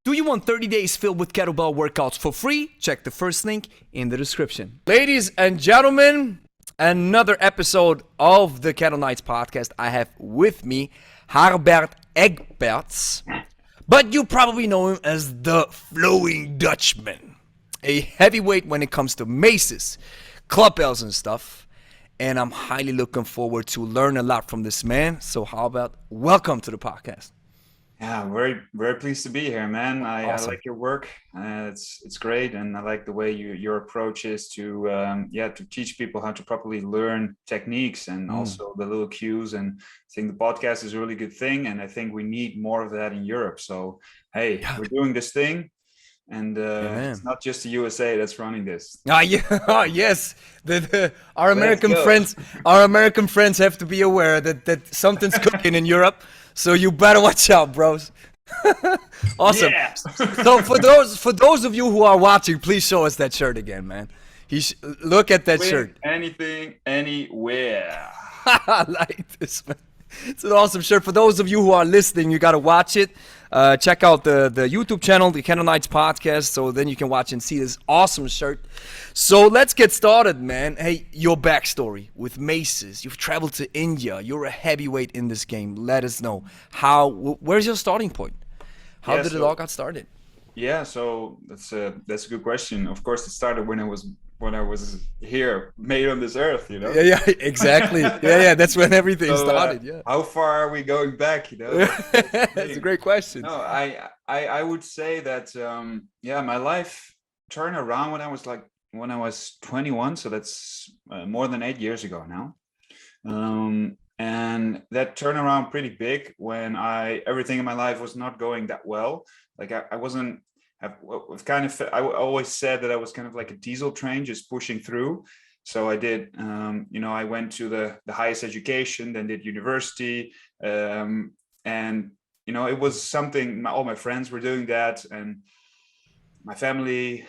Do you want 30 days filled with kettlebell workouts for free? Check the first link in the description. Ladies and gentlemen, another episode of the Kettle Nights podcast. I have with me Harbert Egberts, but you probably know him as the Flowing Dutchman. A heavyweight when it comes to maces, clubbells and stuff. And I'm highly looking forward to learn a lot from this man. So Harbert, welcome to the podcast. Yeah, very, very pleased to be here, man. I Awesome. like your work. It's great, and I like the way your approach is to to teach people how to properly learn techniques and also the little cues. And I think the podcast is a really good thing, and I think we need more of that in Europe. So hey, Yeah. we're doing this thing, and Amen. it's not just the USA that's running this. Yeah, yes. Our American go. friends have to be aware that something's cooking in Europe. So you better watch out, bros. Awesome. Yeah. So for those of you who are watching, please show us that shirt again, man. Look at that Win shirt. anything, anywhere. I like this, man. It's an awesome shirt. For those of you who are listening, you got to watch it. Check out the YouTube channel, the Kettle Nights podcast, so then you can watch and see this awesome shirt. So let's get started, man. Hey, your backstory with maces. You've traveled to India. You're a heavyweight in this game. Let us know. Where's your starting point? How Yeah, did it all got started? Yeah, so that's a good question. Of course, it started when I was here, made on this earth, you know. Yeah, exactly. Yeah, that's when everything So, started. Yeah. how far are we going back, you know? That's a great question. No, I would say that my life turned around when I was 21, so that's more than 8 years ago now. And that turned around pretty big when everything in my life was not going that well. Like I wasn't. I always said that I was kind of like a diesel train just pushing through. So I did, I went to the highest education, then did university. And, it was something, all my friends were doing that and my family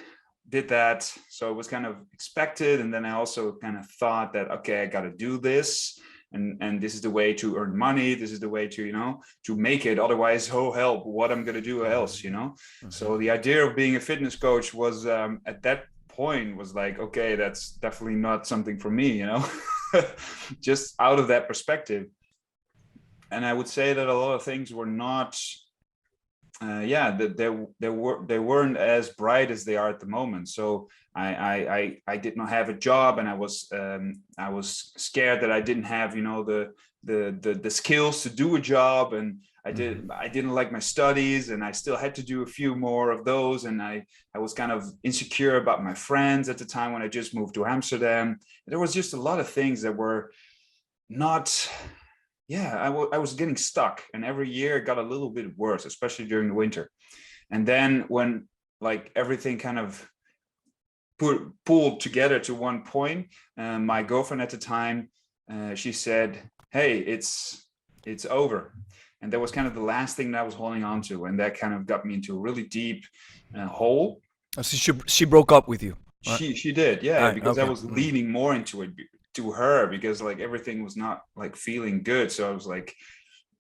did that. So it was kind of expected. And then I also kind of thought that, okay, I got to do this. And this is the way to earn money. This is the way to, to make it. Otherwise, oh, help, what I'm going to do else, Mm-hmm. So the idea of being a fitness coach was at that point was like, okay, that's definitely not something for me, just out of that perspective. And I would say that a lot of things were not, they weren't as bright as they are at the moment. So I did not have a job, and I was scared that I didn't have the skills to do a job, and I didn't like my studies, and I still had to do a few more of those, and I was kind of insecure about my friends at the time when I just moved to Amsterdam. There was just a lot of things that were not. I was getting stuck, and every year it got a little bit worse, especially during the winter. And then when like everything kind of pulled together to one point, my girlfriend at the time, she said, hey, it's over. And that was kind of the last thing that I was holding on to, and that kind of got me into a really deep hole. So she broke up with you. Right? She did, yeah, Right, because okay. I was leaning more into it to her, because like everything was not like feeling good. So I was like,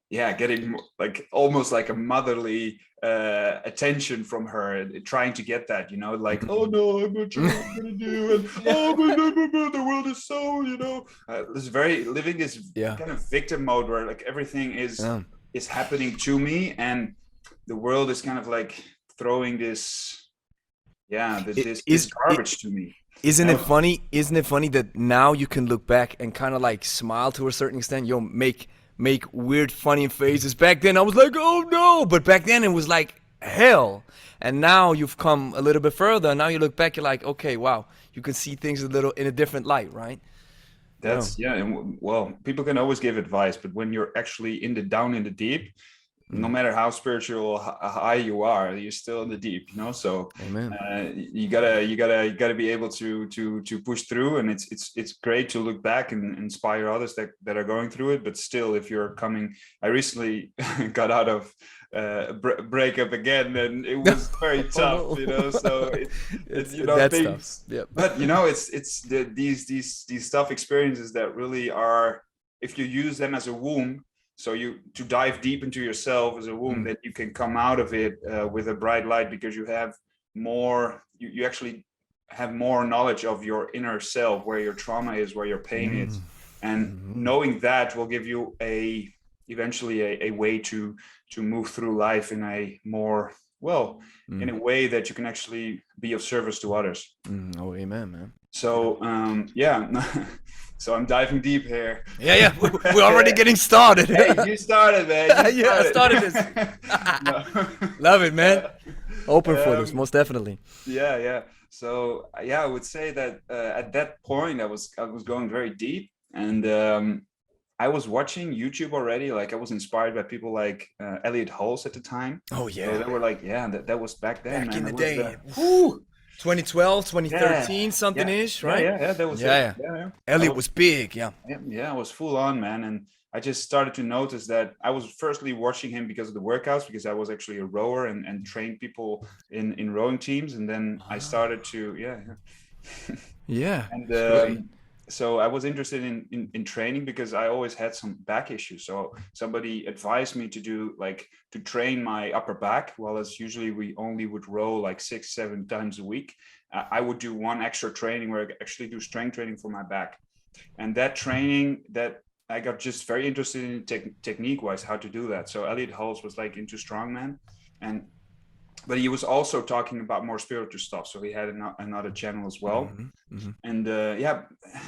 getting like almost like a motherly attention from her, trying to get that, like, oh no, I'm not sure what I'm gonna do, and the world is so, this very living this kind of victim mode where like everything is happening to me, and the world is kind of like throwing this garbage to me. Isn't it funny? Isn't it funny that now you can look back and kind of like smile to a certain extent? Make weird, funny faces. Back then, I was like, oh no! But back then, it was like hell. And now you've come a little bit further. Now you look back, you're like, okay, wow, you can see things in a different light, right? And well, people can always give advice, but when you're actually down in the deep, no matter how spiritual high you are, you're still in the deep, So you gotta be able to push through, and it's great to look back and inspire others that are going through it. But still, if you're coming, I recently got out of a breakup again, and it was very tough, So it's things, tough. But it's these tough experiences that really are, if you use them as a womb, so you to dive deep into yourself as a womb, that you can come out of it with a bright light, because you have more, you actually have more knowledge of your inner self, where your trauma is, where your pain is, and knowing that will give you eventually a way to move through life in a more, well, in a way that you can actually be of service to others. Oh, amen, man. So yeah. So I'm diving deep here. Yeah, we're already getting started. Hey, you started, man. You Yeah, I started this. Love it, man. Open for this, most definitely. Yeah. So yeah, I would say that at that point I was going very deep, and I was watching YouTube already. Like, I was inspired by people like Elliot Hulse at the time. Oh yeah. So they were like, yeah, that was back then, Back man. in the It was day. 2012, 2013, yeah, something-ish, right? Yeah, that was it. Yeah. Elliot was big, yeah. Yeah, I was full on, man. And I just started to notice that I was firstly watching him because of the workouts, because I was actually a rower and trained people in rowing teams. And then I started to, Yeah. And so I was interested in training, because I always had some back issues. So somebody advised me to train my upper back. Well, as usually we only would row like 6-7 times a week. I would do one extra training where I actually do strength training for my back. And that training, that I got just very interested in technique wise, how to do that. So Elliot Hulse was like into strongman, but he was also talking about more spiritual stuff. So he had another channel as well. And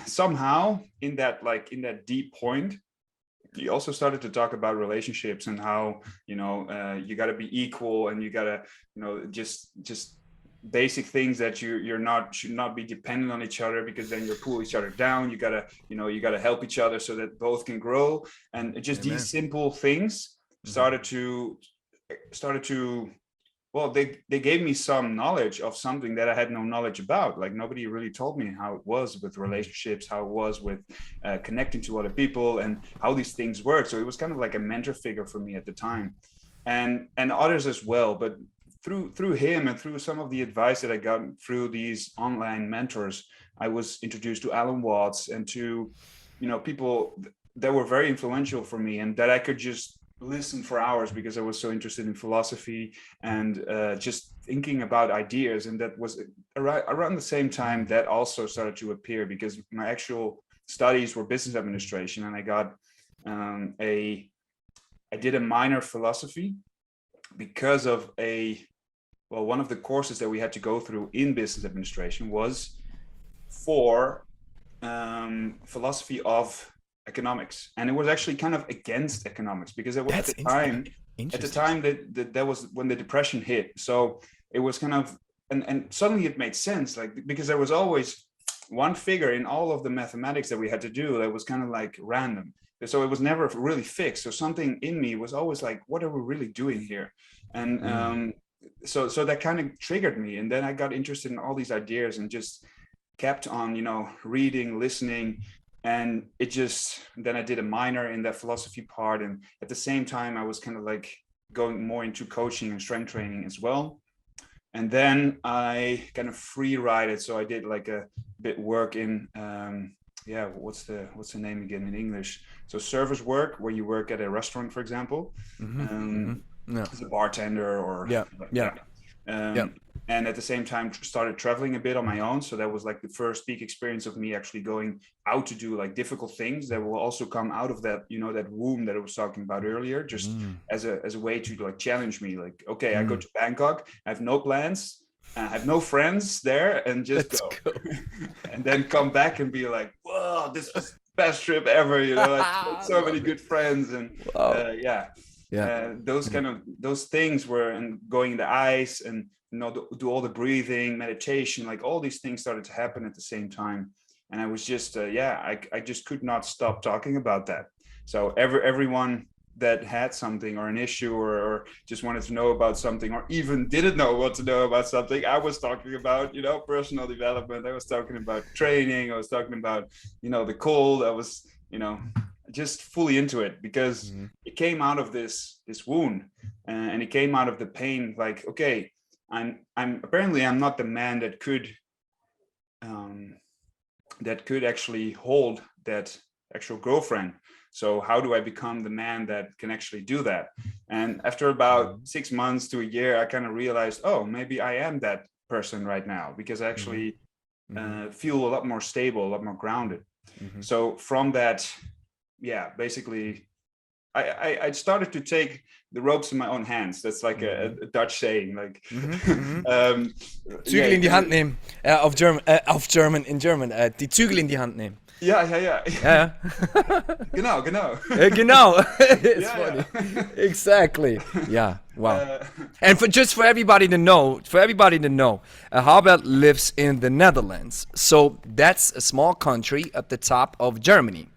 somehow in that deep point, he also started to talk about relationships and how, you got to be equal, and you got to, just basic things that should not be dependent on each other, because then you pull each other down. You gotta help each other so that both can grow. And just these simple things started to well, they gave me some knowledge of something that I had no knowledge about. Like, nobody really told me how it was with relationships, how it was with connecting to other people, and how these things work. So it was kind of like a mentor figure for me at the time, and others as well. But through him and through some of the advice that I got through these online mentors, I was introduced to Alan Watts and to, people that were very influential for me, and that I could just listen for hours, because I was so interested in philosophy and just thinking about ideas. And that was around the same time that also started to appear, because my actual studies were business administration, and I got I did a minor philosophy because of one of the courses that we had to go through in business administration was for philosophy of economics, and it was actually kind of against economics, because it was at the time that was when the depression hit. So it was kind of, and suddenly it made sense, like, because there was always one figure in all of the mathematics that we had to do that was kind of like random. So it was never really fixed. So something in me was always like, what are we really doing here? And so that kind of triggered me, and then I got interested in all these ideas and just kept on, reading, listening. And then I did a minor in that philosophy part. And at the same time, I was kind of like going more into coaching and strength training as well. And then I kind of free ride it. So I did like a bit work in, what's the name again in English? So service work, where you work at a restaurant, for example, as a bartender or and at the same time started traveling a bit on my own. So that was like the first peak experience of me actually going out to do like difficult things that will also come out of that, that womb that I was talking about earlier, just as a way to like challenge me. Like, okay, I go to Bangkok, I have no plans, I have no friends there, and just go. And then come back and be like, whoa, this was the best trip ever, like, so many good friends. And those things were, and going in the ice and do all the breathing, meditation, like all these things started to happen at the same time. And I was just I just could not stop talking about that. So everyone that had something or an issue or just wanted to know about something, or even didn't know what to know about something, I was talking about, personal development. I was talking about training. I was talking about, the cold. I was, just fully into it, because it came out of this wound, and it came out of the pain. Like, okay, I'm not the man that could actually hold that actual girlfriend. So how do I become the man that can actually do that? And after about 6 months to a year, I kind of realized, oh, maybe I am that person right now, because I actually feel a lot more stable, a lot more grounded. So from that, basically I started to take the ropes in my own hands. That's like a Dutch saying, like Zügel in die Hand nehmen. Auf German, in German. Die Zügel in die Hand nehmen. Yeah. Yeah. Genau. Genau. It's funny. Exactly. Yeah. Wow. And for everybody to know, Harbert lives in the Netherlands. So that's a small country at the top of Germany.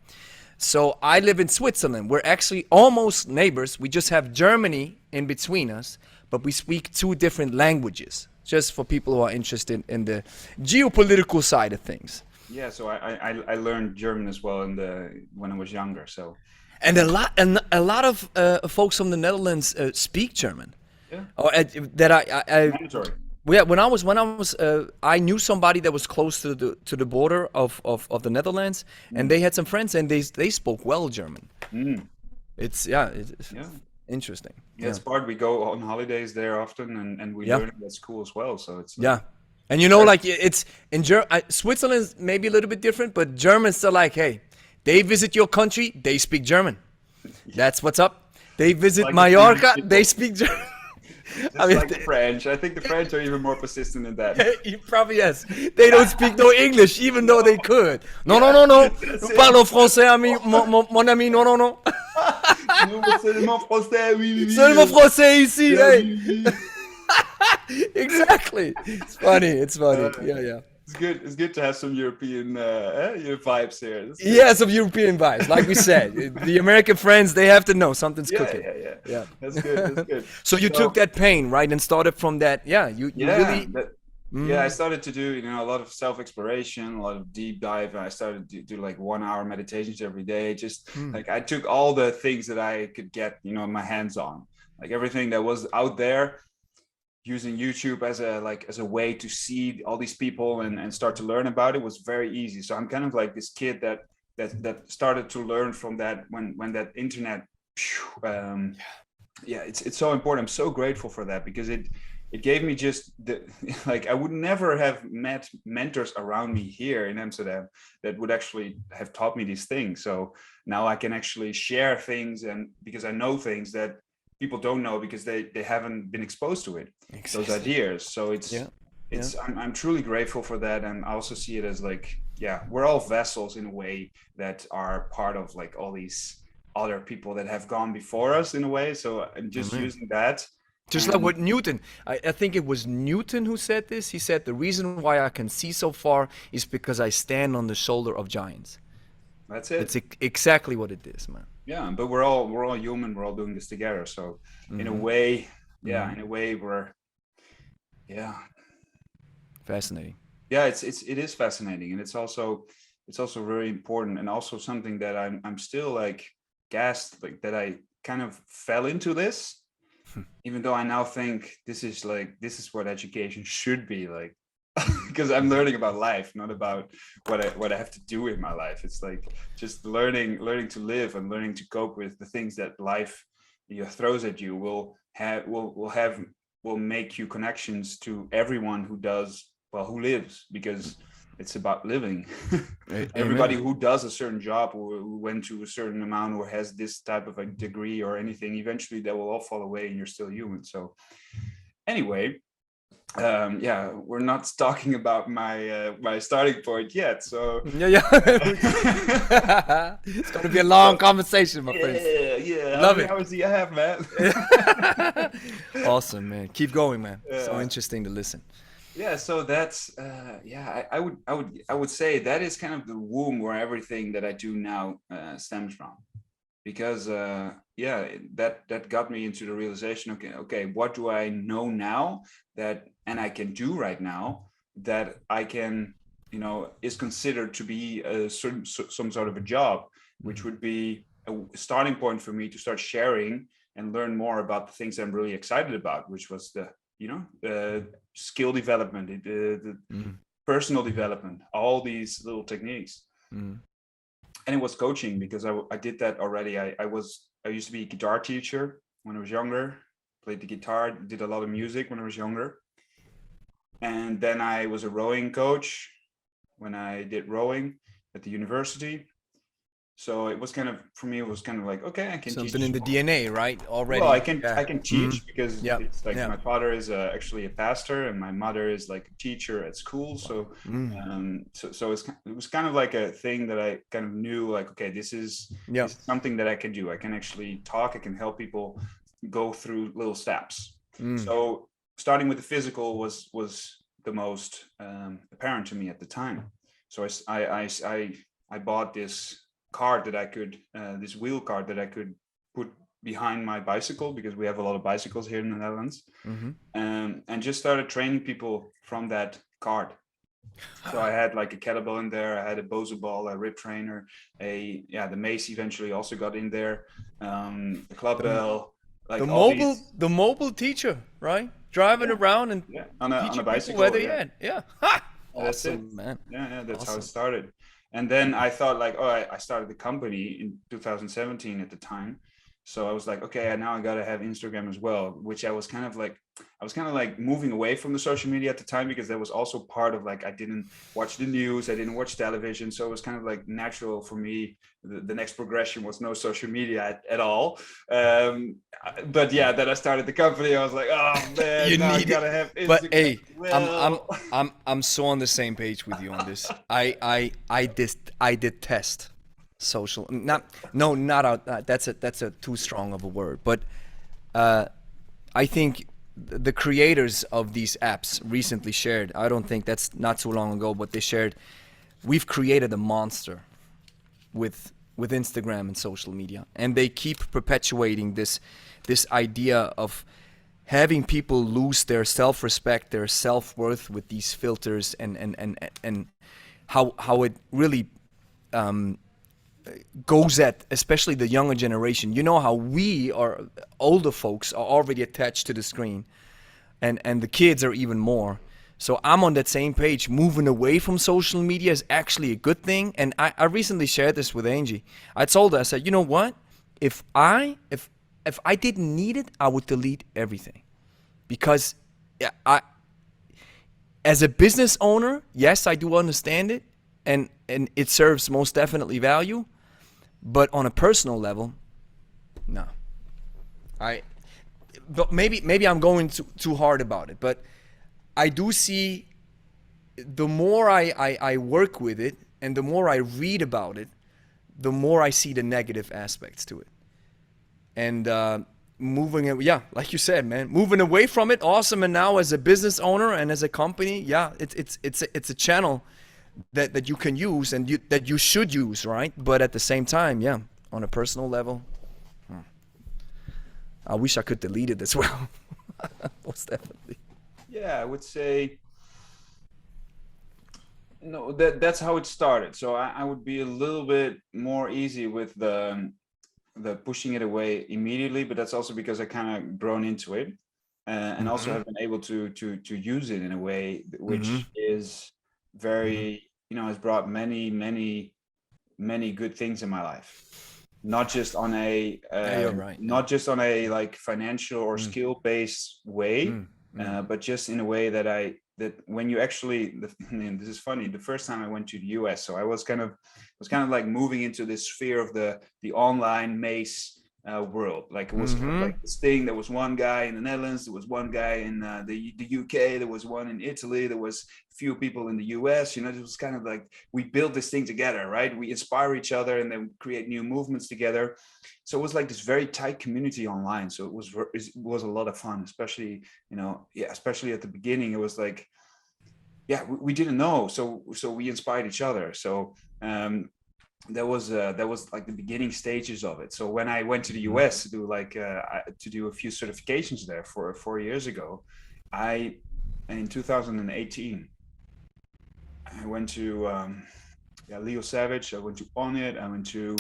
So I live in Switzerland. We're actually almost neighbors. We just have Germany in between us, but we speak two different languages, just for people who are interested in the geopolitical side of things. Yeah, so I learned German as well when I was younger. So, and a lot of folks from the Netherlands speak German. Yeah. Or that I mandatory. Yeah, when I was I knew somebody that was close to the border of the Netherlands, and they had some friends, and they spoke well German. It's interesting. Yeah, it's part. We go on holidays there often, and we learn it at school as well. So it's and like it's in Switzerland's maybe a little bit different, but Germans are like, hey, they visit your country, they speak German. That's what's up. They visit like Mallorca, they speak German. Like the French. I think the French are even more persistent in that. Probably yes. They don't speak no English, even though they could. No. Nous parlons français, ami, mon ami. No. Seulement français, oui. Seulement français ici. Hey. Exactly. It's funny. Yeah. It's good to have some European vibes here. Yeah, some European vibes. Like we said, the American friends, they have to know something's cooking. Yeah. That's good. So you took that pain, right, and started from that. Yeah, you really. I started to do a lot of self-exploration, a lot of deep dive. I started to do like 1 hour meditations every day. Just like I took all the things that I could get my hands on, like everything that was out there, using YouTube as a way to see all these people and start to learn about it was very easy. So I'm kind of like this kid that started to learn from that when that internet it's so important. I'm so grateful for that, because it gave me just I would never have met mentors around me here in Amsterdam that would actually have taught me these things. So now I can actually share things, and because I know things that people don't know because they haven't been exposed to it, those ideas. So I'm truly grateful for that. And I also see it as like, we're all vessels in a way that are part of like all these other people that have gone before us in a way. So I'm just using that. Just like what Newton, I think it was Newton who said this. He said, the reason why I can see so far is because I stand on the shoulder of giants. That's it. It's exactly what it is, man. Yeah, but we're all human. We're all doing this together. So in a way, we're fascinating. Yeah, it is fascinating, and it's also very important, and also something that I'm still like gassed, like that I kind of fell into this, even though I now think this is what education should be like. Because I'm learning about life, not about what I have to do in my life. It's like just learning to live and learning to cope with the things that life throws at you. Will make you connections to everyone who lives, because it's about living. Everybody who does a certain job, who went to a certain amount, or has this type of a degree or anything, eventually they will all fall away, and you're still human. So anyway. We're not talking about my starting point yet, so it's going to be a long conversation, my friend. Love it. How many hours do you have, man? Awesome, man. Keep going, man. So interesting to listen. So that's I would say that is kind of the womb where everything that I do now stems from, because that got me into the realization, okay, what do I know now and I can do right now that I can, is considered to be some sort of a job, which would be a starting point for me to start sharing and learn more about the things I'm really excited about, which was the skill development, the personal development, all these little techniques. and it was coaching because I did that already. I used to be a guitar teacher when I was younger, played the guitar, did a lot of music when I was younger. And then I was a rowing coach when I did rowing at the university. So it was kind of, for me, it was kind of like, okay, I can Something teach. in the DNA, right? Already. Well, Yeah. I can teach because Yeah. it's like Yeah. my father is actually a pastor and my mother is like a teacher at school. So so it was kind of like a thing that I kind of knew, like, okay, this is something that I can do. I can actually talk. I can help people go through little steps. So starting with the physical was the most apparent to me at the time. So I bought this card that I could, this wheel card that I could put behind my bicycle, because we have a lot of bicycles here in the Netherlands, and just started training people from that card. So I had like a kettlebell in there, I had a Bose ball, a rib trainer, the Mace eventually also got in there, the Clubbell, like the mobile teacher, right? Driving around and on a teaching bicycle, people where they at. Yeah. Ha! That's Awesome, it. man. Yeah, that's how it Awesome. started. And then I thought like, I started the company in 2017 at the time. So I was like, okay, now I got to have Instagram as well, which I was kind of like moving away from the social media at the time, because that was also part of like, I didn't watch the news, I didn't watch television. So it was kind of like natural for me. The next progression was no social media at all. But yeah, then I started the company. I was like, oh man, You now I need gotta it. have Instagram. But hey, Well, I'm so on the same page with you on this. I detest social. Not out. That's a too strong of a word. But I think the creators of these apps recently shared. I don't think that's not too long ago, but they shared. We've created a monster with Instagram and social media, and they keep perpetuating this idea of having people lose their self-respect, their self-worth with these filters, and how it really goes at especially the younger generation. You know how we are older folks are already attached to the screen, and the kids are even more. So I'm on that same page. Moving away from social media is actually a good thing. And I recently shared this with Angie. I told her, I said, you know what? If I didn't need it, I would delete everything. Because as a business owner, yes, I do understand it, and it serves most definitely value. But on a personal level, no. But maybe I'm going too hard about it. But I do see, the more I work with it and the more I read about it, the more I see the negative aspects to it. And moving it, like you said, man, moving away from it, awesome. And now as a business owner and as a company, it's a channel that you can use and that you should use, right? But at the same time, on a personal level, I wish I could delete it as well. Most definitely. yeah, I would say no. That's how it started. So I would be a little bit more easy with the pushing it away immediately, but that's also because I kind of grown into it, and also have been able to use it in a way which is very, has brought many good things in my life. Not just on a You're right. not just on a like financial or skill based way, but just in a way that when you actually, and this is funny, the first time I went to the US, so I was kind of like moving into this sphere of the online Mace world. Like it was kind of like this thing. There was one guy in the Netherlands, there was one guy in the UK, there was one in Italy, there was a few people in the US. It was kind of like we built this thing together, right? We inspire each other and then create new movements together. So it was like this very tight community online. So it was a lot of fun, especially especially at the beginning. It was like, we didn't know, so we inspired each other. So that was like the beginning stages of it. So when I went to the US to do a few certifications there 4 years ago, in 2018, I went to Leo Savage, I went to On It, I went to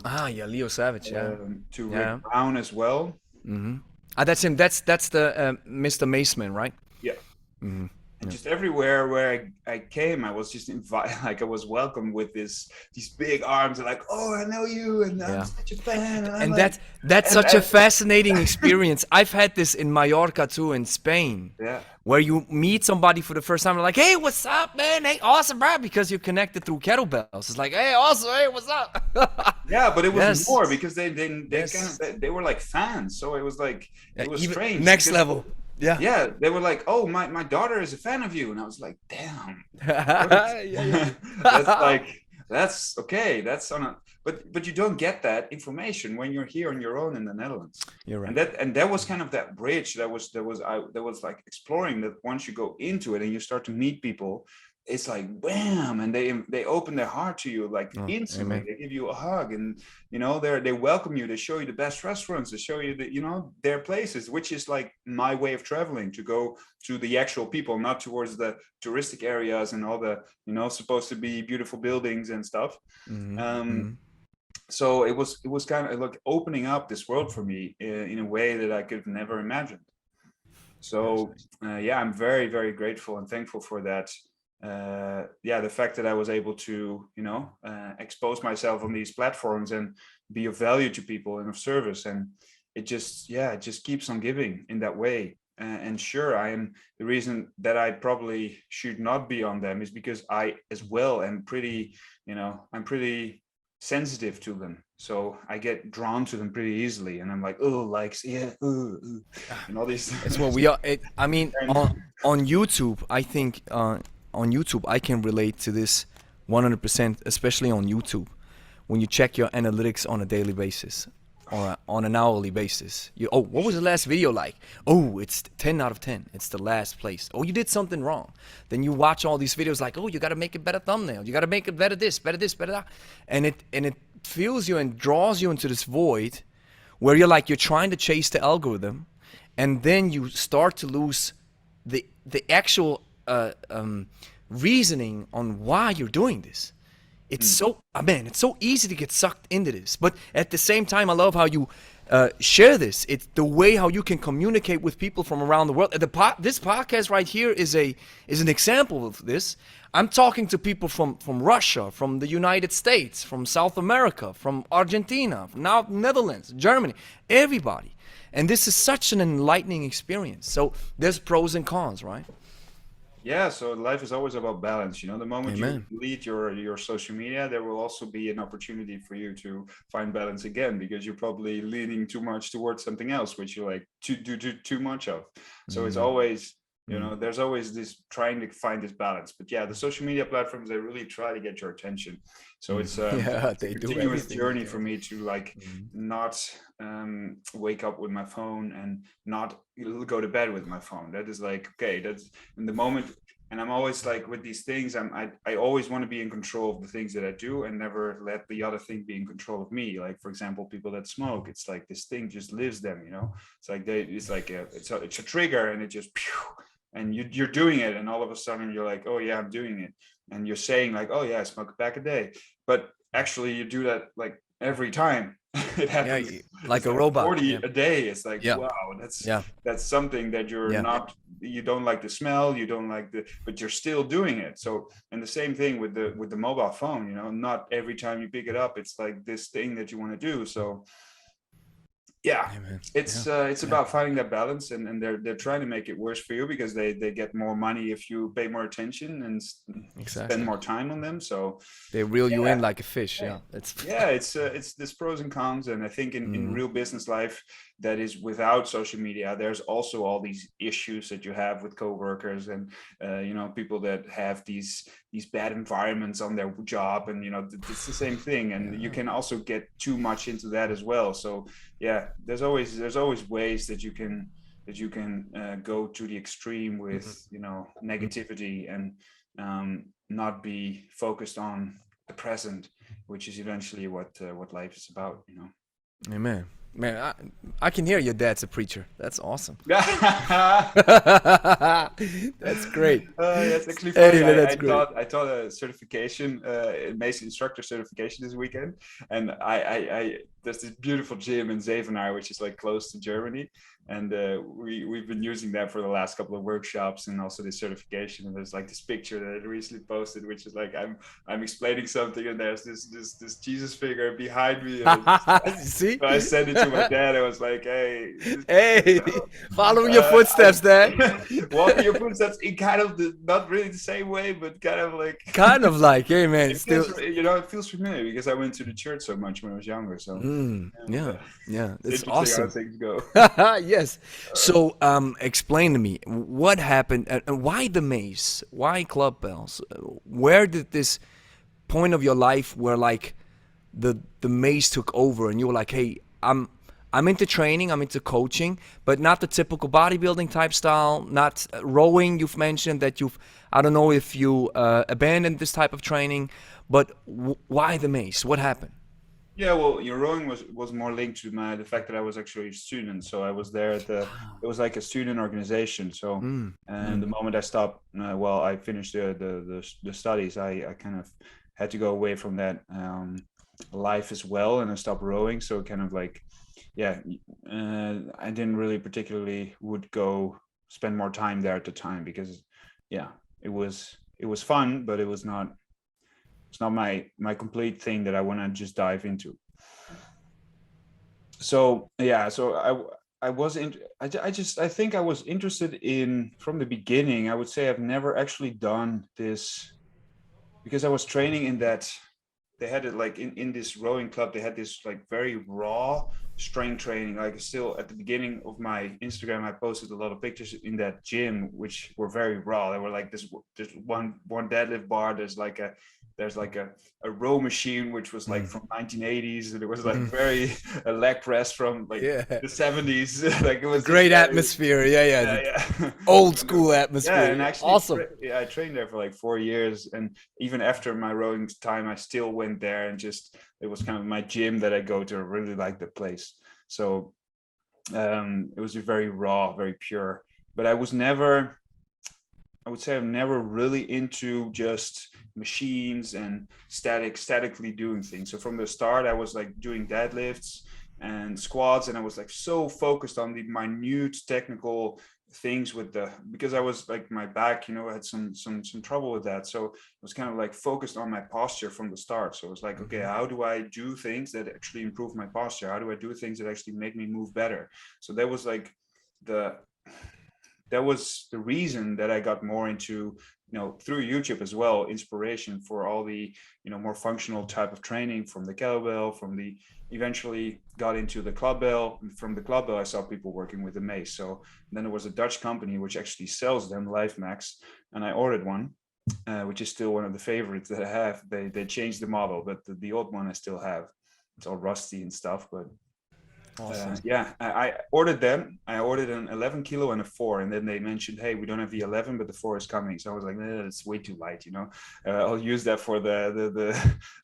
Leo Savage, to Rick Brown as well. That's him. That's the Mr. Maceman, right? Yeah. And just just everywhere where I came, I was just invited, like I was welcomed with these big arms, and like, oh, I know you, and I'm such a fan, and I'm And like, that's and, such a fascinating experience. I've had this in Mallorca too, in Spain, yeah, where you meet somebody for the first time, like, hey, what's up, man? Hey, awesome, bro, because you're connected through kettlebells. It's like, hey, awesome, hey, what's up? yeah, but it was Yes. more because they Yes. they were like fans, so it was like it was Even strange next because level. Yeah. yeah, they were like, oh, my daughter is a fan of you, and I was like, damn, what? Yeah. That's like that's okay, that's on a but you don't get that information when you're here on your own in the Netherlands. You're right. And that was kind of that bridge that was like exploring that. Once you go into it and you start to meet people, it's like wham, and they open their heart to you like Oh, instantly. amen. They give you a hug, and they welcome you, they show you the best restaurants, they show you their places, which is like my way of traveling, to go to the actual people, not towards the touristic areas and all the supposed to be beautiful buildings and stuff. um so it was kind of like opening up this world for me in a way that I could have never imagined. So yeah, I'm very, very grateful and thankful for that. Yeah, the fact that I was able to expose myself on these platforms and be of value to people and of service, and it just keeps on giving in that way. And sure, I am the reason that I probably should not be on them is because I as well am pretty, I'm pretty sensitive to them, so I get drawn to them pretty easily, and I'm like, oh, likes, yeah, and all these It's what we are. I mean, and on YouTube, I think on YouTube I can relate to this 100%, especially on YouTube. When you check your analytics on a daily basis or on an hourly basis, what was the last video like? Oh, it's 10 out of 10. It's the last place. Oh, you did something wrong. Then you watch all these videos like, oh, you got to make a better thumbnail. You got to make it better this, better that. And it fills you and draws you into this void where you're trying to chase the algorithm, and then you start to lose the actual reasoning on why you're doing this. It's it's so easy to get sucked into this, but at the same time, I love how you share this. It's the way how you can communicate with people from around the world. This podcast right here is an example of this. I'm talking to people from Russia, from the United States, from South America, from Argentina, from now Netherlands, Germany, everybody. And this is such an enlightening experience. So there's pros and cons, right? yeah, so life is always about balance. The moment Amen. you lead your social media, there will also be an opportunity for you to find balance again, because you're probably leaning too much towards something else, which you like to do too much of. So it's always, there's always this trying to find this balance. But yeah, the social media platforms, they really try to get your attention. So it's Yeah, it's a they do continuous everything journey they for can. me to like not wake up with my phone and not go to bed with my phone. That is like, okay, that's in the moment. And I'm always like, with these things, I always want to be in control of the things that I do, and never let the other thing be in control of me. Like, for example, people that smoke, it's like this thing just lives them. It's like it's a trigger, and it just and you're doing it, and all of a sudden you're like, oh yeah, I'm doing it, and you're saying like, oh yeah, I smoke a pack a day, but actually you do that like every time it Yeah, happens. like It's a like robot. 40 Yeah, a day. It's like, yeah, wow, yeah, that's something that yeah. you don't like the smell, you don't like but you're still doing it. So, and the same thing with the mobile phone, not every time you pick it up, it's like this thing that you want to do. So yeah, Amen. it's Yeah, about finding that balance, and they're trying to make it worse for you, because they get more money if you pay more attention and spend exactly. more time on them. So They reel you yeah, in like a fish. yeah, Yeah, it's. yeah, it's this pros and cons. And I think in real business life that is without social media, there's also all these issues that you have with coworkers, and people that have these bad environments on their job, and it's the same thing, and you can also get too much into that as well. So yeah, there's always ways that you can go to the extreme with negativity, and not be focused on the present, which is eventually what life is about. Amen. Man, I can hear your dad's a preacher. That's awesome. That's great. That's actually funny. Anyway, that's I great. taught a certification, Mace instructor certification this weekend, and I there's this beautiful gym in Zevenaar, which is like close to Germany, and we've been using that for the last couple of workshops and also the certification. And there's like this picture that I recently posted, which is like I'm explaining something, and there's this Jesus figure behind me. And See? so I sent it to my dad. I was like, hey, Hey, following your footsteps, Dad. walking your footsteps in kind of not really the same way, but kind of like Kind of like, hey man, it still. feels, it feels familiar because I went to the church so much when I was younger. So Yeah, yeah, it's it's interesting how awesome. things go. Yes. So, explain to me what happened and why the Mace? Why Clubbells? Where did this point of your life where like the Mace took over and you were like, hey, I'm into training, I'm into coaching, but not the typical bodybuilding type style, not rowing. You've mentioned that I don't know if you abandoned this type of training, but why the Mace? What happened? Yeah, well, your rowing was more linked to the fact that I was actually a student. So I was there at it was like a student organization. So and the moment I stopped, I finished the studies. I kind of had to go away from that life as well, and I stopped rowing. So kind of like, yeah, I didn't really particularly would go spend more time there at the time because, yeah, it was fun, but it's not my complete thing that I want to just dive into. So yeah, so I was in I think I was interested in from the beginning. I would say I've never actually done this because I was training in that they had it like in this rowing club. They had this like very raw strength training. Like still at the beginning of my Instagram, I posted a lot of pictures in that gym, which were very raw. They were like this one deadlift bar. There's like a row machine, which was like from 1980s. And it was like very a leg press from like Yeah. the 70s. Like it was just Great very, atmosphere. Yeah, yeah. yeah, The yeah. old school Yeah, atmosphere. and Yeah. actually, Awesome. yeah, I trained there for like 4 years, and even after my rowing time, I still went there, and just it was kind of my gym that I go to. I really like the place, so it was just very raw, very pure. But I was never, I would say, I'm never really into just machines and statically doing things. So from the start, I was like doing deadlifts and squats, and I was like so focused on the minute technical things with the because I was like my back, I had some trouble with that. So I was kind of like focused on my posture from the start. So it was like, okay, how do I do things that actually improve my posture? How do I do things that actually make me move better? So that was like the that was the reason that I got more into, through YouTube as well, inspiration for all the, more functional type of training from the kettlebell, eventually got into the Clubbell. From the Clubbell, I saw people working with the Mace. So then there was a Dutch company which actually sells them, LifeMax, and I ordered one, which is still one of the favorites that I have. They changed the model, but the old one I still have. It's all rusty and stuff, but Awesome. yeah, I ordered them. I ordered an 11 kilo and a 4, and then they mentioned, "Hey, we don't have the 11, but the 4 is coming." So I was like, "That's way too light, I'll use that for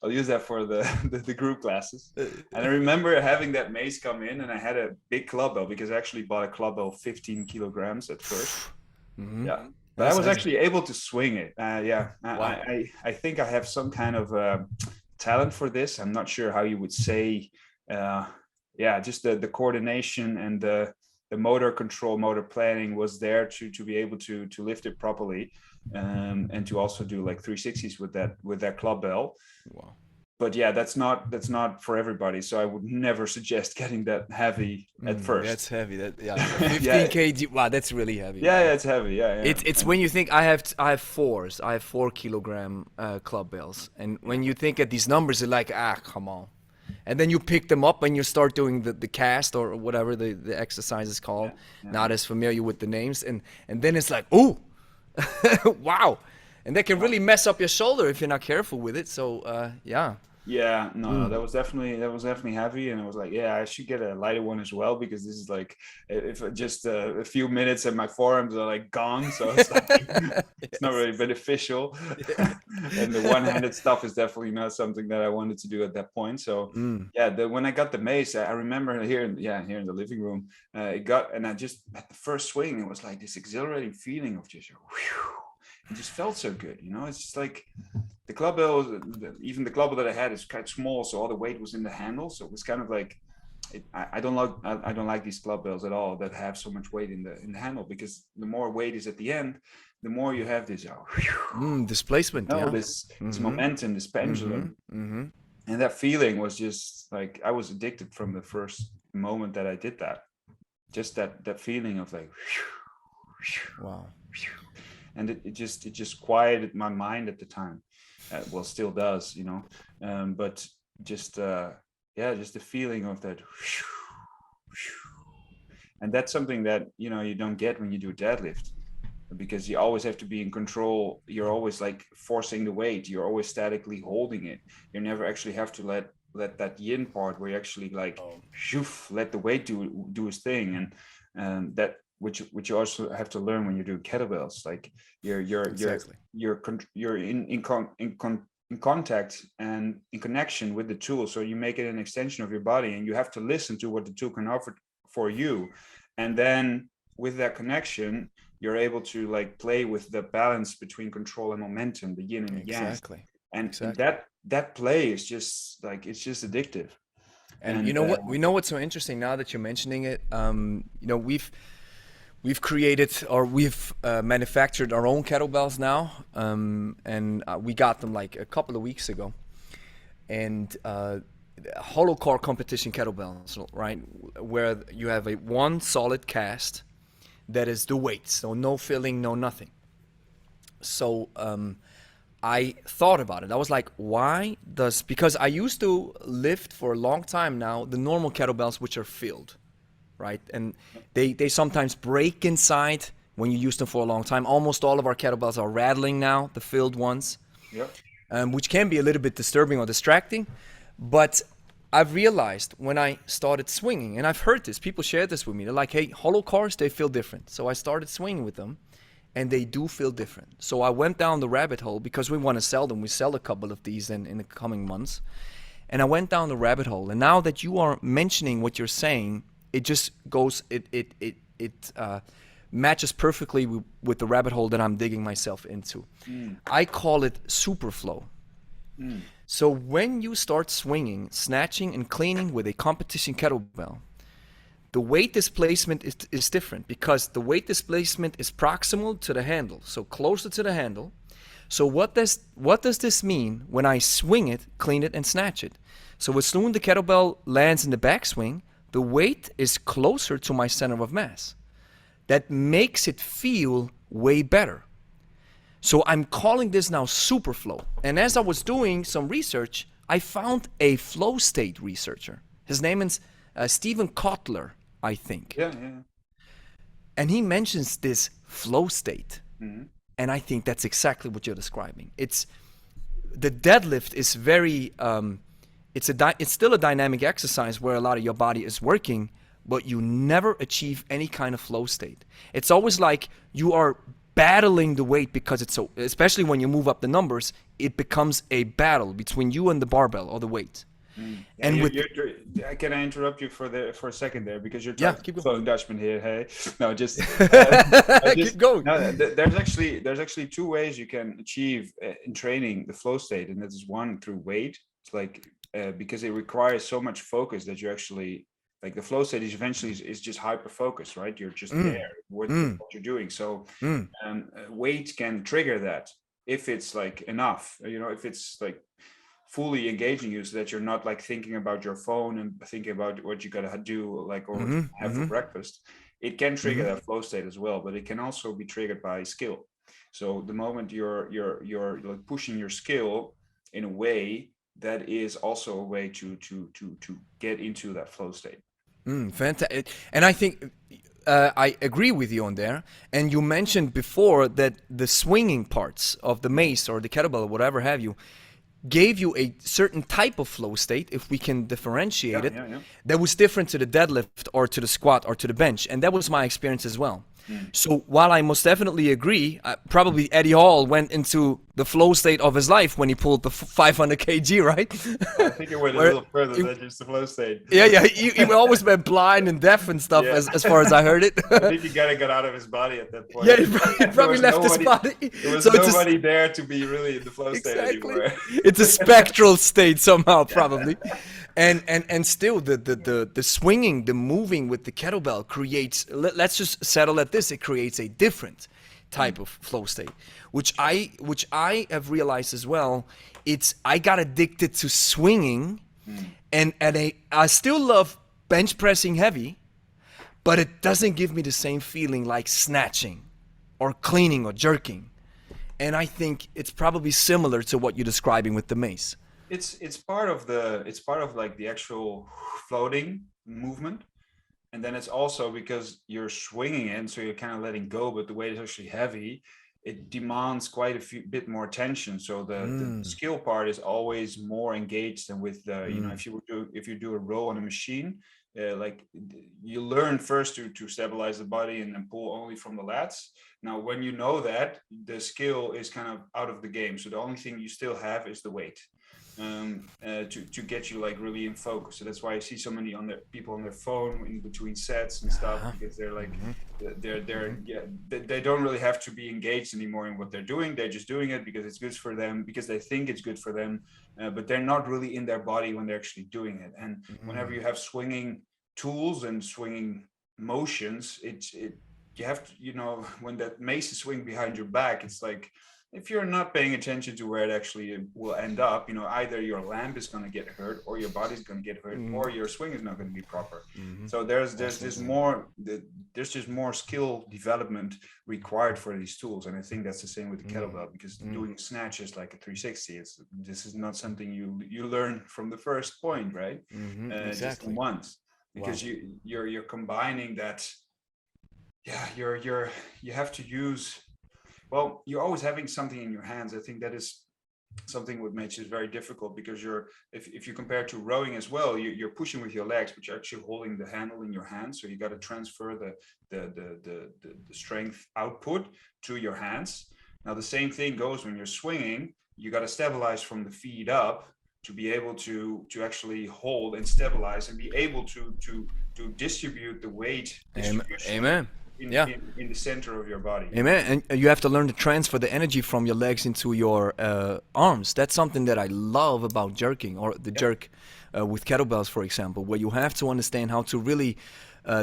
I'll use that for the group classes." And I remember having that Mace come in, and I had a big clubbell because I actually bought a clubbell 15 kilograms at first. Yeah, but I That's was heavy. actually able to swing it. Yeah, Wow. I think I have some kind of talent for this. I'm not sure how you would say. Yeah, just the coordination and the motor control, motor planning was there to be able to lift it properly, and to also do like 360s with that club bell. Wow. But yeah, that's not for everybody. So I would never suggest getting that heavy at That's first. heavy. That yeah, Yeah, 15 kg. Wow, that's really heavy. yeah, Yeah. it's heavy. Yeah, yeah, It's when you think I have fours. I have 4 kilogram club bells, and when you think at these numbers, you're like, come on. And then you pick them up and you start doing the cast or whatever the exercise is called. yeah, yeah. Not as familiar with the names, and then it's like, ooh, wow, and that can really mess up your shoulder if you're not careful with it. So yeah. Yeah, no, that was definitely heavy, and I was like, yeah, I should get a lighter one as well because this is like, if just a few minutes and my forearms are like gone, so it's like it's not Yes. really beneficial. And the one-handed stuff is definitely not something that I wanted to do at that point. So yeah, when I got the Mace, I remember here in the living room, and I just at the first swing, it was like this exhilarating feeling of just, whew, it just felt so good, It's just like the clubbell, even the clubbell that I had is quite small, so all the weight was in the handle. So it was kind of like I don't like I don't like these clubbells at all that have so much weight in the handle, because the more weight is at the end, the more you have this Displacement, yeah. this momentum, this pendulum. And that feeling was just like, I was addicted from the first moment that I did that. Just that feeling of like, Wow. and it just quieted my mind at the time. Well, still does, but just just the feeling of that. And that's something that you don't get when you do a deadlift, because you always have to be in control. You're always like forcing the weight. You're always statically holding it. You never actually have to let that yin part, where you actually like let the weight do his thing. And that which you also have to learn when you do kettlebells. Like you're in contact and in connection with the tool, so you make it an extension of your body, and you have to listen to what the tool can offer for you. And then with that connection, you're able to like play with the balance between control and momentum, the yin and the yang. And that play is just like, it's just addictive. And you know what? We know what's so interesting now that you're mentioning it. We've created, or we've manufactured our own kettlebells now, and we got them like a couple of weeks ago. And hollow core competition kettlebells, right? Where you have one solid cast that is the weight, so no filling, no nothing. So I thought about it. I was like, because I used to lift for a long time now the normal kettlebells, which are filled, right? And they sometimes break inside when you use them for a long time. Almost all of our kettlebells are rattling now, the filled ones, which can be a little bit disturbing or distracting. But I've realized when I started swinging, and I've heard this, people share this with me, they're like, hey, hollow cores, they feel different. So I started swinging with them, and they do feel different. So I went down the rabbit hole, because we want to sell them. We sell a couple of these in the coming months. And I went down the rabbit hole. And now that you are mentioning what you're saying, it just goes, it matches perfectly with the rabbit hole that I'm digging myself into. I call it superflow. So when you start swinging, snatching, and cleaning with a competition kettlebell, the weight displacement is different, because the weight displacement is proximal to the handle, so closer to the handle. So what does this mean when I swing it, clean it, and snatch it? So as soon as the kettlebell lands in the backswing, the weight is closer to my center of mass. That makes it feel way better. So I'm calling this now superflow. And as I was doing some research, I found a flow state researcher. His name is Stephen Kotler, I think. Yeah. And he mentions this flow state. And I think that's exactly what you're describing. It's the deadlift is very, it's still a dynamic exercise where a lot of your body is working, but you never achieve any kind of flow state. It's always like you are battling the weight, because it's so, especially when you move up the numbers, it becomes a battle between you and the barbell or the weight. And can I interrupt you for a second there, because you're talking Flowing Dutchman here? Hey, no, just keep going. No, there's actually two ways you can achieve in training the flow state, and this is one through weight. It's like because it requires so much focus that you actually, like, the flow state is eventually is just hyper focus, right? You're just there with what you're doing. So weight can trigger that if it's like enough, if it's like fully engaging you, so that you're not like thinking about your phone and thinking about what you gotta do, like, or have for breakfast. It can trigger that flow state as well, but it can also be triggered by skill. So the moment you're like pushing your skill in a way, that is also a way to get into that flow state. Fantastic. And I think I agree with you on there. And you mentioned before that the swinging parts of the mace or the kettlebell or whatever have you gave you a certain type of flow state, if we can differentiate it, that was different to the deadlift or to the squat or to the bench. And that was my experience as well. Mm. So while I most definitely agree, probably Eddie Hall went into the flow state of his life when he pulled the 500 kg, right? I think it went a Where little further he, than just the flow state. yeah, yeah, he always been blind and deaf and stuff, Yeah, as far as I heard it. I think he kind of got out of his body at that point. Yeah, he There probably was left his nobody. body. There was So it's nobody there to be really in the flow state exactly, anymore. it's a spectral state somehow, probably. And still the swinging, the moving with the kettlebell creates, let's just settle at this, it creates a different type of flow state, which I have realized as well. It's, I got addicted to swinging, and I still love bench pressing heavy, but it doesn't give me the same feeling like snatching or cleaning or jerking. And I think it's probably similar to what you're describing with the mace. It's part of like the actual floating movement, and then it's also because you're swinging it, so you're kind of letting go, but the weight is actually heavy. It demands quite a bit more attention. So the skill part is always more engaged than with the, if you do a row on a machine, like you learn first to stabilize the body and then pull only from the lats. Now, when you know that, the skill is kind of out of the game. So the only thing you still have is the weight. To get you like really in focus. So that's why I see so many people on their phone in between sets and stuff, because they're like they don't really have to be engaged anymore in what they're doing. They're just doing it because it's good for them, because they think it's good for them, but they're not really in their body when they're actually doing it. And whenever you have swinging tools and swinging motions, you have to, when that mace is swinging behind your back, it's like, if you're not paying attention to where it actually will end up, either your lamp is going to get hurt, or your body's going to get hurt, or your swing is not going to be proper. So there's just more skill development required for these tools. And I think that's the same with the kettlebell, because doing snatches like a 360, this is not something you learn from the first point, right? Exactly. Just once, because you're combining that. Yeah, you have to use. Well, you're always having something in your hands. I think that is something what makes it very difficult, because if you compare it to rowing as well, you're pushing with your legs, but you're actually holding the handle in your hand. So you got to transfer the strength output to your hands. Now the same thing goes when you're swinging. You got to stabilize from the feet up to be able to actually hold and stabilize and be able to distribute the weight distribution. Amen. In the center of your body. Amen. And you have to learn to transfer the energy from your legs into your arms. That's something that I love about jerking, or the jerk with kettlebells, for example, where you have to understand how to really,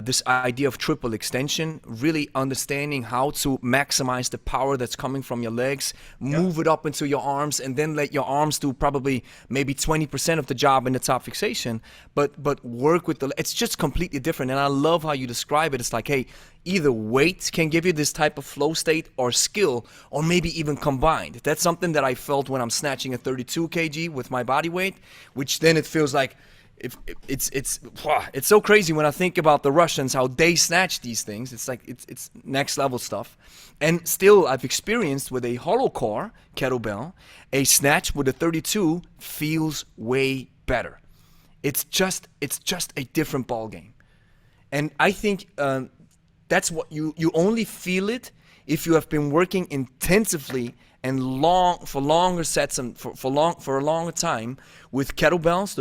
this idea of triple extension, really understanding how to maximize the power that's coming from your legs, move it up into your arms, and then let your arms do probably maybe 20% of the job in the top fixation, but work with it's just completely different. And I love how you describe it. It's like, hey, either weight can give you this type of flow state, or skill, or maybe even combined. That's something that I felt when I'm snatching a 32 kg with my body weight, which then it feels like, it's so crazy when I think about the Russians, how they snatch these things. It's like it's next level stuff. And still, I've experienced with a hollow core kettlebell, a snatch with a 32 feels way better. It's just a different ball game. And I think that's what you only feel it if you have been working intensively and for longer sets and for a longer time with kettlebells,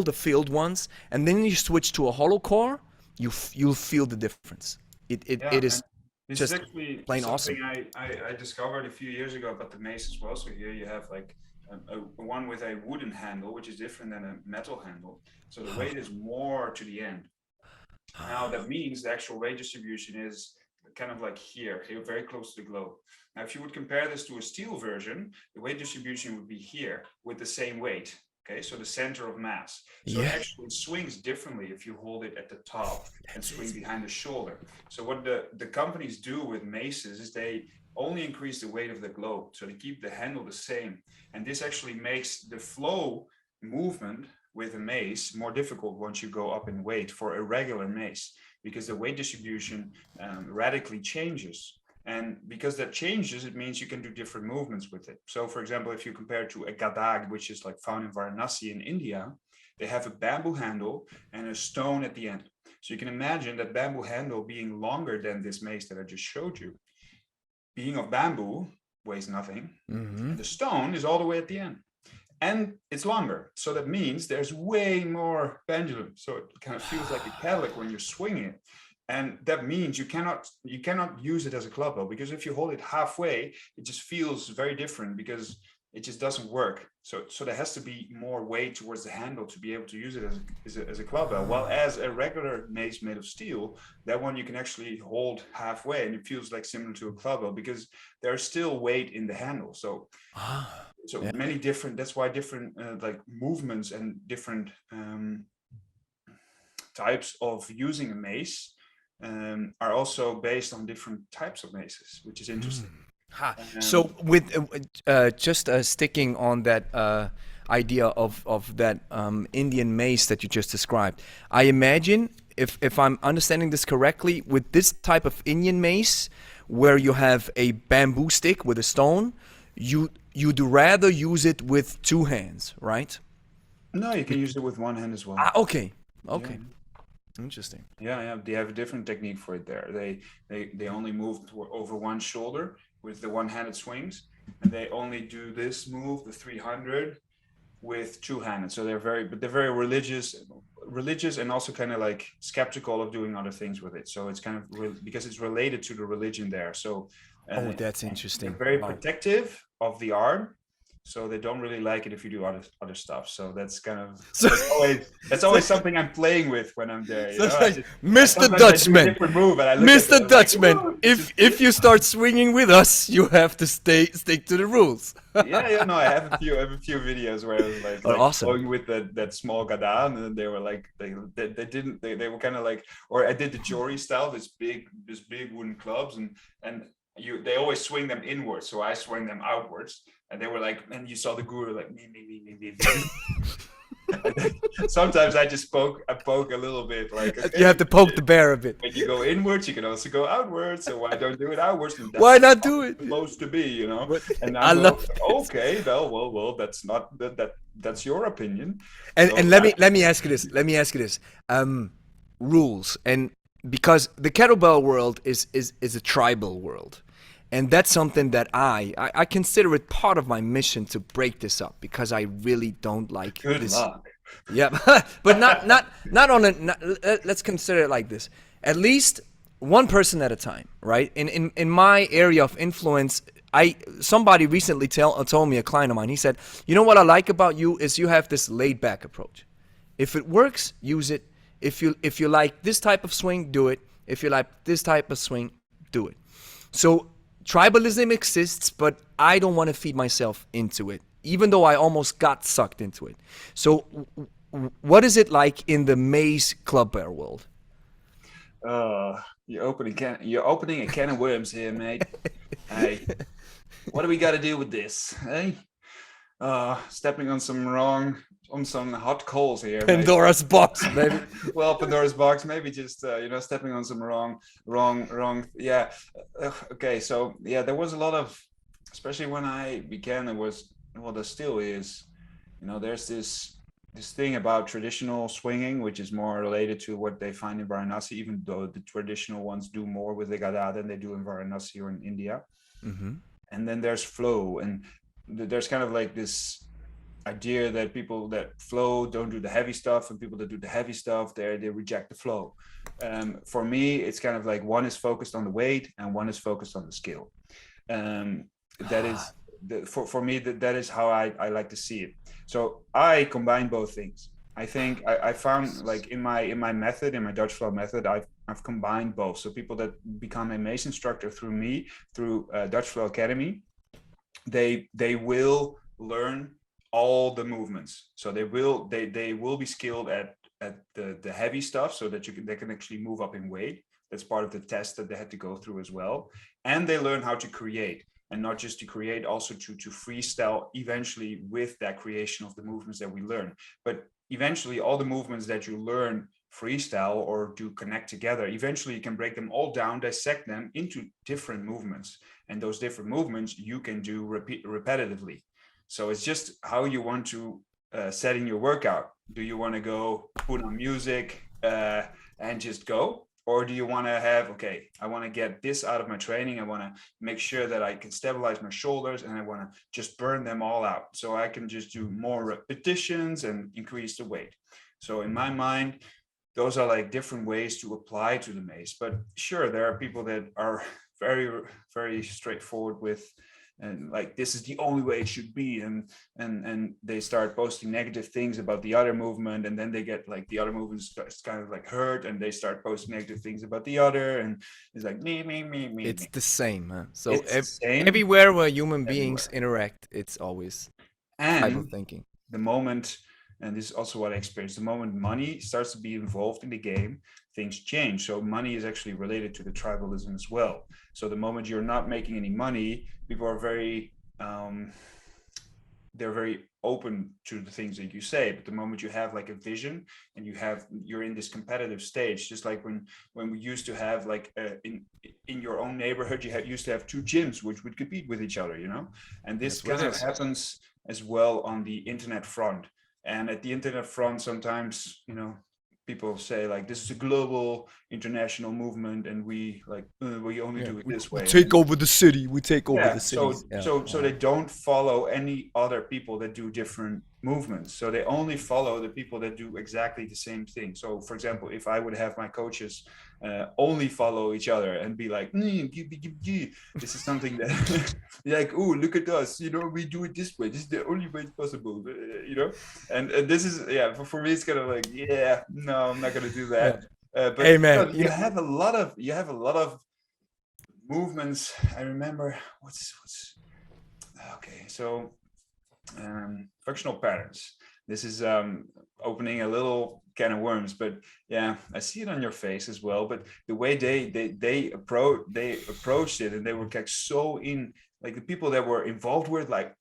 the field ones, and then you switch to a hollow core, you'll feel the difference. It is this just is actually plain something awesome. I discovered a few years ago about the mace as well. So here you have like a one with a wooden handle, which is different than a metal handle. So the weight is more to the end. Now that means the actual weight distribution is kind of like here, very close to the globe. Now, if you would compare this to a steel version, the weight distribution would be here with the same weight. Okay, so the center of mass. So it actually swings differently if you hold it at the top and swing behind the shoulder. So what the companies do with maces is they only increase the weight of the globe. So they keep the handle the same. And this actually makes the flow movement with a mace more difficult once you go up in weight for a regular mace, because the weight distribution radically changes. And because that changes, it means you can do different movements with it. So for example, if you compare to a gadag, which is like found in Varanasi in India, they have a bamboo handle and a stone at the end. So you can imagine that bamboo handle being longer than this mace that I just showed you. Being of bamboo weighs nothing, Mm-hmm. and the stone is all the way at the end. And it's longer. So that means there's way more pendulum. So it kind of feels like a Cadillac when you're swinging it. And that means you cannot use it as a clubbell, because if you hold it halfway, it just feels very different, because it just doesn't work. So there has to be more weight towards the handle to be able to use it as a clubbell. While as a regular mace made of steel, that one you can actually hold halfway, and it feels like similar to a clubbell, because there's still weight in the handle. So Yeah. many different, that's why different like movements and different types of using a mace are also based on different types of maces, which is interesting. So with just sticking on that idea of that Indian mace that you just described, I imagine, if I'm understanding this correctly, with this type of Indian mace, where you have a bamboo stick with a stone, you'd rather use it with two hands, right? No, you can use it with one hand as well. Okay. Yeah. Interesting. Yeah, they have a different technique for it there. They only move over one shoulder with the one-handed swings, and they only do this move, the 300, with two-handed. So they're very religious, and also kind of like skeptical of doing other things with it. So it's kind of because it's related to the religion there. So That's interesting. they're very protective of the art. So they don't really like it if you do other stuff. So that's kind of that's always something I'm playing with when I'm there. You know? Like, Mr. Dutchman, Mr. Dutchman, if you start swinging with us, you have to stick to the rules. No, I have a few videos where I was like awesome. going with that small gadan, and they were like they were kind of like, or I did the Jory style, this big wooden clubs, and they always swing them inwards, so I swing them outwards, and they were like, and you saw the guru like me. Sometimes I just poke a little bit, like okay, you have to poke the bear a bit. When you go inwards, you can also go outwards. So why don't do it outwards? Why not do it? Supposed to be, you know. And I love okay, well, that's not that's your opinion. And let me ask you this. Rules, and because the kettlebell world is a tribal world. And that's something that I consider it part of my mission to break this up, because I really don't like Good this. luck. Yeah, but not on a. Let's consider it like this: at least one person at a time, right? In my area of influence, somebody recently told me, a client of mine. He said, "You know what I like about you is you have this laid back approach. If it works, use it. If you like this type of swing, do it. If you like this type of swing, do it." So tribalism exists, but I don't want to feed myself into it, even though I almost got sucked into it. So what is it like in the Mace clubbell world? You're opening a can of worms here, mate. Hey, what do we got to do with this? Hey, stepping on some hot coals here. Pandora's box, maybe. Well, Pandora's box, maybe just stepping on some wrong. Yeah. Okay, so yeah, there was a lot of, especially when I began, there still is, there's this thing about traditional swinging, which is more related to what they find in Varanasi, even though the traditional ones do more with the gada than they do in Varanasi or in India. Mm-hmm. And then there's flow, and there's kind of like this idea that people that flow don't do the heavy stuff, and people that do the heavy stuff, they reject the flow. For me, it's kind of like one is focused on the weight and one is focused on the skill. That is for me, that is how I like to see it. So I combine both things. I think I found, like, in my method, in my Dutch flow method, I've combined both. So people that become a Mace instructor through me, through Dutch Flow Academy, they will learn all the movements. So they will be skilled at the heavy stuff, so that they can actually move up in weight. That's part of the test that they had to go through as well. And they learn how to create, and not just to create, also to freestyle eventually with that creation of the movements that we learn. But eventually all the movements that you learn freestyle or do connect together, eventually you can break them all down, dissect them into different movements. And those different movements you can do repetitively. So it's just how you want to set in your workout. Do you want to go put on music, and just go? Or do you want to have, okay, I want to get this out of my training. I want to make sure that I can stabilize my shoulders, and I want to just burn them all out so I can just do more repetitions and increase the weight. So in my mind, those are like different ways to apply to the mace. But sure, there are people that are very, very straightforward with, and like, this is the only way it should be, and they start posting negative things about the other movement, and then they get like the other movement starts kind of like hurt, and they start posting negative things about the other, and it's like me. It's the same, huh? So It's the same everywhere where human beings everywhere. interact, it's always type of And thinking. the moment, and this is also what I experienced, the moment money starts to be involved in the game, things change. So money is actually related to the tribalism as well. So the moment you're not making any money, people are very they're very open to the things that you say. But the moment you have like a vision, and you're in this competitive stage, just like when we used to have like in your own neighborhood, used to have two gyms which would compete with each other, and this That's what kind it of is. happens as well on the internet front. And at the internet front, sometimes, people say like, this is a global international movement, and we only do it this We way. take over the city. We take over Yeah, the cities. so they don't follow any other people that do different movements. So they only follow the people that do exactly the same thing. So for example, if I would have my coaches only follow each other and be like, this is something that like, oh, look at us, we do it this way, this is the only way possible, and this is, yeah, for me it's kind of like, yeah, no, I'm not gonna do that. But Hey man, you have a lot of movements. I remember what's okay. So functional patterns. This is opening a little can of worms, but yeah, I see it on your face as well. But the way they approached it, and they were like so in, like the people that were involved were like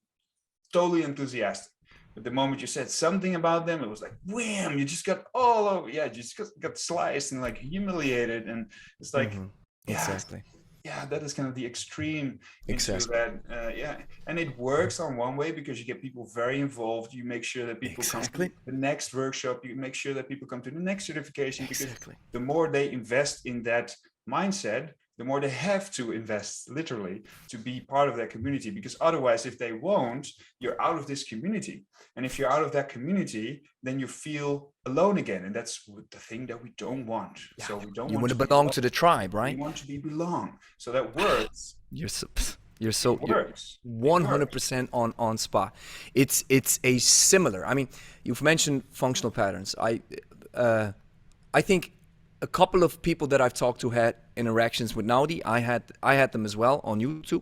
totally enthusiastic. But the moment you said something about them, it was like wham! You just got all over. Yeah, you just got sliced and like humiliated, and it's like, yeah, exactly. yeah, that is kind of the extreme into Exactly. that. Yeah, and it works on one way because you get people very involved. You make sure that people come to Exactly. the next workshop. You make sure that people come to the next certification, because Exactly. the more they invest in that mindset, the more they have to invest literally to be part of that community. Because otherwise, if they won't, you're out of this community. And if you're out of that community, then you feel alone again. And that's the thing that we don't want. So we don't You want want to to be belong alone. to the tribe, We right? want to be belong. So that works. You're so, you're It so you're works. It works. 100% on spot. It's a similar. I mean, you've mentioned functional patterns. I think a couple of people that I've talked to had interactions with Naudi. I had them as well on YouTube.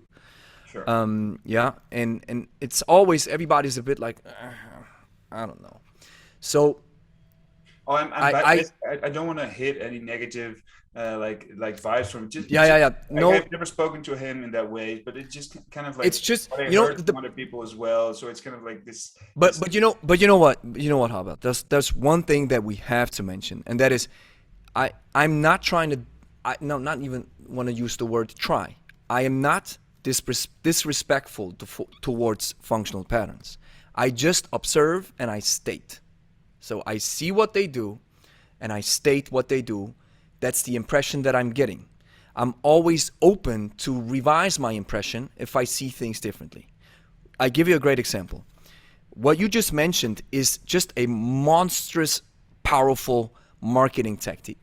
Sure. Yeah, and it's always, everybody's a bit like, I don't know. So Oh, I'm I back. I I don't want to hit any negative like vibes from just. yeah, It's yeah, just yeah. like, No, I've never spoken to him in that way, but it's just kind of it's like just, what I you know, heard from other people as well. So it's kind of like this. but you know what, Harbert? There's one thing that we have to mention, and that is, I'm not trying to, no, not even want to use the word try. I am not disrespectful towards functional patterns. I just observe and I state. So I see what they do, and I state what they do. That's the impression that I'm getting. I'm always open to revise my impression if I see things differently. I give you a great example. What you just mentioned is just a monstrous, powerful marketing tactic.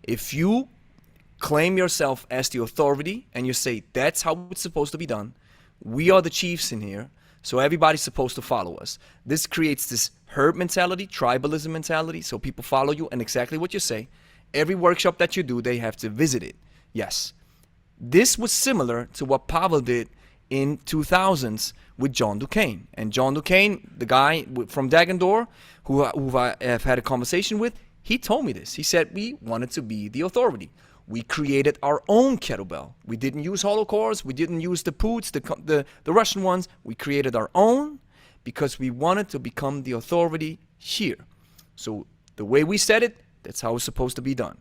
If you claim yourself as the authority and you say that's how it's supposed to be done, we are the chiefs in here, so everybody's supposed to follow us. This creates this herd mentality, tribalism mentality, so people follow you and exactly what you say. Every workshop that you do, they have to visit it. Yes. This was similar to what Pavel did in 2000s with John Duquesne. And John Duquesne, the guy from Dagendorf, who I have had a conversation with, he told me this. He said we wanted to be the authority. We created our own kettlebell. We didn't use hollow cores. We didn't use the Poots, the Russian ones. We created our own because we wanted to become the authority here. So the way we said it, that's how it's supposed to be done.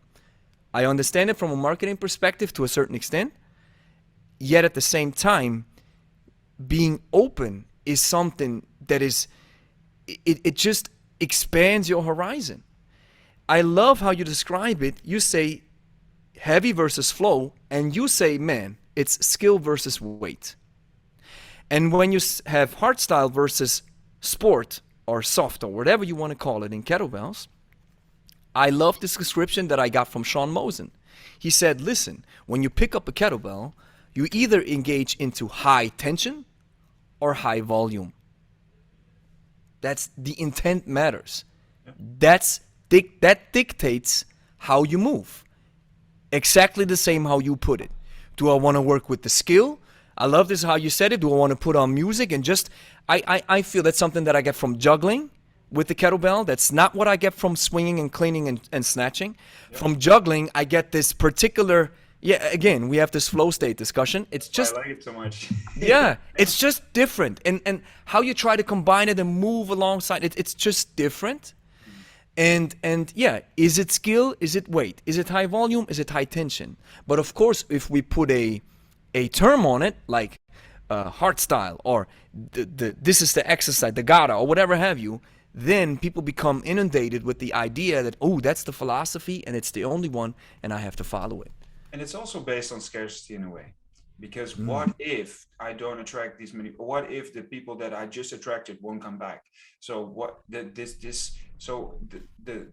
I understand it from a marketing perspective to a certain extent, yet at the same time, being open is something that is, it just expands your horizon. I love how you describe it. You say heavy versus flow, and you say, man, it's skill versus weight. And when you have hardstyle versus sport or soft or whatever you want to call it in kettlebells, I love this description that I got from Sean Mosen. He said, listen, when you pick up a kettlebell, you either engage into high tension or high volume. That's the intent matters. That dictates how you move. Exactly the same how you put it. Do I want to work with the skill? I love this how you said it. Do I want to put on music and just I feel that's something that I get from juggling with the kettlebell. That's not what I get from swinging and cleaning and snatching. Yep. From juggling, I get this particular, again, we have this flow state discussion. It's just, I like it so much. Yeah, it's just different. And how you try to combine it and move alongside it, it's just different. And yeah, is it skill? Is it weight? Is it high volume? Is it high tension? But of course, if we put a term on it, like heart style or this is the exercise, the gata or whatever have you, then people become inundated with the idea that, oh, that's the philosophy and it's the only one and I have to follow it. And it's also based on scarcity in a way. Because what if I don't attract these many? What if the people that I just attracted won't come back? So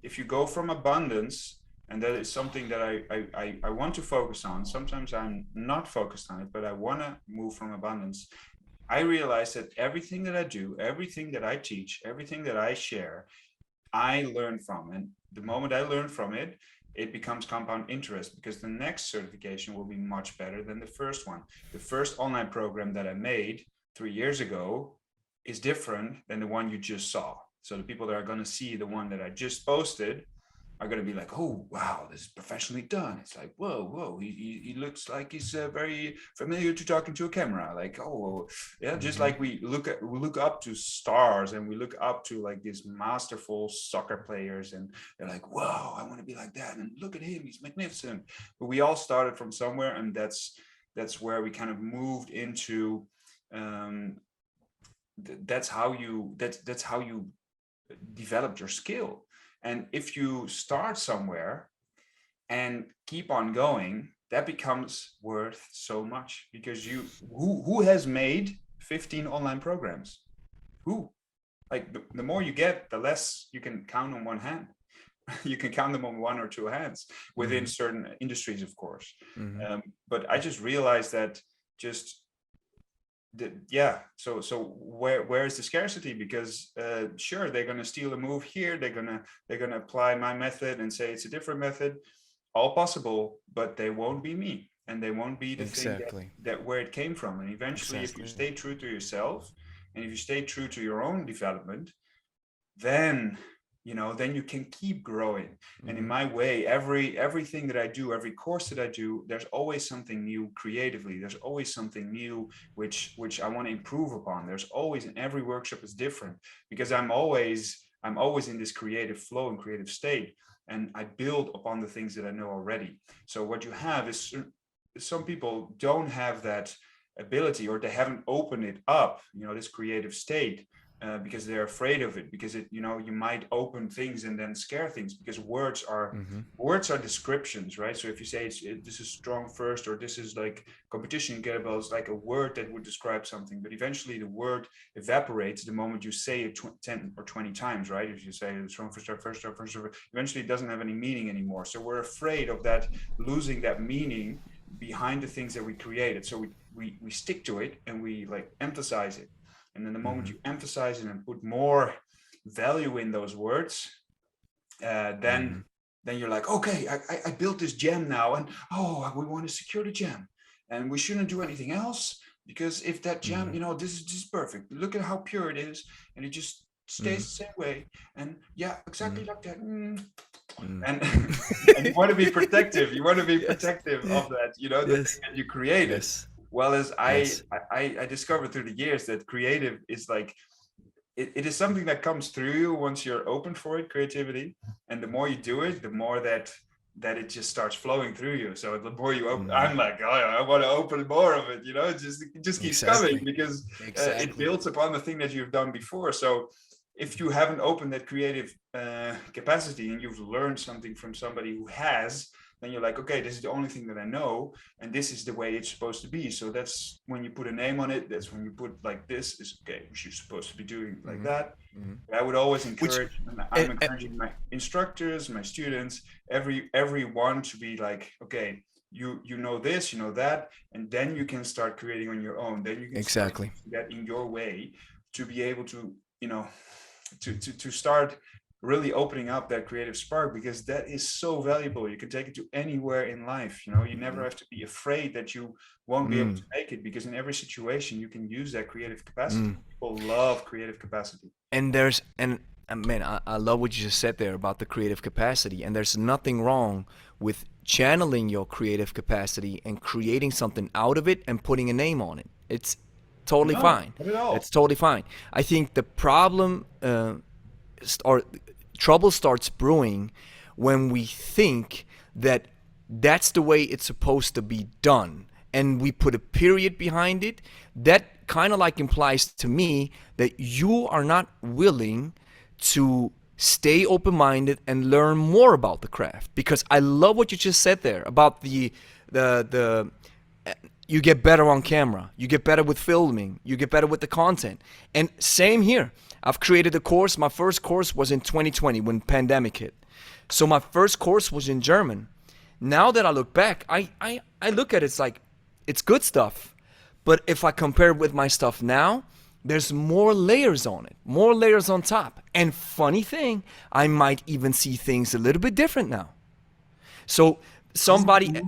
if you go from abundance, and that is something that I want to focus on. Sometimes I'm not focused on it, but I want to move from abundance. I realize that everything that I do, everything that I teach, everything that I share, I learn from. And the moment I learn from it, it becomes compound interest, because the next certification will be much better than the first one. The first online program that I made 3 years ago is different than the one you just saw. So the people that are going to see the one that I just posted are going to be like, oh, wow, this is professionally done. It's like, whoa, he looks like he's very familiar to talking to a camera. Like, oh, yeah, just like we look up to stars and we look up to like these masterful soccer players, and they're like, whoa, I want to be like that. And look at him, he's magnificent. But we all started from somewhere, and that's where we kind of moved into. That's how you develop your skill. And if you start somewhere and keep on going, that becomes worth so much, because who has made 15 online programs? Who? Like the more you get, the less you can count on one hand. You can count them on one or two hands within certain industries, of course. But I just realized that so where is the scarcity? Because sure, they're going to steal a move here, they're going to apply my method and say it's a different method, all possible, but they won't be me, and they won't be the thing that where it came from. And eventually, if you stay true to yourself, and if you stay true to your own development, then you can keep growing. And in my way, everything that I do, every course that I do, there's always something new creatively. There's always something new which I want to improve upon. There's always, and every workshop is different, because I'm always in this creative flow and creative state, and I build upon the things that I know already. So what you have is some people don't have that ability, or they haven't opened it up, this creative state. Because they're afraid of it, because you might open things and then scare things, because words are descriptions, right? So if you say this is strong first, or this is like competition in kettlebell, is like a word that would describe something, but eventually the word evaporates the moment you say it 10 or 20 times, right? If you say strong first, eventually it doesn't have any meaning anymore. So we're afraid of that, losing that meaning behind the things that we created. So we stick to it and we like emphasize it. And then the moment you emphasize it and put more value in those words, then you're like, okay, I built this gem now, and we want to secure the gem, and we shouldn't do anything else, because if that gem, this is just perfect. Look at how pure it is, and it just stays the same way, and exactly like that. And you want to be protective. You want to be protective of that, the thing that you created. Well, as I discovered through the years that creative is like, it is something that comes through you once you're open for it, creativity. And the more you do it, the more that it just starts flowing through you. So the more you open, I'm like, I want to open more of it, it just keeps coming, because it builds upon the thing that you've done before. So if you haven't opened that creative capacity and you've learned something from somebody who has, then you're like, okay, this is the only thing that I know, and this is the way it's supposed to be. So that's when you put a name on it. That's when you put like, this is okay, you're supposed to be doing it like that. I would always encourage, and I'm encouraging my instructors, my students, everyone to be like, okay, you know this, you know that, and then you can start creating on your own. Then you can Exactly. start that in your way to be able to, to start really opening up that creative spark, because that is so valuable. You can take it to anywhere in life. You never have to be afraid that you won't be able to make it, because in every situation you can use that creative capacity. People love creative capacity. And man, I love what you just said there about the creative capacity. And there's nothing wrong with channeling your creative capacity and creating something out of it and putting a name on it. It's totally fine. Not at all. It's totally fine. I think the problem or trouble starts brewing when we think that that's the way it's supposed to be done, and we put a period behind it. That kind of like implies to me that you are not willing to stay open-minded and learn more about the craft. Because I love what you just said there about the you get better on camera, you get better with filming, you get better with the content. And same here. I've created a course. My first course was in 2020 when pandemic hit. So my first course was in German. Now that I look back, I look at it, it's like, it's good stuff. But if I compare it with my stuff now, there's more layers on it, more layers on top. And funny thing, I might even see things a little bit different now. So somebody,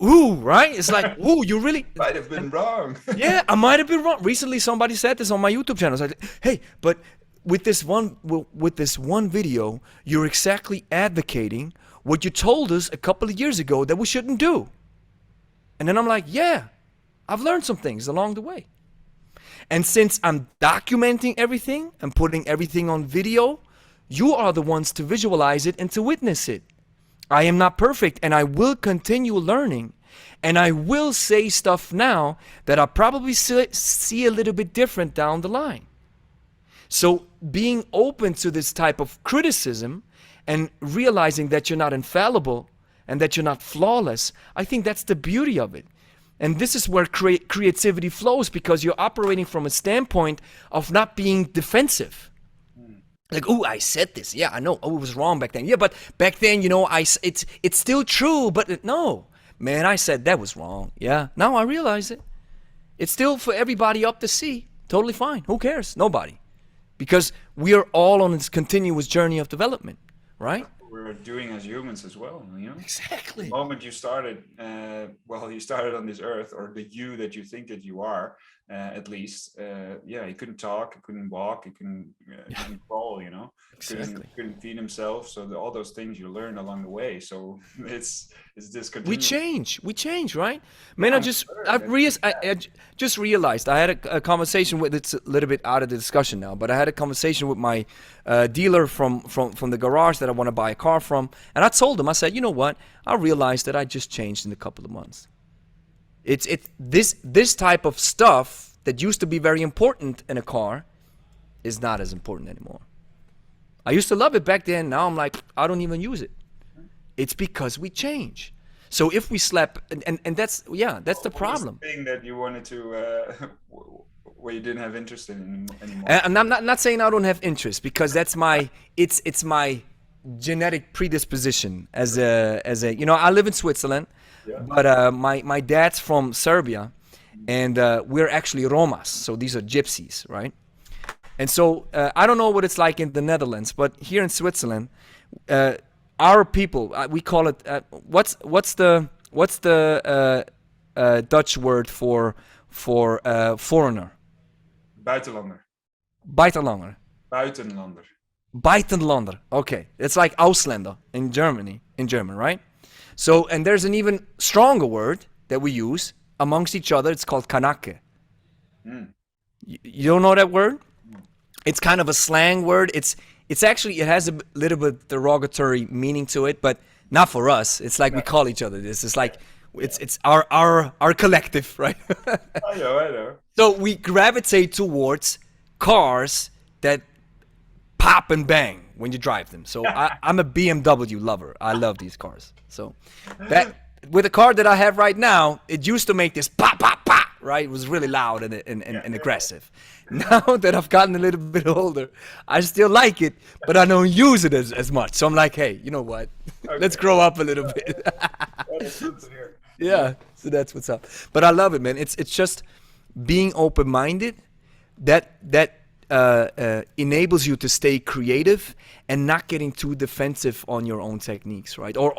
ooh, right? It's like, ooh, you really might have been wrong. Yeah, I might have been wrong. Recently, somebody said this on my YouTube channel. It's like, hey, but with this one video, you're exactly advocating what you told us a couple of years ago that we shouldn't do. And then I'm like, yeah, I've learned some things along the way. And since I'm documenting everything and putting everything on video, you are the ones to visualize it and to witness it. I am not perfect, and I will continue learning. And I will say stuff now that I'll probably see a little bit different down the line. So being open to this type of criticism and realizing that you're not infallible and that you're not flawless, I think that's the beauty of it. And this is where creativity flows, because you're operating from a standpoint of not being defensive. Like, oh, I said this. Yeah, I know. Oh, it was wrong back then. Yeah, but back then, it's still true. But no, man, I said that was wrong. Yeah, now I realize it. It's still for everybody up to see. Totally fine. Who cares? Nobody. Because we are all on this continuous journey of development, right? We're doing as humans as well, Exactly. The moment you started, you started on this earth, or the you that you think that you are, at least, he couldn't talk, he couldn't walk, he couldn't crawl, Exactly. couldn't feed himself. So all those things you learn along the way. So it's this continuous. We change, right? Man, I just realized I had a conversation with, it's a little bit out of the discussion now, but I had a conversation with my dealer from the garage that I want to buy a car from, and I told him, I said, you know what? I realized that I just changed in a couple of months. It's this type of stuff that used to be very important in a car is not as important anymore. I used to love it back then. Now I'm like, I don't even use it. It's because we change. So if we slap, and that's the problem. The thing that you wanted to, where you didn't have interest in anymore. And I'm not saying I don't have interest, because that's it's my genetic predisposition as a I live in Switzerland, but my dad's from Serbia, and we're actually Romas, so these are gypsies, right? And so I don't know what it's like in the Netherlands, but here in Switzerland, our people, we call it what's the Dutch word for foreigner? Buitenlander. Buitenlander. Okay, it's like Ausländer in German, right? So, and there's an even stronger word that we use amongst each other. It's called Kanake. You don't know that word? It's kind of a slang word. It's actually, it has a little bit derogatory meaning to it, but not for us. It's like we call each other this. It's like it's our collective, right? I know. So we gravitate towards cars that pop and bang when you drive them. So I'm a BMW lover. I love these cars. So that with the car that I have right now, it used to make this pop, pop, pop, right? It was really loud and aggressive. Now that I've gotten a little bit older, I still like it, but I don't use it as much. So I'm like, hey, you know what? Let's grow up a little bit. Yeah, so that's what's up. But I love it, man. It's just being open-minded that enables you to stay creative and not getting too defensive on your own techniques, right? Or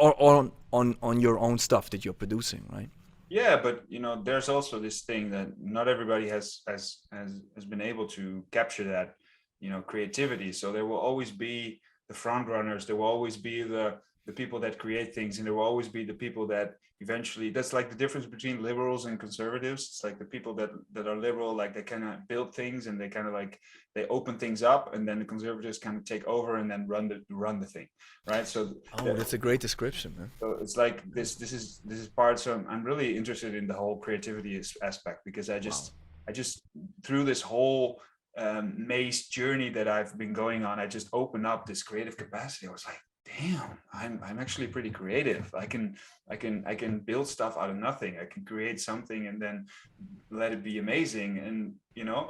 on your own stuff that you're producing, right? Yeah, but there's also this thing that not everybody has been able to capture that, creativity. So there will always be the front runners. There will always be the people that create things, and there will always be the people that eventually. That's like the difference between liberals and conservatives. It's like the people that are liberal, like they kind of build things and they kind of like they open things up, and then the conservatives kind of take over and then run the thing, right? So that's a great description, man. So it's like this is part. So I'm really interested in the whole creativity aspect, because I just through this whole Mace journey that I've been going on, I just opened up this creative capacity. I was like, damn, I'm actually pretty creative. I can build stuff out of nothing. I can create something and then let it be amazing, and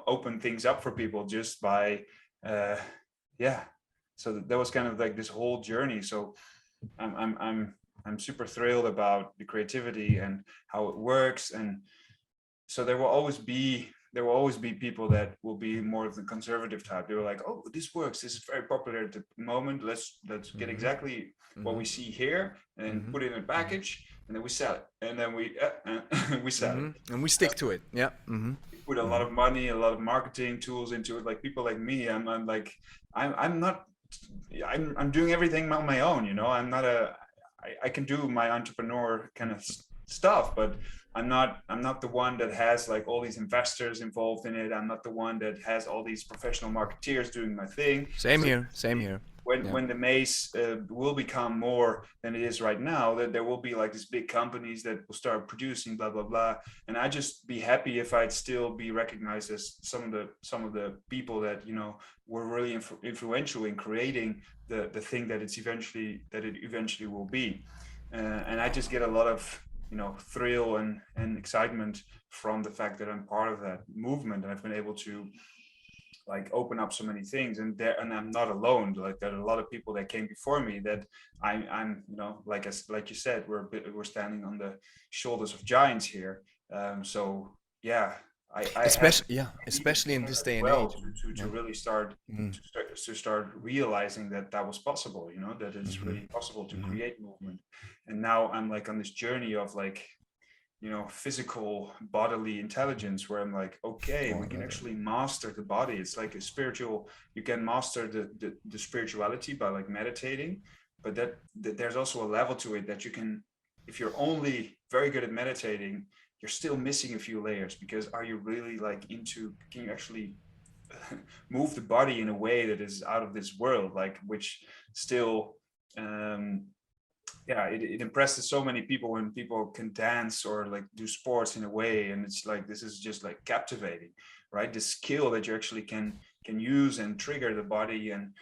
open things up for people just by so that was kind of like this whole journey. So I'm super thrilled about the creativity and how it works. And so there will always be people that will be more of the conservative type. They were like, oh, this works. This is very popular at the moment. Let's get exactly what we see here and put it in a package, and then we sell it. And then we sell it. And we stick to it. Yeah. We put a lot of money, a lot of marketing tools into it. Like people like me, I'm doing everything on my own. I'm not I can do my entrepreneur kind of stuff, but I'm not the one that has like all these investors involved in it. I'm not the one that has all these professional marketeers doing my thing. Same here. When the Mace will become more than it is right now, that there will be like these big companies that will start producing blah blah blah, and I'd just be happy if I'd still be recognized as some of the people that were really influential in creating the thing that it eventually will be, and I just get a lot of thrill and excitement from the fact that I'm part of that movement, and I've been able to like open up so many things, and I'm not alone. Like there are a lot of people that came before me that I'm like you said, we're standing on the shoulders of giants here. So yeah, especially in this day and age, to really start to start realizing that was possible, that it's really possible to create movement. And now I'm like on this journey of like physical bodily intelligence, where I'm like, okay, we can actually master the body. It's like a spiritual, you can master the spirituality by like meditating, but that there's also a level to it that you can, if you're only very good at meditating, you're still missing a few layers, because are you really like can you actually move the body in a way that is out of this world, like which still it impresses so many people when people can dance or like do sports in a way, and it's like, this is just like captivating, right? The skill that you actually can use and trigger the body and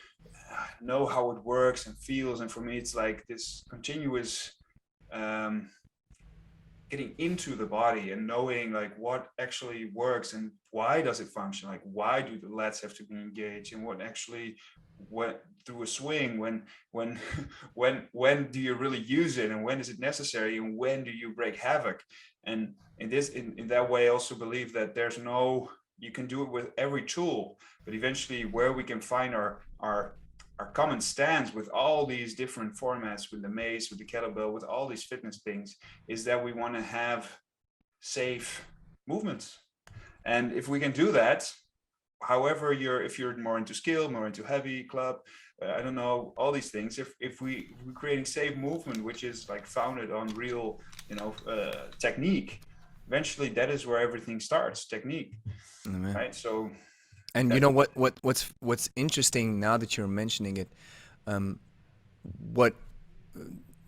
know how it works and feels. And for me, it's like this continuous getting into the body and knowing like what actually works and why does it function, like why do the lats have to be engaged, and what through a swing, when do you really use it, and when is it necessary, and when do you break havoc. And in that way, I also believe that you can do it with every tool, but eventually where we can find our common stance with all these different formats, with the Mace, with the kettlebell, with all these fitness things, is that we want to have safe movements. And if we can do that, however if you're more into skill, more into heavy club, I don't know, all these things, if we're creating safe movement, which is like founded on real technique, eventually that is where everything starts, technique. Right? So, and what's interesting now that you're mentioning it, what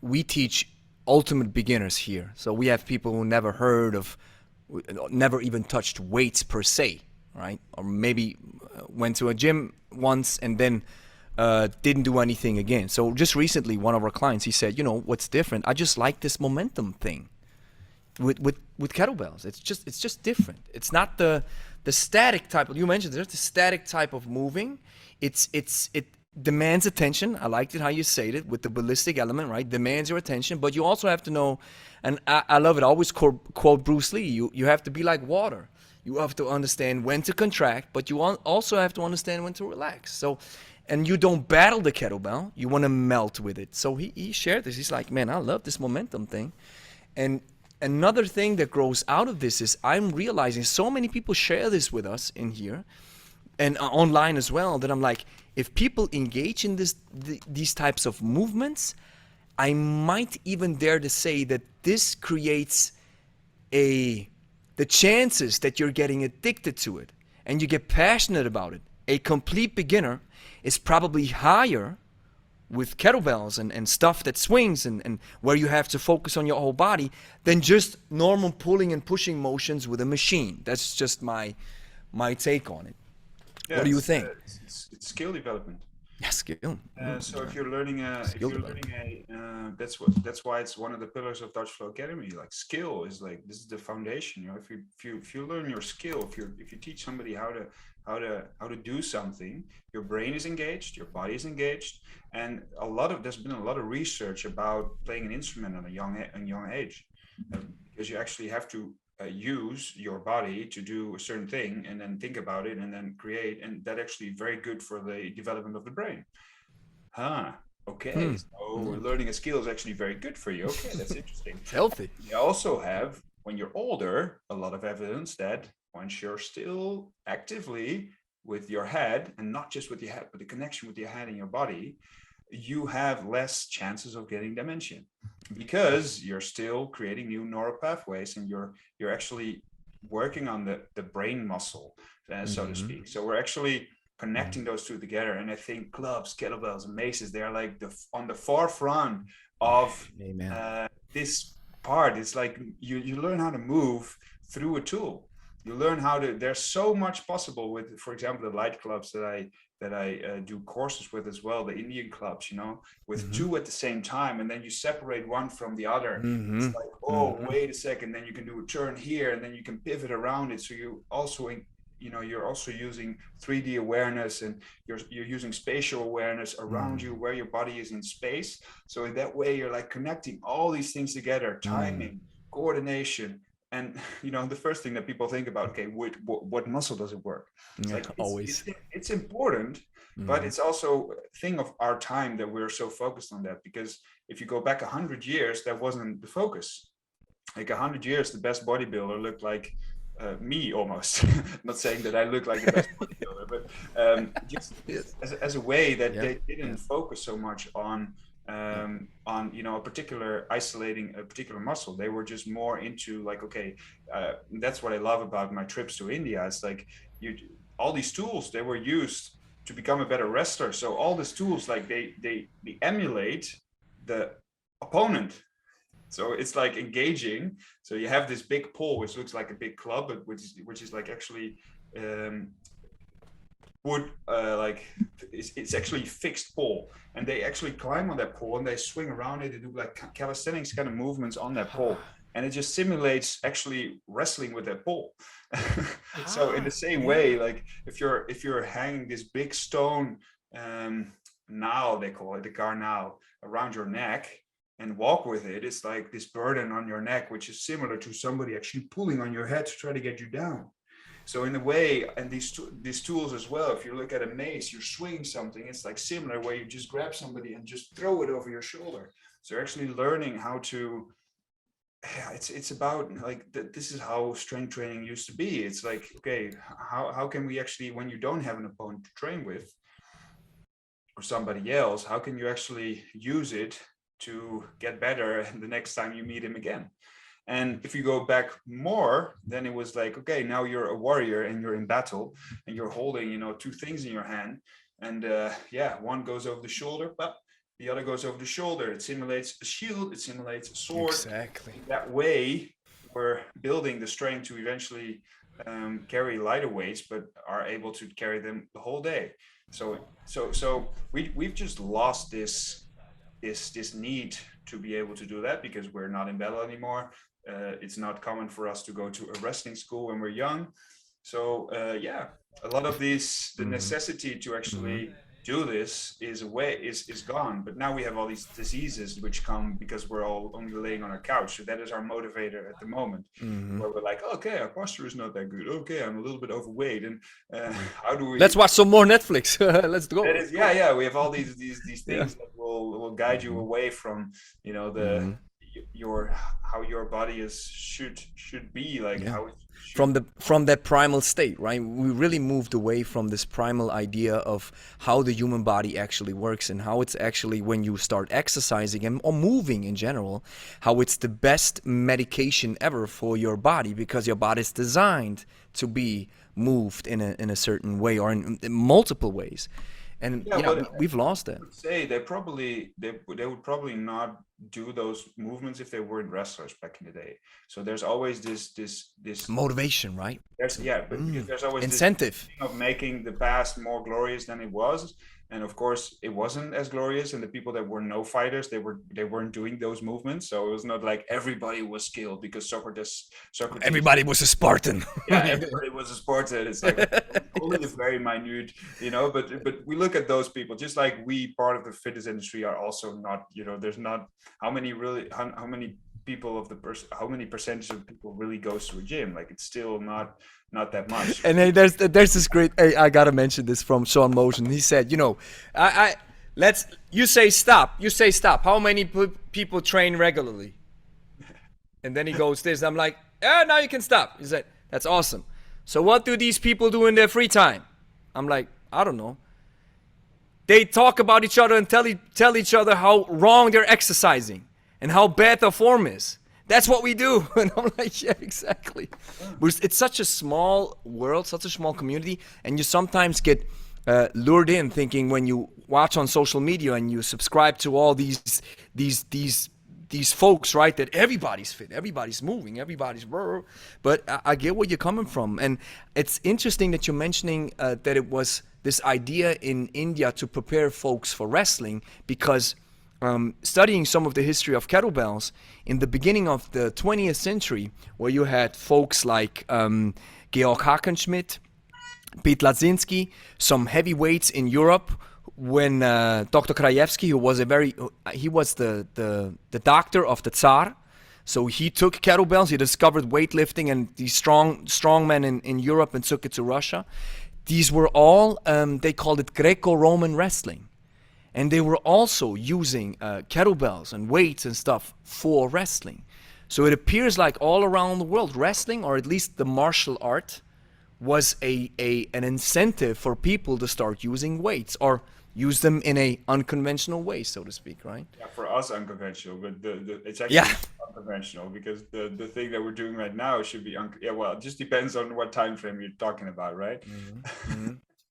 we teach ultimate beginners here. So we have people who never even touched weights per se, right? Or maybe went to a gym once and then didn't do anything again. So just recently, one of our clients, he said, you know, what's different? I just like this momentum thing with kettlebells. It's just different. It's not the static type. You mentioned there's the static type of moving. It demands attention. I liked it how you said it with the ballistic element, right? Demands your attention, but you also have to know, and I love it. I always quote Bruce Lee. You have to be like water. You have to understand when to contract, but you also have to understand when to relax. So, and you don't battle the kettlebell. You want to melt with it. So he shared this. He's like, man, I love this momentum thing. And another thing that grows out of this is I'm realizing so many people share this with us in here and online as well, that I'm like, if people engage in these types of movements, I might even dare to say that this creates the chances that you're getting addicted to it and you get passionate about it. A complete beginner is probably higher with kettlebells and stuff that swings and where you have to focus on your whole body than just normal pulling and pushing motions with a machine. That's just my take on it. Yeah, what do you think? It's skill development. Yeah, skill. So if you're learning that's why it's one of the pillars of Dutch Flow Academy. Like skill is like, this is the foundation. You know, if you learn your skill, if you teach somebody how to do something, your brain is engaged, your body is engaged, and there's been a lot of research about playing an instrument at a young age, because you actually have to use your body to do a certain thing and then think about it and then create, and that actually very good for the development of the brain. Okay, so learning a skill is actually very good for you. Okay, that's interesting. It's healthy. You also have, when you're older, a lot of evidence that once you're still actively with your head, and not just with your head, but the connection with your head and your body, you have less chances of getting dementia, because you're still creating new neural pathways and you're actually working on the brain muscle, so to speak. So we're actually connecting those two together. And I think clubs, kettlebells, and maces, they're like on the forefront of this part. It's like you learn how to move through a tool. You learn how to, there's so much possible with, for example, the light clubs that I do courses with as well, the Indian clubs, you know, with two at the same time, and then you separate one from the other. It's like, oh, wait a second, then you can do a turn here, and then you can pivot around it. So you also, you're also using 3D awareness, and you're using spatial awareness around you, where your body is in space. So in that way, you're like connecting all these things together, timing, coordination. And the first thing that people think about, okay, what muscle does it work? It's important, but it's also a thing of our time that we're so focused on that. Because if you go back 100 years, that wasn't the focus. Like 100 years, the best bodybuilder looked like me almost. Not saying that I look like the best bodybuilder, but just as a way that they didn't focus so much on a particular isolating a particular muscle. They were just more into like, okay, that's what I love about my trips to India. It's like all these tools, they were used to become a better wrestler. So all these tools, like they emulate the opponent. So it's like engaging. So you have this big pole, which looks like a big club, but which is like actually wood, like it's actually fixed pole, and they actually climb on that pole and they swing around it. They do like calisthenics kind of movements on that pole, and it just simulates actually wrestling with that pole. So in the same way, like if you're hanging this big stone, now they call it the garnal, around your neck, and walk with it, it's like this burden on your neck, which is similar to somebody actually pulling on your head to try to get you down. So in a way, and these tools as well, if you look at a mace, you're swinging something, it's like similar, where you just grab somebody and just throw it over your shoulder. So you're actually learning how to, it's about like, this is how strength training used to be. It's like, okay, how can we actually, when you don't have an opponent to train with, or somebody else, how can you actually use it to get better the next time you meet him again? And if you go back more, then it was like, okay, now you're a warrior and you're in battle and you're holding, two things in your hand. And one goes over the shoulder, but the other goes over the shoulder. It simulates a shield, it simulates a sword. Exactly. That way, we're building the strength to eventually carry lighter weights, but are able to carry them the whole day. So we've just lost this need to be able to do that because we're not in battle anymore. It's not common for us to go to a wrestling school when we're young. So yeah, a lot of the Hmm. necessity to Hmm. actually do this is gone. But now we have all these diseases which come because we're all only laying on our couch. So that is our motivator at the moment, Hmm. where we're like, okay, our posture is not that good. Okay, I'm a little bit overweight, and how do Let's we? watch some more Netflix. Let's go. That Let's is, yeah, go. yeah. We have all these Yeah. things that will guide you Hmm. away from, you know, the Hmm. your how your body is should be, like Yeah. how it should. From that primal state, right? We really moved away from this primal idea of how the human body actually works and how it's actually when you start exercising and or moving in general, how it's the best medication ever for your body because your body is designed to be moved in a certain way or in multiple ways. And Yeah, yeah, but we've lost that. would say they would probably not do those movements if they weren't wrestlers back in the day. So there's always this Motivation, right? there's yeah, but because there's always this Incentive. thing of making the past more glorious than it was. And of course it wasn't as glorious, and the people that were no fighters, they weren't doing those movements. So it was not like everybody was skilled because Socrates, Everybody was a Spartan. yeah, everybody was a sports. It's like only the very minute, but we look at those people just like we, part of the fitness industry, are also not, there's not how many really how many people of the person how many percentage of people really goes to a gym. Like it's still not that much. And hey, there's this great. Hey, I gotta mention this from Sean Motion. He said, I let's you say stop. You say stop. How many people train regularly? And then he goes this. I'm like, now you can stop. He said, that's awesome. So what do these people do in their free time? I'm like, I don't know. They talk about each other and tell each other how wrong they're exercising and how bad their form is. That's what we do. And I'm like, yeah, exactly. But it's such a small world, such a small community, and you sometimes get lured in thinking when you watch on social media and you subscribe to all these these folks, right? That everybody's fit, everybody's moving, everybody's. But I get where you're coming from, and it's interesting that you're mentioning that it was this idea in India to prepare folks for wrestling because studying some of the history of kettlebells in the beginning of the 20th century, where you had folks like Georg Hackenschmidt, Pete Ladzinski, some heavyweights in Europe. When Dr. Krajewski, who was he was the doctor of the Tsar, so he took kettlebells. He discovered weightlifting and these strongmen in Europe and took it to Russia. These were all they called it Greco-Roman wrestling, and they were also using kettlebells and weights and stuff for wrestling. So it appears like all around the world, wrestling, or at least the martial art, was an incentive for people to start using weights or use them in a unconventional way, so to speak, right? Yeah, for us unconventional, but it's Yeah. actually unconventional because the thing that we're doing right now should be yeah, well, it just depends on what time frame you're talking about, right? Hmm.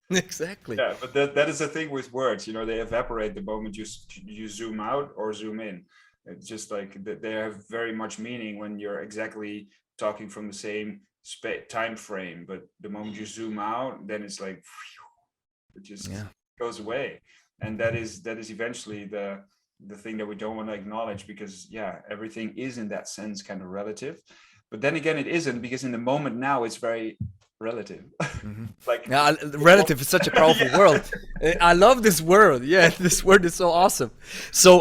Exactly. Yeah, but that is the thing with words, they evaporate the moment you zoom out or zoom in. It's just like they have very much meaning when you're exactly talking from the same time frame, but the moment you zoom out, then it's like it just Yeah. goes away. And that is eventually the thing that we don't want to acknowledge, because yeah, everything is in that sense kind of relative. But then again, it isn't, because in the moment now it's very relative. Hmm. Like Yeah, relative is such a powerful word. I love this word. Yeah, this word is so awesome. So,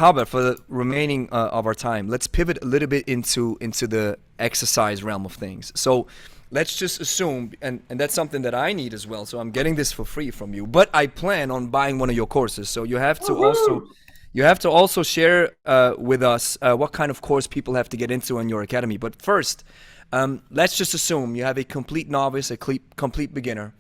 Harbert, for the remaining of our time, let's pivot a little bit into the exercise realm of things. So, let's just assume, and that's something that I need as well. So I'm getting this for free from you, but I plan on buying one of your courses. So you have to also share with us what kind of course people have to get into in your academy. But first, let's just assume you have a complete novice, a complete beginner,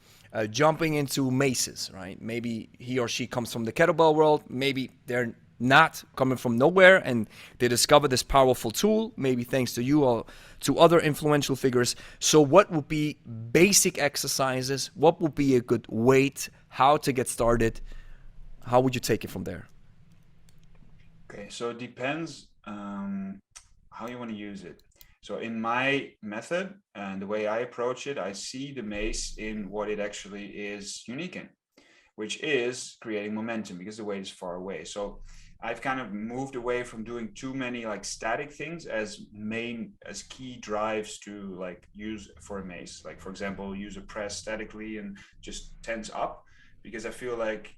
jumping into Maces, right? Maybe he or she comes from the kettlebell world. Maybe they're not coming from nowhere and they discover this powerful tool, maybe thanks to you or to other influential figures. So what would be basic exercises? What would be a good weight? How to get started? How would you take it from there? okay, so it depends how you want to use it. So in my method and the way I approach it, I see the mace in what it actually is unique in, which is creating momentum because the weight is far away. So I've kind of moved away from doing too many like static things as key drives to like use for a mace. Like for example, use a press statically and just tense up, because I feel like,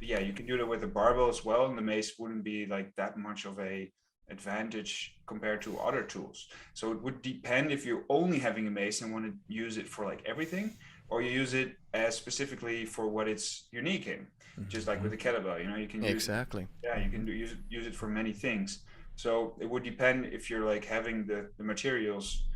yeah, you can do that with a barbell as well, and the mace wouldn't be like that much of a advantage compared to other tools. So it would depend if you're only having a mace and want to use it for like everything, or you use it as specifically for what it's unique in. Just like with the kettlebell, you know, you can use Exactly. yeah, you can use it for many things. So it would depend if you're like having the materials,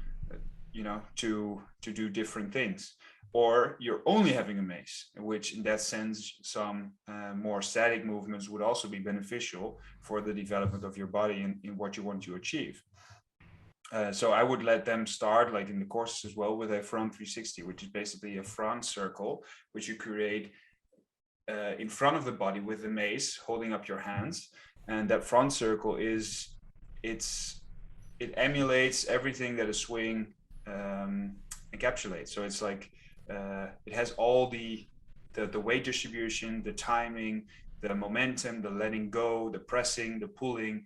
you know, to do different things, or you're only having a mace, which in that sense, some more static movements would also be beneficial for the development of your body in what you want to achieve. So I would let them start, like in the courses as well, with a front 360, which is basically a front circle, which you create in front of the body with the mace, holding up your hands. And that front circle it emulates everything that a swing encapsulates. So it's like it has all the weight distribution, the timing, the momentum, the letting go, the pressing, the pulling.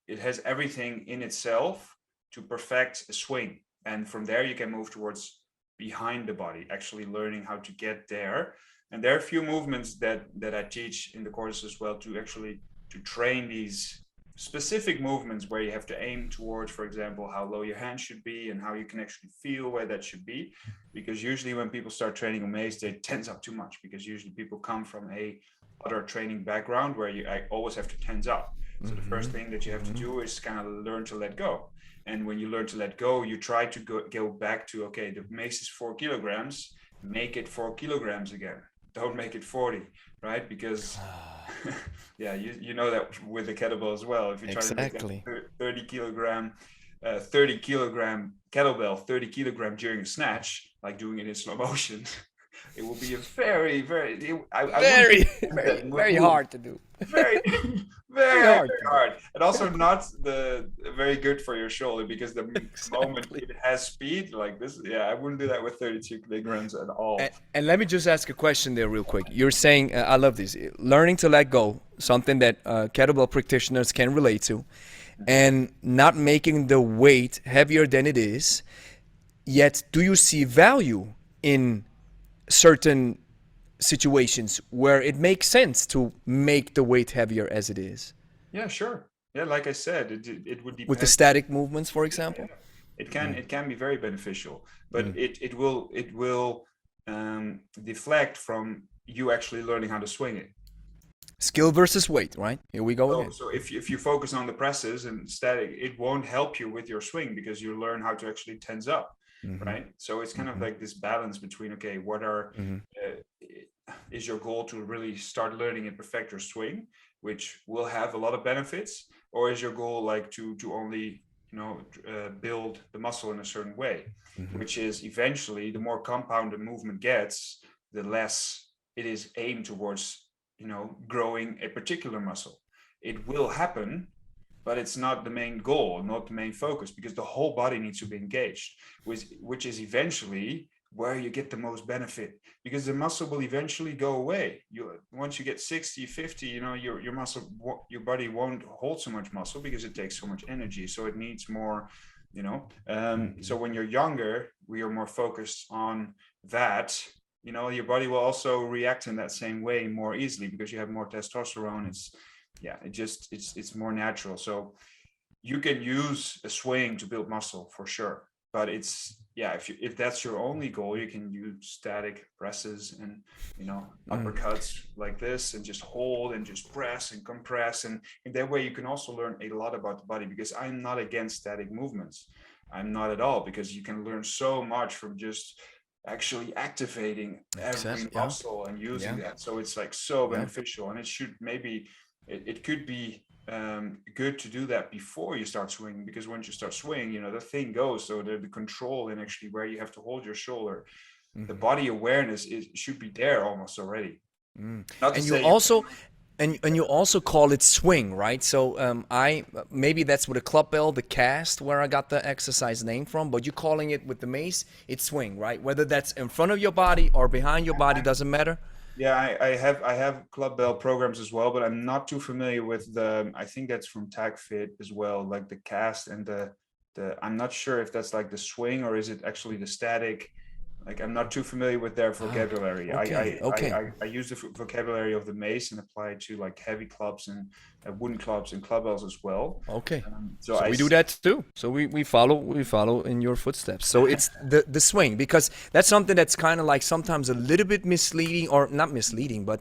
It has everything in itself to perfect a swing. And from there you can move towards behind the body, actually learning how to get there. And there are a few movements that I teach in the course as well, to actually to train these specific movements where you have to aim towards, for example, how low your hand should be and how you can actually feel where that should be. Because usually when people start training a mace, they tense up too much, because usually people come from a other training background where I always have to tense up. So the first thing that you have to do is kind of learn to let go. And when you learn to let go, you try to go back to, okay, the mace is 4 kilograms, make it 4 kilograms again. Don't make it 40, right? Because yeah, you know that with the kettlebell as well. If you try to make that 30 kilogram kettlebell 30 kilogram during a snatch, like doing it in slow motion, it will be a very very hard to do. Very very hard, and also not very good for your shoulder, because the moment it has speed like this, yeah, I wouldn't do that with 32 kilograms at all. And let me just ask a question there real quick. You're saying, I love this, learning to let go, something that kettlebell practitioners can relate to, and not making the weight heavier than it is. Yet, do you see value in certain situations where it makes sense to make the weight heavier as it is? Yeah, sure. Yeah, like I said, it would depend. With the static movements, for example? Yeah. It can be very beneficial, but it will deflect from you actually learning how to swing it. Skill versus weight, right? Here we go again. So if you focus on the presses and static, it won't help you with your swing, because you learn how to actually tense up, right? So it's kind of like this balance between, okay, what are is your goal to really start learning and perfect your swing, which will have a lot of benefits, or is your goal like to only, you know, build the muscle in a certain way, which is eventually, the more compound the movement gets, the less it is aimed towards, you know, growing a particular muscle. It will happen, but it's not the main goal, not the main focus, because the whole body needs to be engaged, which is eventually where you get the most benefit, because the muscle will eventually go away. Once you get 60, 50, you know, your muscle, your body won't hold so much muscle because it takes so much energy. So it needs more, you know. So when you're younger, we are more focused on that. You know, your body will also react in that same way more easily because you have more testosterone. It's more natural. So you can use a swing to build muscle for sure, but if that's your only goal, you can use static presses and, you know, uppercuts like this, and just hold and just press and compress, and in that way you can also learn a lot about the body. Because I'm not against static movements, I'm not at all, because you can learn so much from just actually activating every muscle and using that. So it's like so beneficial, and it could be good to do that before you start swinging, because once you start swinging, you know, the thing goes. So the control and actually where you have to hold your shoulder, the body awareness should be there almost already. And you also, And you also call it swing, right? So I maybe that's with a Clubbell, the cast, where I got the exercise name from. But you calling it with the mace, it's swing, right? Whether that's in front of your body or behind your body doesn't matter. Yeah, I have Club Bell programs as well, but I'm not too familiar with the. I think that's from Tag Fit as well, like the cast and the. I'm not sure if that's like the swing or is it actually the static. Like I'm not too familiar with their vocabulary. Okay, okay. I use the vocabulary of the mace and apply it to like heavy clubs and wooden clubs and clubbells as well. Okay. So So we do that too. So we follow in your footsteps. So it's the swing, because that's something that's kind of like sometimes a little bit misleading, or not misleading, but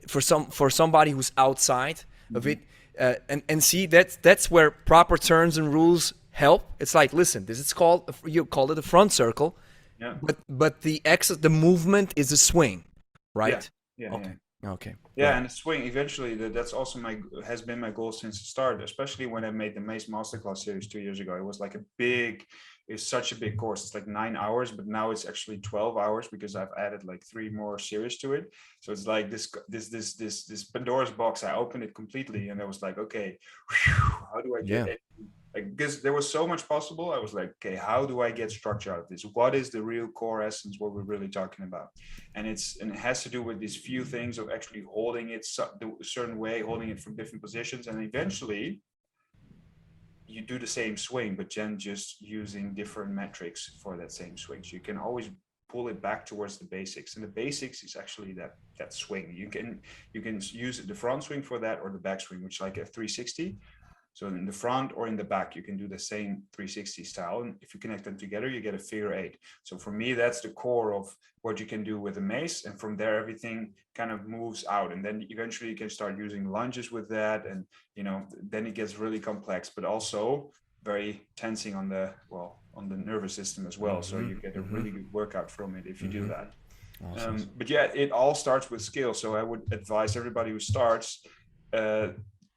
for somebody who's outside of it, and see that's where proper terms and rules help. It's like, listen, this is called, you call it a front circle, yeah. but the movement is a swing, right? Yeah. Okay. Okay. Yeah, Right. and the swing eventually that's also has been my goal since the start, especially when I made the Mace Masterclass series 2 years ago. It was like it's such a big course. It's like 9 hours, but now it's actually 12 hours because I've added like 3 more series to it. So it's like this Pandora's box. I opened it completely and I was like, okay, how do I get Yeah. it? Like, because there was so much possible. I was like, okay, how do I get structure out of this? What is the real core essence, what we're really talking about? And it has to do with these few things of actually holding it a certain way, holding it from different positions, and eventually you do the same swing, but then just using different metrics for that same swing. So you can always pull it back towards the basics, and the basics is actually that swing. You can use the front swing for that, or the back swing, which is like a 360. So in the front or in the back, you can do the same 360 style. And if you connect them together, you get a figure eight. So for me, that's the core of what you can do with a mace. And from there, everything kind of moves out. And then eventually you can start using lunges with that. And, then it gets really complex, but also very tensing on the nervous system as well. So you get a really good workout from it if you do that. Awesome. But yeah, it all starts with skill. So I would advise everybody who starts,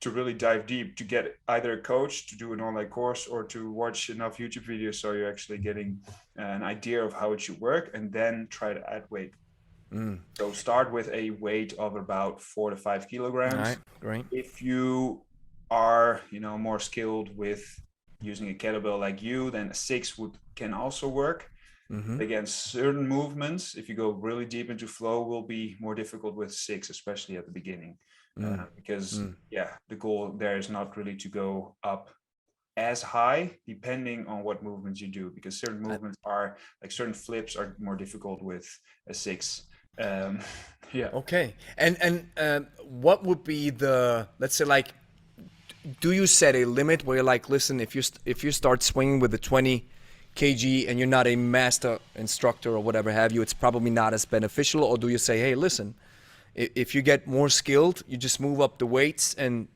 to really dive deep, to get either a coach to do an online course or to watch enough YouTube videos so you're actually getting an idea of how it should work, and then try to add weight. So start with a weight of about 4 to 5 kilograms. All right. Great. If you are more skilled with using a kettlebell like you, then a 6 can also work. Again, certain movements, if you go really deep into flow, will be more difficult with 6, especially at the beginning. Because the goal there is not really to go up as high, depending on what movements you do, because certain movements are like certain flips are more difficult with a 6. Okay. And what would be the, let's say, like, do you set a limit where you're like, listen, if you start swinging with the 20 kg and you're not a master instructor or whatever have you, it's probably not as beneficial? Or do you say, hey, listen, if you get more skilled, you just move up the weights and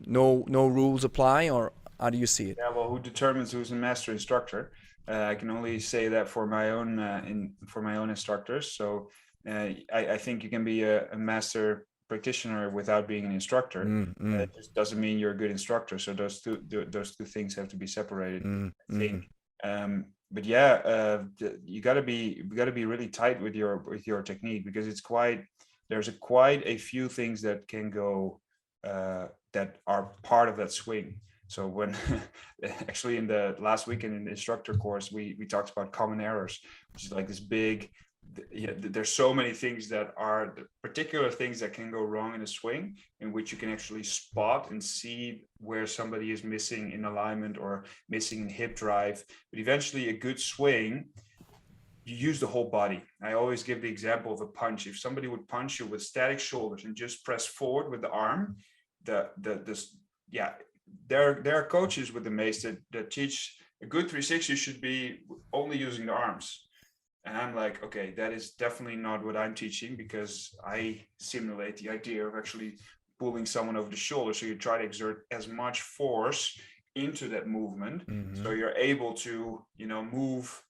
no rules apply? Or how do you see it? Yeah, well, who determines who's a master instructor? I can only say that for my own instructors. So I think you can be a master practitioner without being an instructor. It just doesn't mean you're a good instructor. So those two things have to be separated, I think. But yeah, you gotta be really tight with your technique, because there's quite a few things that can go that are part of that swing. So when actually in the last weekend in the instructor course, we talked about common errors, which is like this big, there's so many things that are the particular things that can go wrong in a swing, in which you can actually spot and see where somebody is missing in alignment or missing in hip drive. But eventually a good swing, you use the whole body. I always give the example of a punch. If somebody would punch you with static shoulders and just press forward with the arm, there are coaches with the Mace that teach a good 360 should be only using the arms. And I'm like, okay, that is definitely not what I'm teaching, because I simulate the idea of actually pulling someone over the shoulder. So you try to exert as much force into that movement. So you're able to, move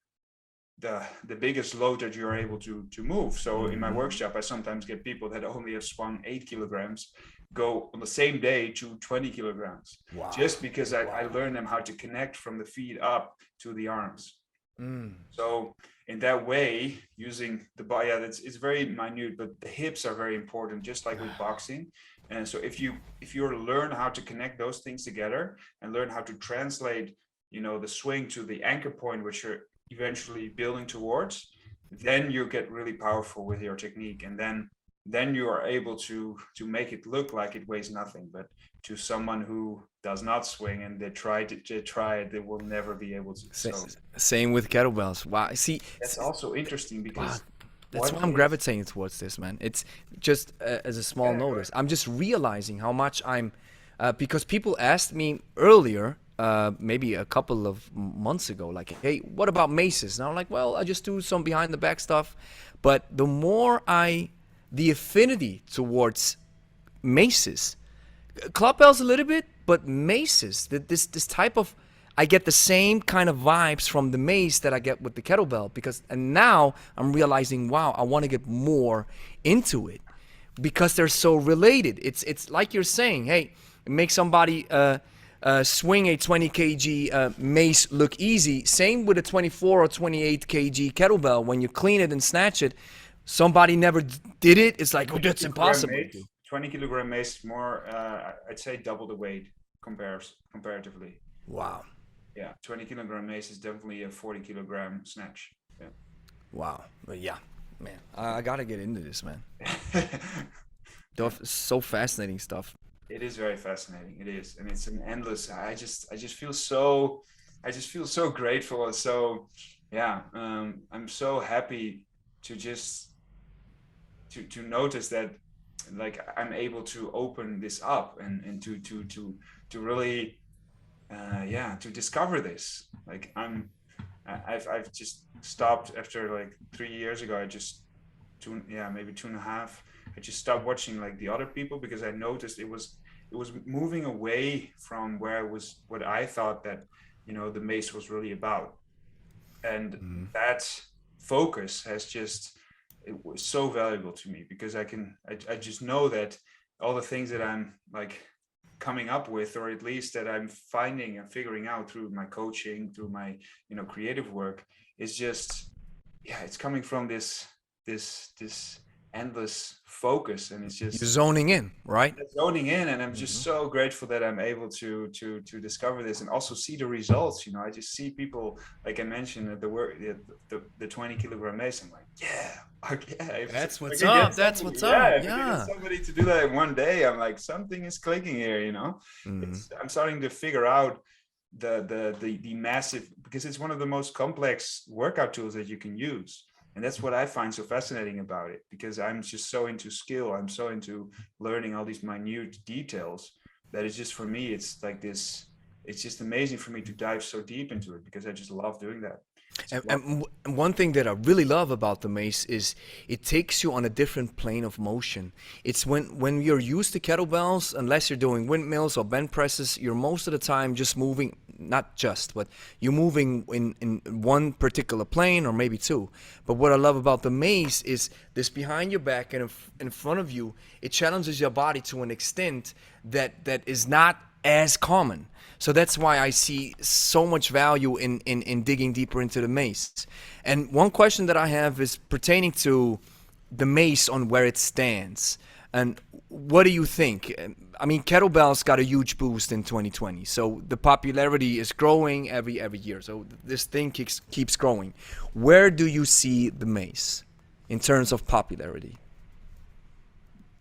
the biggest load that you're able to move. So in my workshop, I sometimes get people that only have swung 8 kilograms go on the same day to 20 kilograms. Wow. Just because I learned them how to connect from the feet up to the arms. So in that way, using the body, it's very minute, but the hips are very important, just like with boxing. And so if you learn how to connect those things together and learn how to translate, the swing to the anchor point, which you're eventually building towards, then you get really powerful with your technique. And then you are able to make it look like it weighs nothing. But to someone who does not swing and they try it, they will never be able to. So Same with kettlebells. Wow. See, that's also interesting because that's why I'm gravitating towards this, man. It's just as a small notice. I'm just realizing how much I'm, because people asked me earlier, maybe a couple of months ago, like, hey, what about maces? And I'm like, well, I just do some behind the back stuff. But the more the affinity towards maces, clubbells a little bit, but maces, this type of, I get the same kind of vibes from the mace that I get with the kettlebell, and now I'm realizing, wow, I want to get more into it because they're so related. It's like you're saying, hey, make somebody swing a 20 kg mace look easy. Same with a 24 or 28 kg kettlebell. When you clean it and snatch it, somebody never did it. It's like, oh, that's impossible. 20 kilogram mace, more, I'd say double the weight comparatively. Wow. Yeah, 20 kilogram mace is definitely a 40 kilogram snatch. Yeah. Wow. But yeah, man, I gotta get into this, man. So fascinating stuff. It is very fascinating. It is, and it's an endless. I just feel so grateful, and so yeah. I'm so happy to just to notice that, like, I'm able to open this up and to really to discover this. Like I've just stopped after like 3 years ago. Maybe 2.5. I just stopped watching like the other people because I noticed it was moving away from what I thought that the mace was really about, and that focus it was so valuable to me because I just know that all the things that I'm like coming up with, or at least that I'm finding and figuring out through my coaching, through my creative work, is just it's coming from this endless focus, and it's just you're zoning in, right? And I'm just so grateful that I'm able to discover this and also see the results. I just see people, like I mentioned, at the work, the 20 kilogram mace. I'm like, that's what's up. That's what's up. Yeah, somebody to do that in one day. I'm like, something is clicking here. I'm starting to figure out the massive, because it's one of the most complex workout tools that you can use. And that's what I find so fascinating about it, because I'm just so into skill. I'm so into learning all these minute details that it's just, for me, it's like this, it's just amazing for me to dive so deep into it because I just love doing that. And one thing that I really love about the mace is it takes you on a different plane of motion. It's when you're used to kettlebells, unless you're doing windmills or bench presses, you're most of the time just moving, not just, but you're moving in one particular plane or maybe two. But what I love about the mace is this behind your back and in front of you, it challenges your body to an extent that is not as common. So that's why I see so much value in digging deeper into the mace. And one question that I have is pertaining to the mace on where it stands. And what do you think? I mean, kettlebells got a huge boost in 2020. So the popularity is growing every year. So this thing keeps growing. Where do you see the mace in terms of popularity?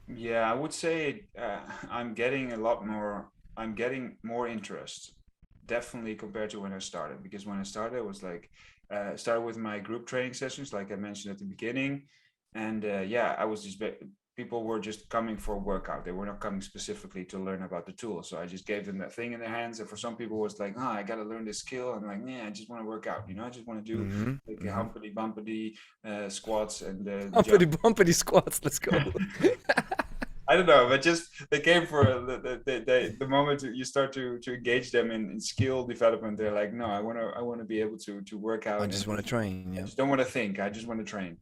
Yeah, I would say I'm getting more interest, definitely, compared to when I started. Because when I started, it was like, started with my group training sessions, like I mentioned at the beginning. And I was just, people were just coming for a workout. They were not coming specifically to learn about the tool. So I just gave them that thing in their hands. And for some people, it was like, I got to learn this skill. I'm like, I just want to work out. I just want to do like humpity bumpity squats and humpity bumpity squats. Let's go. I don't know, but just they came for the moment you start to engage them in skill development. They're like, no, I want to be able to work out. I just want to train. Yeah. I just don't want to think. I just want to train.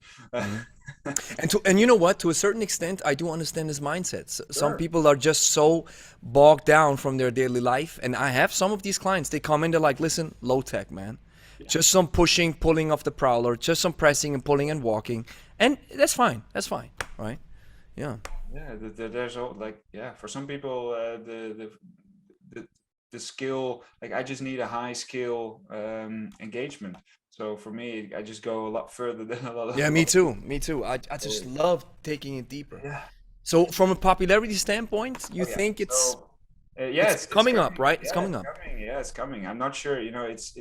And you know what? To a certain extent, I do understand his mindset. Some people are just so bogged down from their daily life, and I have some of these clients. They come in, they're like, listen, low tech, man. Yeah. Just some pushing, pulling off the prowler, just some pressing and pulling and walking, and that's fine. That's fine, right? Yeah. Yeah, there's all like, yeah, for some people, the the skill, like I just need a high skill engagement. So for me, I just go a lot further than Yeah, a me lot of too. people. Me too. I just So, love taking it deeper. yeah. So from a popularity standpoint, you Oh yeah. think So yeah, it's it's coming up, coming. right? It's Yeah, coming it's up. coming. Yeah, it's coming. I'm not sure. You know, it's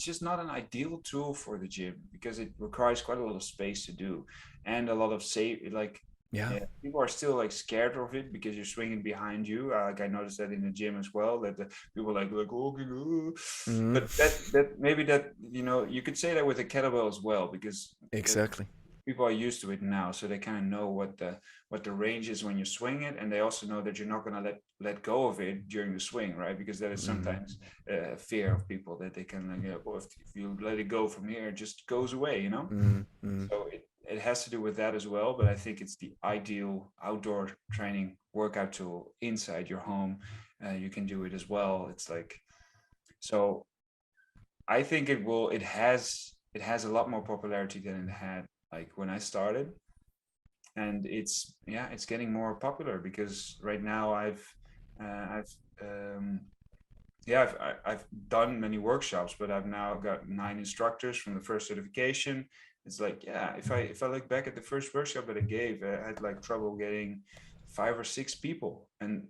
just not an ideal tool for the gym because it requires quite a lot of space to do, and a lot of safe. Like, Yeah. yeah, people are still like scared of it because you're swinging behind you. Like I noticed that in the gym as well. That the people like oh, okay, Mm, but that maybe that you could say that with a kettlebell as well because exactly. people are used to it now, so they kind of know what the range is when you swing it, and they also know that you're not going to let go of it during the swing, right? Because that is Mm, sometimes a fear of people that they can like, well, if you let it go from here, it just goes away, you know. mm, mm. So it has to do with that as well, but I think it's the ideal outdoor training workout tool inside your home. You can do it as well. It's like, so I think it has a lot more popularity than it had like when I started, and it's getting more popular because right now I've um, yeah I've done many workshops, but I've now got 9 instructors from the first certification. It's like, yeah, if I look back at the first workshop that I gave, I had like trouble getting 5 or 6 people, and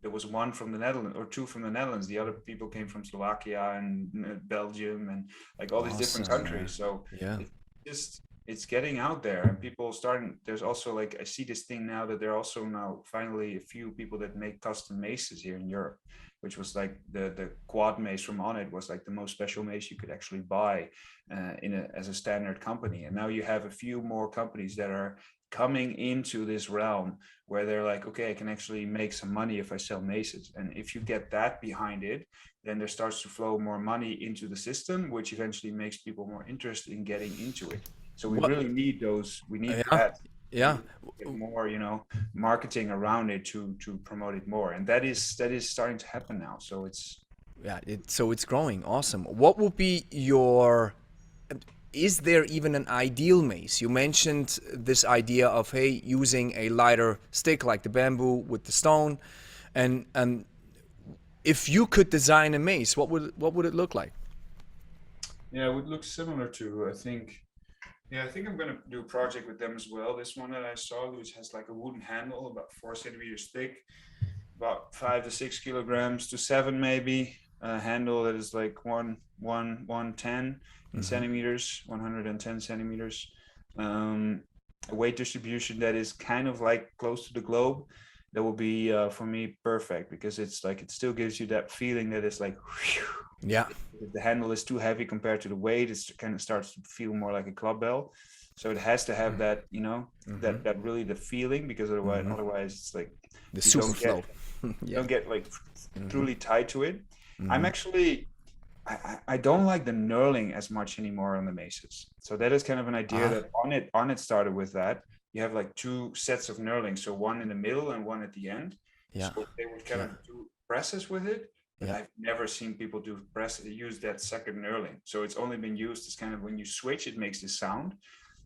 there was one from the Netherlands or two from the Netherlands. The other people came from Slovakia and Belgium and like all these different Awesome, countries. man. So Yeah. it's just it's getting out there, and people starting. There's also like I see this thing now that there are also now finally a few people that make custom maces here in Europe, which was like the quad mace from Onnit was like the most special mace you could actually buy as a standard company. And now you have a few more companies that are coming into this realm where they're like, okay, I can actually make some money if I sell maces. And if you get that behind it, then there starts to flow more money into the system, which eventually makes people more interested in getting into it. So we What? really need those. We need Yeah. that. We Yeah. need to get more, marketing around it to promote it more, and that is starting to happen now. So it's Yeah. So it's growing. Awesome. What would be your? Is there even an ideal mace? You mentioned this idea of, hey, using a lighter stick like the bamboo with the stone, and if you could design a mace, what would it look like? yeah, it would look similar to, I think. Yeah, I think I'm gonna do a project with them as well. This one that I saw, which has like a wooden handle, about 4 centimeters thick, about 5 to 6 kilograms to 7 maybe. A handle that is like 110 in centimeters, 110 centimeters. A weight distribution that is kind of like close to the globe. That will be for me perfect because it's like it still gives you that feeling that it's like whew. Yeah. If the handle is too heavy compared to the weight, it kind of starts to feel more like a club bell. So it has to have that, that really the feeling, because otherwise it's like The you super don't get flow. you Yeah. don't get like truly tied to it. I'm actually I don't like the knurling as much anymore on the maces. So that is kind of an idea Ah. that on it started with that. You have like 2 sets of knurling, so one in the middle and one at the end. Yeah. So they would kind Yeah. of do presses with it, but Yeah. I've never seen people use that second knurling. So it's only been used as kind of when you switch, it makes this sound,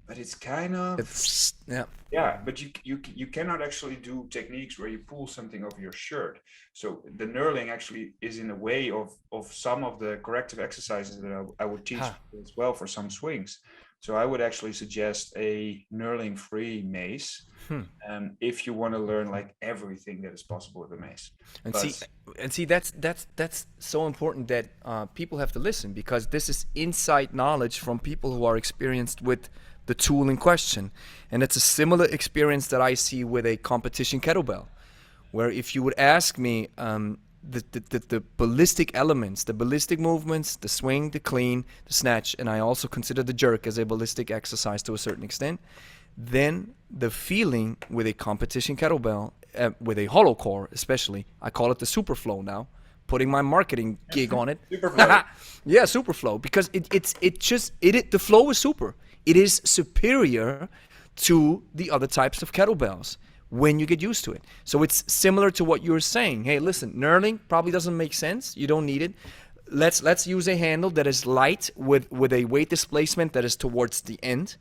but it's kind of, It's yeah. yeah, but you cannot actually do techniques where you pull something over your shirt. So the knurling actually is in the way of some of the corrective exercises that I would teach Ha. as well for some swings. So I would actually suggest a knurling free mace, if you want to learn like everything that is possible with a mace. And But see, that's so important that people have to listen, because this is inside knowledge from people who are experienced with the tool in question, and it's a similar experience that I see with a competition kettlebell, where if you would ask me the ballistic elements, the ballistic movements, the swing, the clean, the snatch, and I also consider the jerk as a ballistic exercise to a certain extent, then the feeling with a competition kettlebell, with a hollow core especially, I call it the superflow now, putting my marketing gig on it. super flow. Yeah, superflow, because the flow is super. It is superior to the other types of kettlebells when you get used to it. So it's similar to what you were saying. Hey, listen, knurling probably doesn't make sense. You don't need it. Let's use a handle that is light with a weight displacement that is towards the end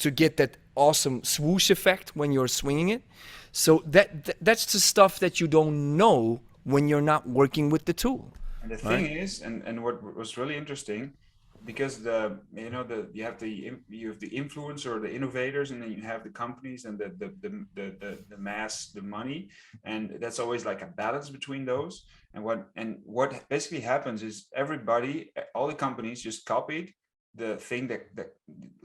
to get that awesome swoosh effect when you're swinging it. So that's the stuff that you don't know when you're not working with the tool. And the Right. thing is, and what was really interesting, because you have the influencer or the innovators, and then you have the companies and the mass, the money, and that's always like a balance between those. And what basically happens is everybody, all the companies just copied the thing that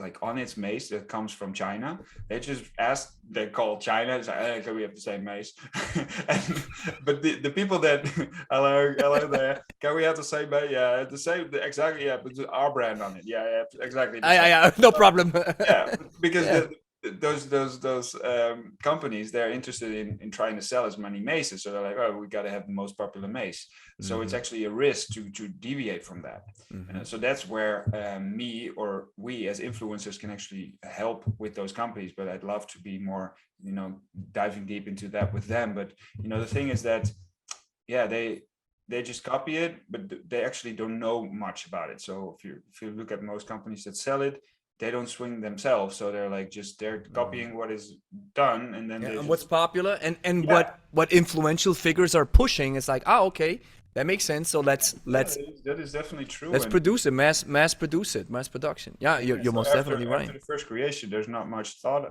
like on its mace that comes from China. They just asked, they called China, it's like, hey, can we have the same mace? But the people that hello there, can we have the same mace? Yeah, the same, exactly, yeah, but our brand on it. Yeah, exactly the same. Yeah, no problem. Yeah, because Yeah. those companies, they're interested in trying to sell as many maces, so they're like, oh, we got to have the most popular mace. So it's actually a risk to deviate from that. So that's where me or we as influencers can actually help with those companies. But I'd love to be more, diving deep into that with them. But the thing is that, yeah, they just copy it, but they actually don't know much about it. So if you look at most companies that sell it, they don't swing themselves, so they're like they're copying what is done, and then Yeah, they and just what's popular and yeah, what influential figures are pushing. It's like, oh, okay, that makes sense. So that is definitely true. let's And produce it, mass produce it, mass production. Yeah, you're so most definitely after right. the first creation, there's not much thought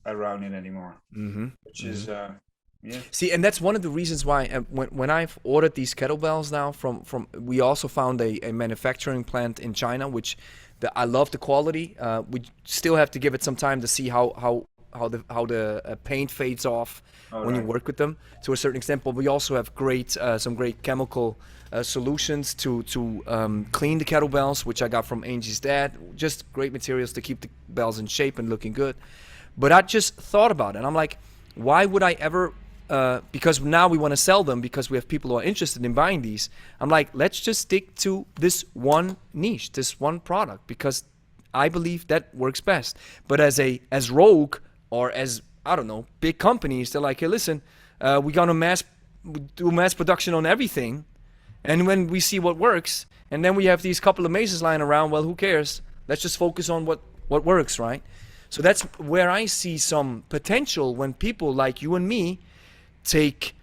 around it anymore, which is yeah. See, and that's one of the reasons why when I've ordered these kettlebells now from we also found a manufacturing plant in China, which I love the quality. We still have to give it some time to see how the paint fades off All when you right. work with them to a certain extent. But we also have some great chemical solutions to clean the kettlebells, which I got from Angie's dad. Just great materials to keep the bells in shape and looking good. But I just thought about it. And I'm like, why would I ever? Because now we want to sell them because we have people who are interested in buying these. I'm like, let's just stick to this one niche, this one product, because I believe that works best. But as Rogue or as, I don't know, big companies, they're like, hey, listen, we're gonna do mass production on everything, and when we see what works, and then we have these couple of maces lying around, well, who cares? Let's just focus on what works, right? So that's where I see some potential when people like you and me take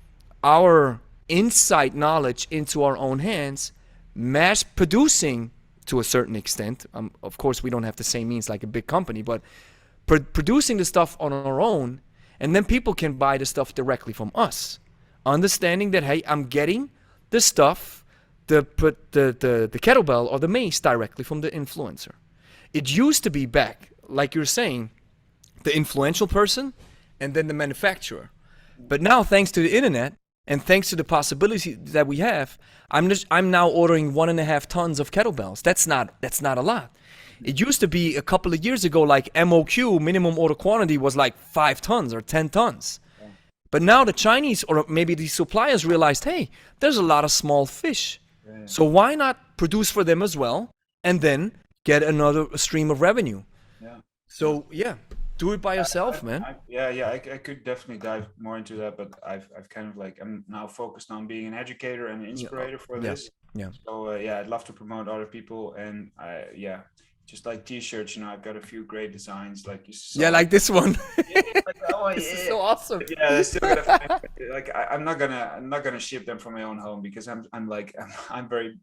our insight knowledge into our own hands, mass producing to a certain extent. Of course, we don't have the same means like a big company, but producing the stuff on our own, and then people can buy the stuff directly from us, understanding that, hey, I'm getting the stuff, the kettlebell or the mace directly from the influencer. It used to be back, like you're saying, the influential person and then the manufacturer. But now, thanks to the internet and thanks to the possibility that we have, I'm now ordering 1.5 tons of kettlebells. That's not a lot. It used to be a couple of years ago, like MOQ, minimum order quantity, was like 5 tons or 10 tons. But now the Chinese or maybe the suppliers realized, hey, there's a lot of small fish. So why not produce for them as well and then get another stream of revenue? Yeah. So yeah, do it by yourself, man. I could definitely dive more into that, but I've kind of like, I'm now focused on being an educator and an inspirator for Yeah. this. Yeah. So yeah, I'd love to promote other people, and just like t-shirts, I've got a few great designs, like you saw. Yeah, like this one. Yeah, like, oh, This is so awesome. yeah, I still gotta find, like I'm not gonna ship them from my own home because I'm very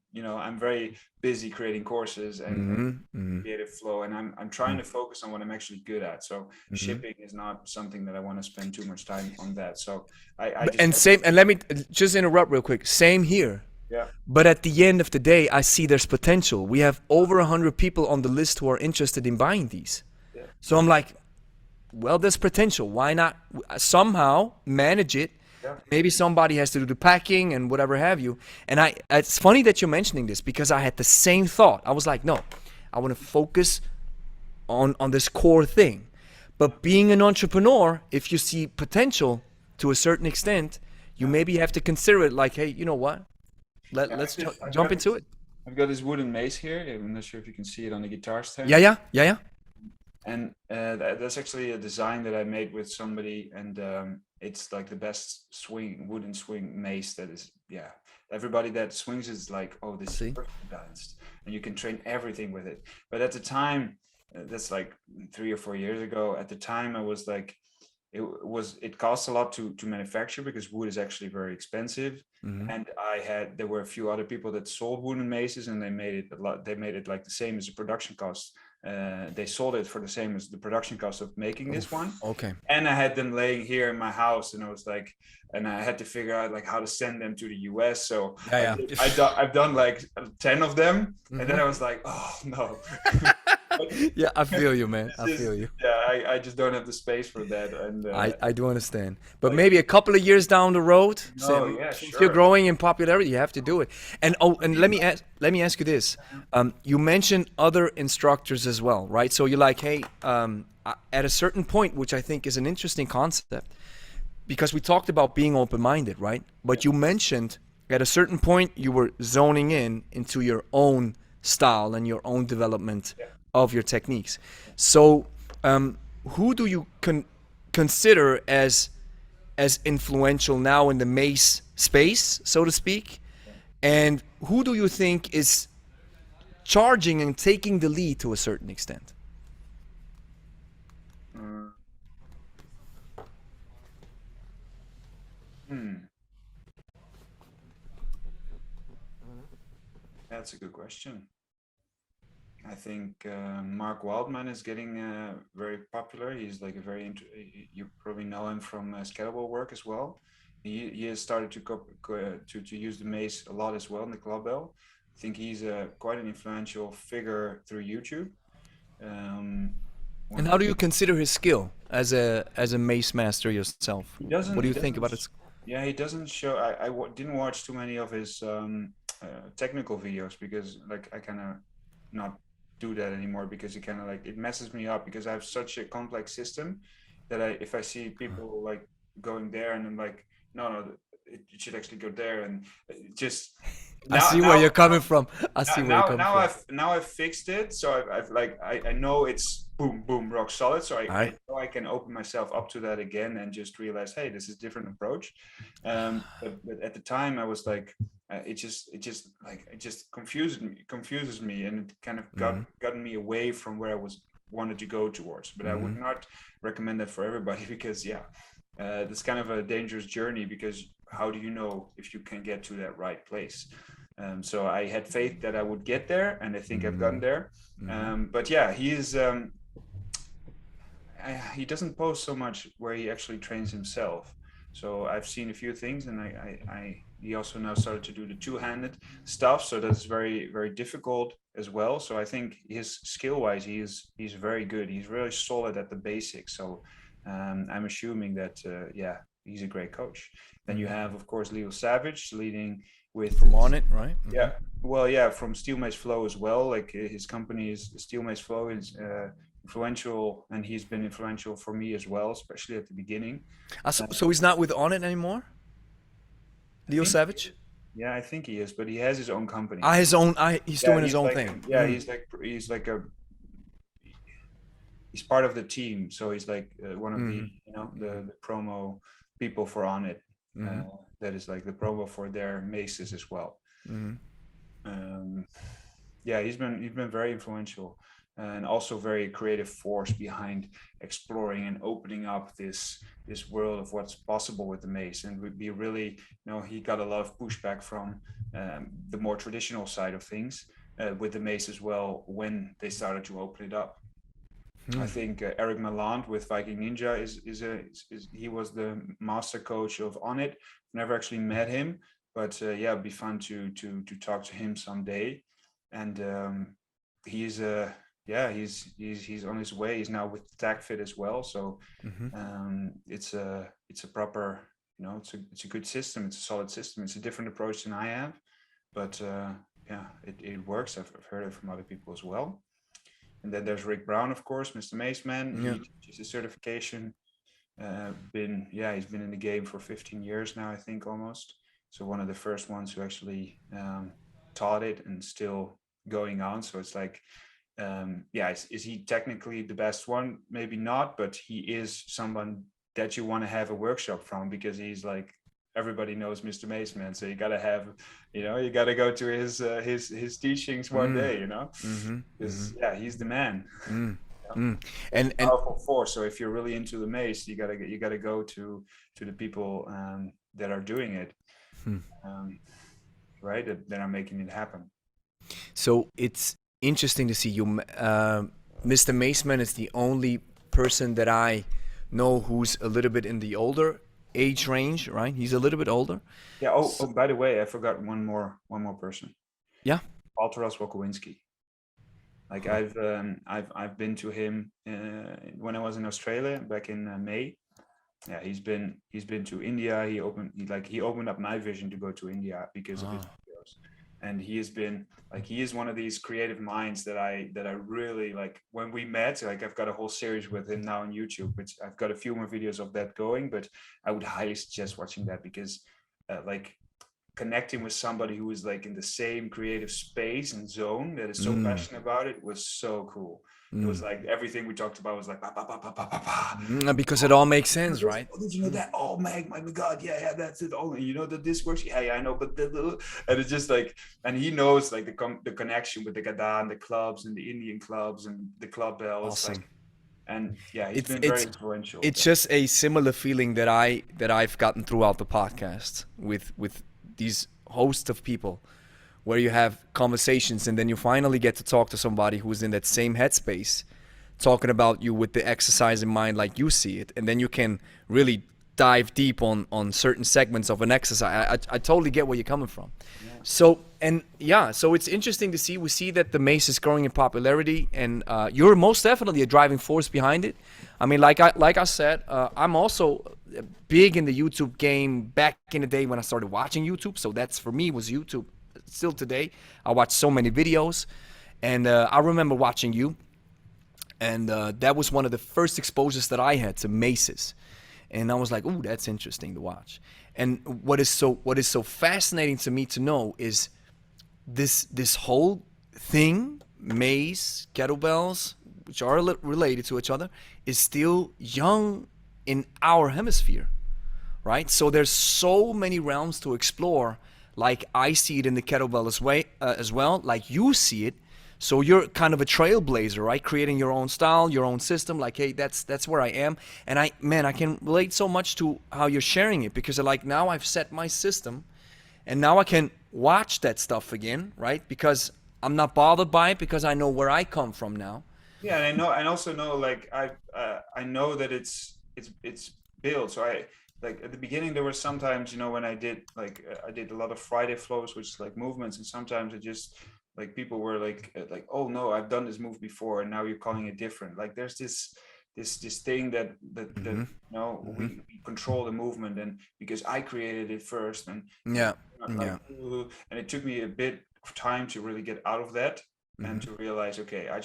I'm very busy creating courses and creative flow, and I'm trying to focus on what I'm actually good at. So shipping is not something that I want to spend too much time on that. So And let me just interrupt real quick. Same here. yeah. But at the end of the day, I see there's potential. We have over 100 people on the list who are interested in buying these. Yeah. So I'm like, well, there's potential. Why not somehow manage it? Yeah. Maybe somebody has to do the packing and whatever have you. And it's funny that you're mentioning this because I had the same thought. I was like, no, I want to focus on this core thing. But being an entrepreneur, if you see potential to a certain extent, you maybe have to consider it like, hey, you know what? Let's jump into it. I've got this wooden mace here. I'm not sure if you can see it on the guitar stand. Yeah. And that's actually a design that I made with somebody, and it's like the best wooden swing mace that is, yeah. Everybody that swings is like, oh, this is perfectly balanced, and you can train everything with it. But at the time, that's like 3 or 4 years ago. At the time, I was like, it costs a lot to manufacture because wood is actually very expensive. Mm-hmm. And there were a few other people that sold wooden maces, and they made it like the same as the production cost. They sold it for the same as the production cost of making this one. Okay. And I had them laying here in my house, and I was like, and I had to figure out like how to send them to the US. So Yeah, I've done like 10 of them, and then Mhm. I was like, oh no. Yeah, I feel you, man. I This feel is, you. yeah, I just don't have the space for that. And I do understand. But like, maybe a couple of years down the road, no, yeah, since you're sure. growing in popularity, you have to do it. And and let me ask you this. You mentioned other instructors as well, right? So you're like, hey, at a certain point, which I think is an interesting concept, because we talked about being open-minded, right? But you mentioned at a certain point you were zoning in into your own style and your own development Yeah. of your techniques. So, who do you consider as influential now in the Mace space, so to speak? And who do you think is charging and taking the lead to a certain extent? Mm. Hmm. That's a good question. I think Mark Wildman is getting very popular. He's like a you probably know him from his kettlebell work as well. He has started to use the mace a lot as well in the Clubbell. I think he's quite an influential figure through YouTube. Um, And one how do you consider his skill as a mace master yourself? He What doesn't. do He you think doesn't. about it? Yeah, he doesn't show. Didn't watch too many of his technical videos because, like, I kind of not do that anymore because it kind of like it messes me up because I have such a complex system that if I see people like going there and I'm like, no, it should actually go there, and it just I now see where now you're coming from. I see where you're coming from. now I've fixed it, so I've like I know it's boom boom rock solid, so All I right. know I can open myself up to that again and just realize, hey, this is a different approach. But at the time I was like, it just confuses me, and it kind of gotten me away from where I was wanted to go towards. But I would not recommend that for everybody because it's kind of a dangerous journey because how do you know if you can get to that right place? So I had faith that I would get there, and I think I've gotten there. But yeah, he doesn't post so much where he actually trains himself. So I've seen a few things, and he also now started to do the two-handed stuff. So that's very very difficult as well. So I think his skill-wise, he's very good. He's really solid at the basics. So I'm assuming that he's a great coach. Then you have, of course, Leo Savage leading with From on it, right? yeah, well, yeah, from Steel Mace Flow as well. Like his company is Steel Mace Flow is influential, and he's been influential for me as well, especially at the beginning. So he's not with on it anymore. I Leo think, Savage. yeah, I think he is, but he has his own company. His own. He's Yeah, doing his own thing. he's part of the team, so he's like one of the the promo people for On It. That is like the promo for their maces as well. Um, yeah, he's been very influential and also very creative force behind exploring and opening up this world of what's possible with the mace. And would be really, he got a lot of pushback from the more traditional side of things with the mace as well when they started to open it up. I think Eric Maland with Viking Ninja is he was the master coach of On It. Never actually met him, but it'd be fun to talk to him someday. And he's he's on his way. He's now with TagFit as well, so it's a proper, it's a good system. It's a solid system. It's a different approach than I have, but it works. I've heard it from other people as well. And then there's Rick Brown, of course, Mr. Mace Man. Yeah. He teaches a certification. He's been in the game for 15 years now, I think, almost. So one of the first ones who actually taught it and still going on. So it's like, is he technically the best one? Maybe not, but he is someone that you want to have a workshop from because he's like everybody knows Mr. Mace, man. So you gotta have, you gotta go to his teachings one day, because he's the man. And Powerful force. So if you're really into the Mace, you gotta go to the people that are doing it, right? That are making it happen. so it's interesting to see you. Mr. Maceman is the only person that I know who's a little bit in the older age range, right? He's a little bit older. Yeah. Oh, by the way, I forgot one more person. Yeah. Walteras Wokowinski. Like I've been to him when I was in Australia back in May. Yeah, he's been to India. He opened up my vision to go to India because of his videos. And he is one of these creative minds that I really like. When we met, like I've got a whole series with him now on YouTube, which I've got a few more videos of that going, but I would highly suggest watching that because like connecting with somebody who is like in the same creative space and zone that is so passionate about it was so cool. It was like everything we talked about was like because it all makes sense, right? Oh, did you know that? Oh my God, yeah, that's it. Oh, you know that this works? Yeah, I know, but and it's just like, and he knows like the connection with the Gadan, the clubs and the Indian clubs and the Clubbell. Awesome. Like, and yeah, he's been very influential. It's just a similar feeling that I've gotten throughout the podcast with these hosts of people, where you have conversations and then you finally get to talk to somebody who's in that same headspace, talking about you with the exercise in mind like you see it, and then you can really dive deep on certain segments of an exercise. I totally get where you're coming from. Yeah. So it's interesting to see. We see that the Mace is growing in popularity, and you're most definitely a driving force behind it. I mean, like I said, I'm also big in the YouTube game back in the day when I started watching YouTube. So that's, for me, was YouTube. Still today, I watch so many videos, and I remember watching you, and that was one of the first exposures that I had to Maces, and I was like, "Ooh, that's interesting to watch." And what is so fascinating to me to know is this whole thing, Mace, kettlebells, which are related to each other, is still young in our hemisphere, right? So there's so many realms to explore. Like I see it in the kettlebell as well, like you see it. So you're kind of a trailblazer, right? Creating your own style, your own system. Like, hey, that's where I am. And I can relate so much to how you're sharing it, because like now I've set my system, and now I can watch that stuff again, right? Because I'm not bothered by it, because I know where I come from now. Yeah, and I know, and also know, like I know that it's built. So like at the beginning, there were sometimes, when I did I did a lot of Friday flows, which is like movements, and sometimes it just like people were like, oh no, I've done this move before, and now you're calling it different. Like there's this thing that we control the movement, and because I created it first, and and it took me a bit of time to really get out of that and to realize, okay, I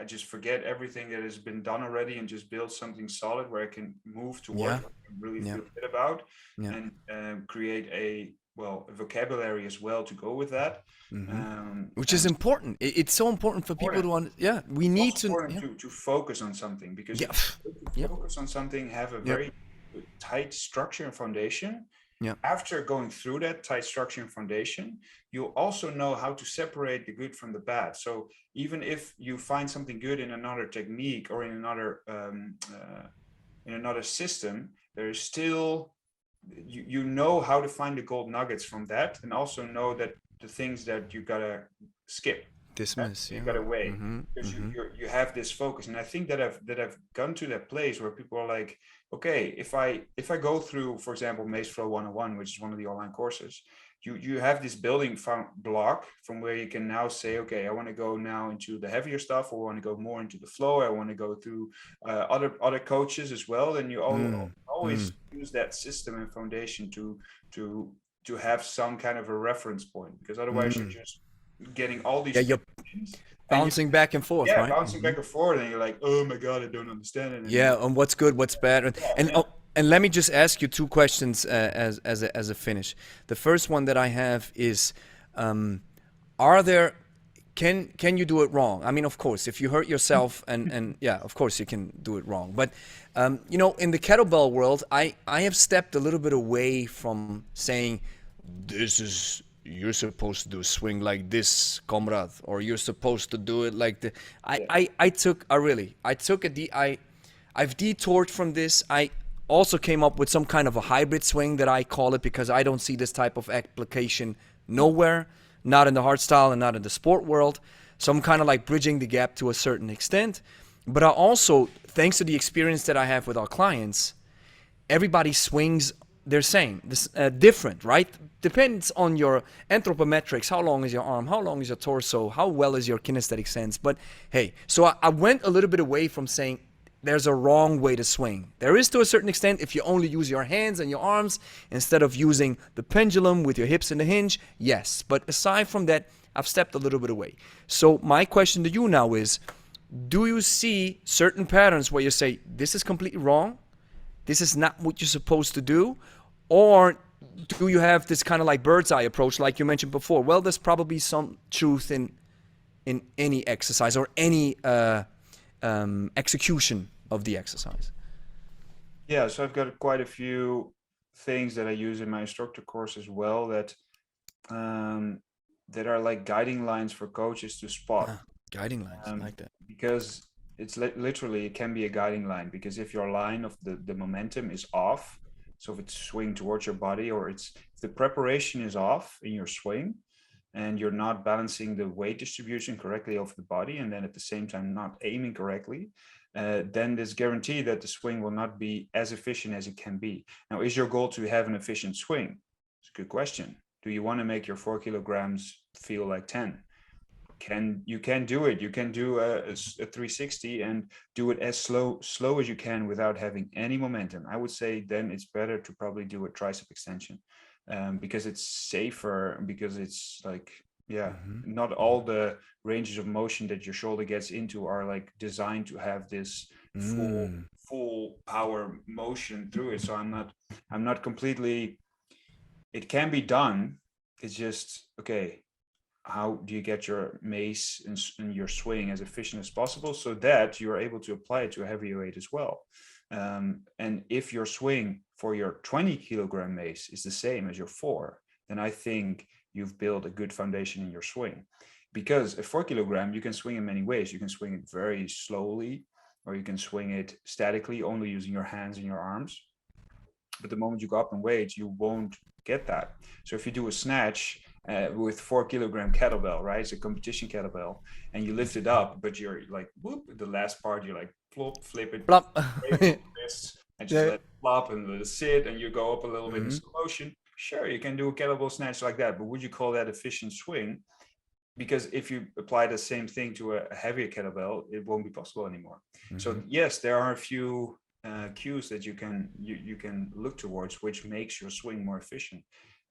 just forget everything that has been done already and just build something solid where I can move toward what I really feel good about, and create a vocabulary as well to go with that, which is important. It's so important for people to understand. We need to focus on something, because if you focus on something, have a very tight structure and foundation. After going through that tight structure and foundation, you'll also know how to separate the good from the bad. So even if you find something good in another technique or in another system, there is still, you know how to find the gold nuggets from that, and also know that the things that you gotta skip, dismiss, you gotta weigh, because you have this focus. And I think that I've gone to that place where people are like, okay, if I go through, for example, Mace Flow 101, which is one of the online courses, you have this building block from where you can now say, okay, I want to go now into the heavier stuff, or I want to go more into the flow, I want to go through other coaches as well. And you always use that system and foundation to have some kind of a reference point, because otherwise you're just getting all these you're bouncing back and forth, right? Bouncing back and forth, and you're like, oh my God, I don't understand it. And what's good, what's bad, and let me just ask you two questions as a finish. The first one that I have is, are there can you do it wrong? I mean, of course, if you hurt yourself and yeah, of course you can do it wrong. But you know, in the kettlebell world, I have stepped a little bit away from saying this is you're supposed to do a swing like this, comrade, or you're supposed to do it like the. I've detoured from this. I also came up with some kind of a hybrid swing that I call it, because I don't see this type of application nowhere, not in the hardstyle and not in the sport world. So I'm kind of like bridging the gap to a certain extent. But I also, thanks to the experience that I have with our clients, everybody swings they're same, different, right? Depends on your anthropometrics. How long is your arm? How long is your torso? How well is your kinesthetic sense? But hey, so I went a little bit away from saying there's a wrong way to swing. There is, to a certain extent, if you only use your hands and your arms instead of using the pendulum with your hips and the hinge, yes. But aside from that, I've stepped a little bit away. So my question to you now is, do you see certain patterns where you say, this is completely wrong? This is not what you're supposed to do? Or do you have this kind of like bird's eye approach like you mentioned before? Well, there's probably some truth in any exercise or any execution of the exercise. Yeah, so I've got quite a few things that I use in my instructor course as well that that are like guiding lines for coaches to spot. Guiding lines, like that. Because it's literally, it can be a guiding line, because if your line of the momentum is off, so if it's swing towards your body, or if the preparation is off in your swing and you're not balancing the weight distribution correctly of the body, and then at the same time not aiming correctly, then there's guarantee that the swing will not be as efficient as it can be. Now, is your goal to have an efficient swing? It's a good question. Do you want to make your 4 kilograms feel like 10? You can do it. You can do a 360 and do it as slow as you can without having any momentum. I would say then it's better to probably do a tricep extension, because it's safer, because it's like, not all the ranges of motion that your shoulder gets into are like designed to have this full power motion through it. So I'm not completely, it can be done. It's just, okay, how do you get your mace and your swing as efficient as possible so that you're able to apply it to a heavier weight as well? And if your swing for your 20 kilogram mace is the same as your 4, then I think you've built a good foundation in your swing. Because a 4 kilogram, you can swing in many ways. You can swing it very slowly, or you can swing it statically, only using your hands and your arms. But the moment you go up in weight, you won't get that. So if you do a snatch with 4 kilogram kettlebell, right? It's a competition kettlebell, and you lift it up, but you're like, whoop, the last part, you're like, flip it, and just let it flop and let it sit, and you go up a little bit in slow motion. Sure, you can do a kettlebell snatch like that, but would you call that efficient swing? Because if you apply the same thing to a heavier kettlebell, it won't be possible anymore. So yes, there are a few cues that you can look towards, which makes your swing more efficient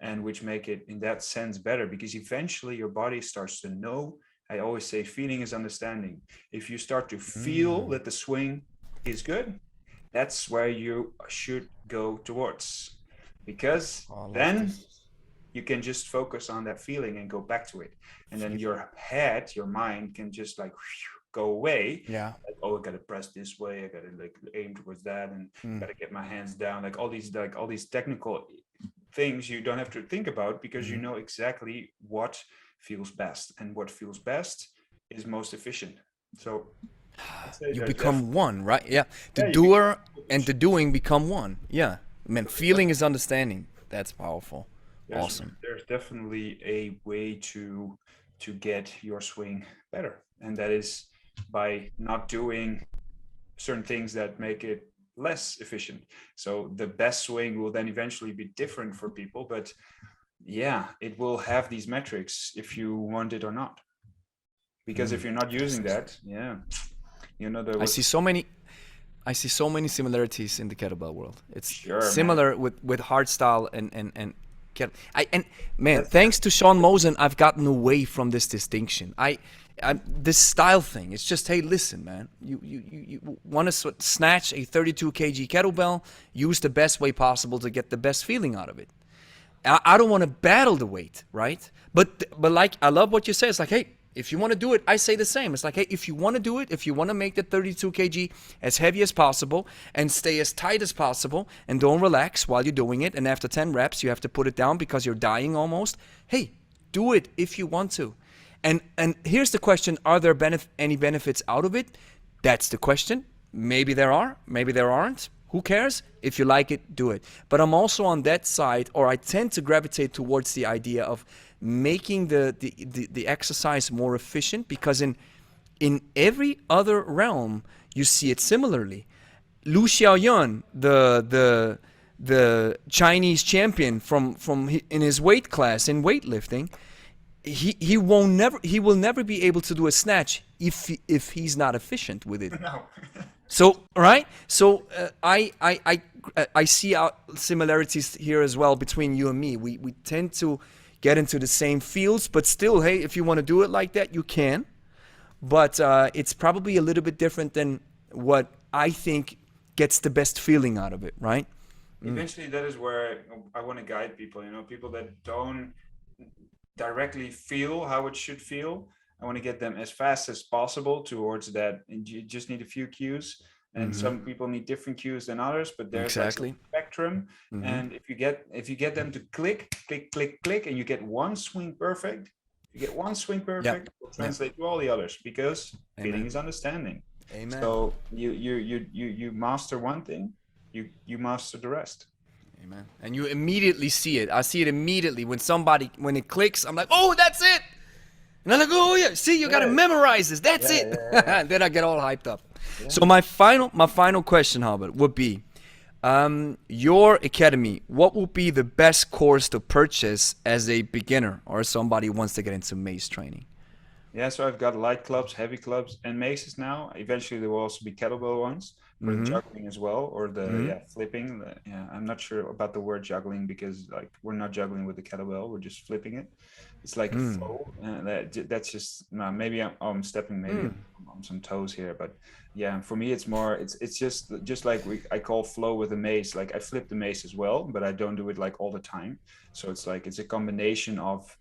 and which make it in that sense better, because eventually your body starts to know. I always say feeling is understanding. If you start to feel that the swing is good, that's where you should go towards, because then you can just focus on that feeling and go back to it. And then your head, your mind can just like go away. Yeah. Like, oh, I gotta press this way, I gotta like aim towards that, and gotta get my hands down, like all these technical things you don't have to think about, because you know exactly what feels best, and what feels best is most efficient. So you become one, right? Yeah. The doer and the doing become one. Yeah. Man, feeling is understanding. That's powerful. Awesome. There's definitely a way to get your swing better, and that is by not doing certain things that make it less efficient. So the best swing will then eventually be different for people, but yeah, it will have these metrics if you want it or not. Because if you're not using that, I see so many similarities in the kettlebell world. It's similar with hardstyle and kettle. Thanks to Sean Mosen, I've gotten away from this distinction. This style thing, it's just, hey, listen, man, you want to snatch a 32 kg kettlebell, use the best way possible to get the best feeling out of it. I don't want to battle the weight, right? But like, I love what you say. It's like, hey, If you want to do it, I say the same. It's like, hey, if you want to do it, if you want to make the 32 kg as heavy as possible and stay as tight as possible and don't relax while you're doing it, and after 10 reps you have to put it down because you're dying almost, hey, do it if you want to. And here's the question, are there any benefits out of it? That's the question. Maybe there are, maybe there aren't. Who cares? If you like it, do it. But I'm also on that side, or I tend to gravitate towards the idea of making the exercise more efficient, because in every other realm you see it similarly. Lu Xiaoyun, the Chinese champion from in his weight class in weightlifting, he will never be able to do a snatch if he's not efficient with it. No. So right, so I see similarities here as well between you and me. We tend to get into the same fields, but still, hey, if you want to do it like that, you can. But it's probably a little bit different than what I think gets the best feeling out of it, right? Eventually, that is where I want to guide people. People that don't directly feel how it should feel. I want to get them as fast as possible towards that. And you just need a few cues. And some people need different cues than others, but there's exactly like a spectrum. And if you get them to click, and you get one swing perfect, it'll translate to all the others, because feeling is understanding. Amen. So you master one thing, you master the rest. Amen. And you immediately see it. I see it immediately when it clicks. I'm like, oh, that's it. And I'm like, oh yeah, see, you gotta memorize this. That's it. Then I get all hyped up. Yeah. So my final question, Harbert, would be, your academy, what would be the best course to purchase as a beginner or somebody who wants to get into Mace training? Yeah, so I've got light clubs, heavy clubs, and Maces now. Eventually there will also be kettlebell ones for the juggling as well, or the flipping. I'm not sure about the word juggling, because like we're not juggling with the kettlebell, we're just flipping it. It's like a flow. That's just maybe I'm stepping on some toes here, but yeah, for me it's more it's just like I call flow with the Mace. Like I flip the Mace as well, but I don't do it like all the time. So it's like it's a combination of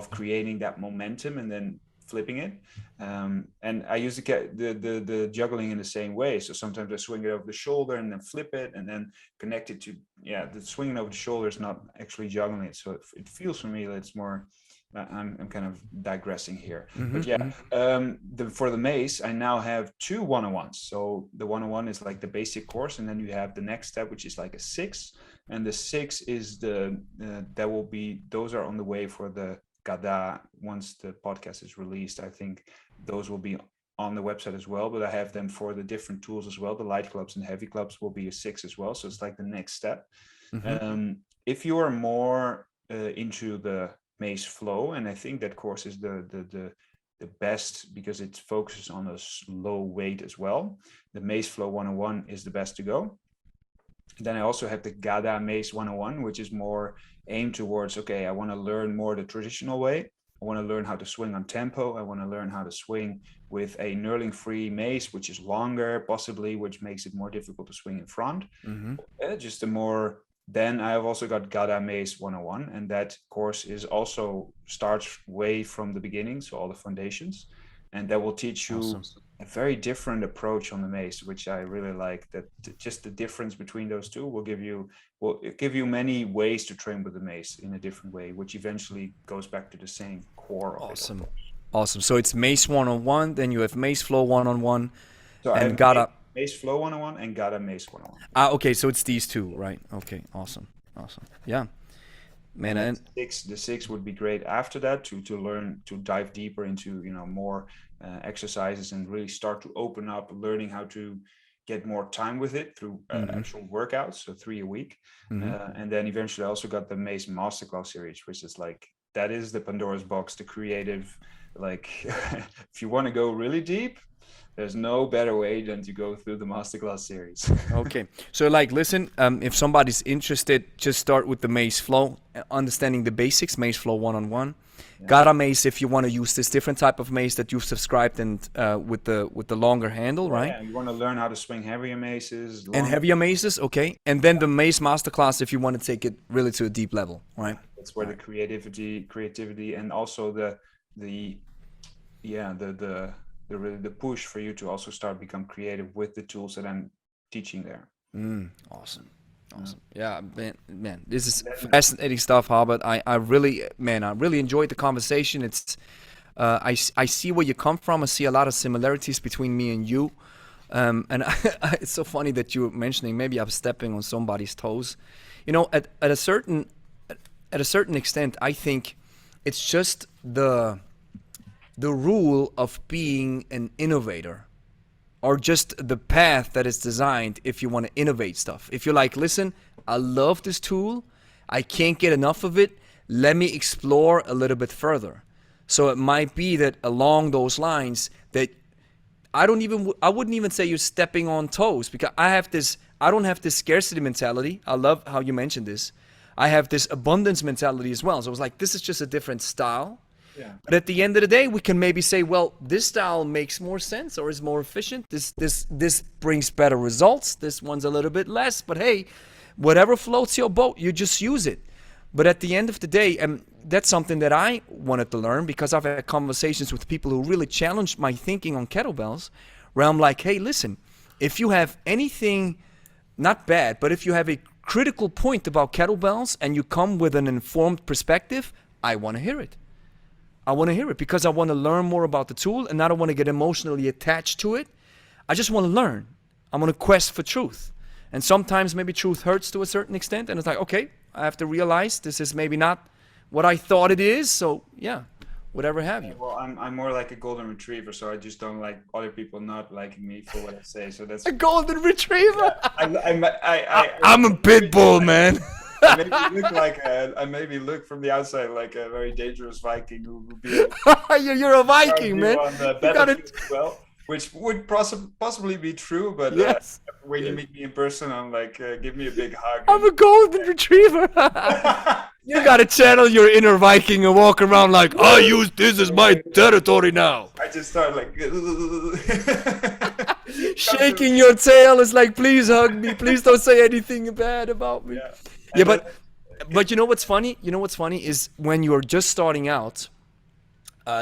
creating that momentum and then flipping it. And I use the juggling in the same way. So sometimes I swing it over the shoulder and then flip it and then connect it to the swinging over the shoulder is not actually juggling it. So it feels for me that it's more. I'm kind of digressing here, but for the Mace, I now have 2 1-on-1s. So the 1-on-1 is like the basic course, and then you have the next step, which is like a 6, and the 6 is those are on the way for the Gada. Once the podcast is released, I think those will be on the website as well, but I have them for the different tools as well. The light clubs and heavy clubs will be a 6 as well, so it's like the next step. If you are more into the Mace flow, and I think that course is the best because it focuses on a low weight as well. The Mace Flow 101 is the best to go. Then I also have the Gada Mace 101, which is more aimed towards, okay, I want to learn more the traditional way. I want to learn how to swing on tempo. I want to learn how to swing with a knurling-free mace, which is longer, possibly, which makes it more difficult to swing in front. Just a more. Then I have also got Gada Mace 101, and that course is also starts way from the beginning, so all the foundations, and that will teach you a very different approach on the Mace, which I really like. That just the difference between those two will give you many ways to train with the Mace in a different way, which eventually goes back to the same core of it. Awesome. So it's Mace 101, then you have Mace Flow 101, so and Gada Mace Flow 101 and Gada Mace 101. Okay, so it's these two, right? Okay, awesome. Yeah, man. And the 6 would be great after that to learn to dive deeper into more exercises and really start to open up, learning how to get more time with it through actual workouts, so 3 a week. And then eventually I also got the Mace Masterclass series, which is like that is the Pandora's box, the creative. Like if you want to go really deep, there's no better way than to go through the Masterclass series. Okay. So like, listen, if somebody's interested, just start with the Mace Flow, understanding the basics, Mace Flow 101. Gada Mace, if you want to use this different type of mace that you've subscribed and with the longer handle, right? Yeah, you want to learn how to swing heavier maces. And heavier maces, okay. And then the Mace Masterclass if you want to take it really to a deep level, right? That's where the creativity and also the yeah, really the push for you to also start become creative with the tools that I'm teaching there. Awesome. Yeah. Awesome. Yeah, man, this is And then, fascinating stuff, Harbert. I really, man, I really enjoyed the conversation. I see where you come from. I see a lot of similarities between me and you. And it's so funny that you were mentioning maybe I'm stepping on somebody's toes. You know, at a certain extent, I think it's just the rule of being an innovator, or just the path that is designed if you want to innovate stuff. If you're like, listen, I love this tool, I can't get enough of it, let me explore a little bit further. So it might be that along those lines that I wouldn't even say you're stepping on toes, because I don't have this scarcity mentality. I love how you mentioned this. I have this abundance mentality as well. So I was like, this is just a different style. yeah. But at the end of the day, we can maybe say, well, this style makes more sense or is more efficient. This brings better results. This one's a little bit less. But hey, whatever floats your boat, you just use it. But at the end of the day, and that's something that I wanted to learn, because I've had conversations with people who really challenged my thinking on kettlebells, where I'm like, hey, listen, if you have anything not bad, but if you have a critical point about kettlebells and you come with an informed perspective, I want to hear it. I want to hear it because I want to learn more about the tool, and I don't want to get emotionally attached to it. I just want to learn. I'm on a quest for truth. And sometimes maybe truth hurts to a certain extent, and it's like, okay, I have to realize this is maybe not what I thought it is. So yeah, whatever have you. Well, I'm more like a golden retriever, so I just don't like other people not liking me for what I say. So that's A golden retriever. I'm a pit maybe bull, man. I maybe look like I maybe look from the outside like a very dangerous Viking who would be able You're a to Viking, argue man. on the You got battlefield it. as well, which would possibly be true. But Yes. when you Yes. meet me in person, I'm like, give me a big hug. I'm a golden retriever. You gotta channel your inner Viking and walk around like, I use this as my territory now. I just start like Shaking your tail is like, please hug me. Please don't say anything bad about me. yeah, Yeah, and then but you know what's funny? You know what's funny is when you're just starting out,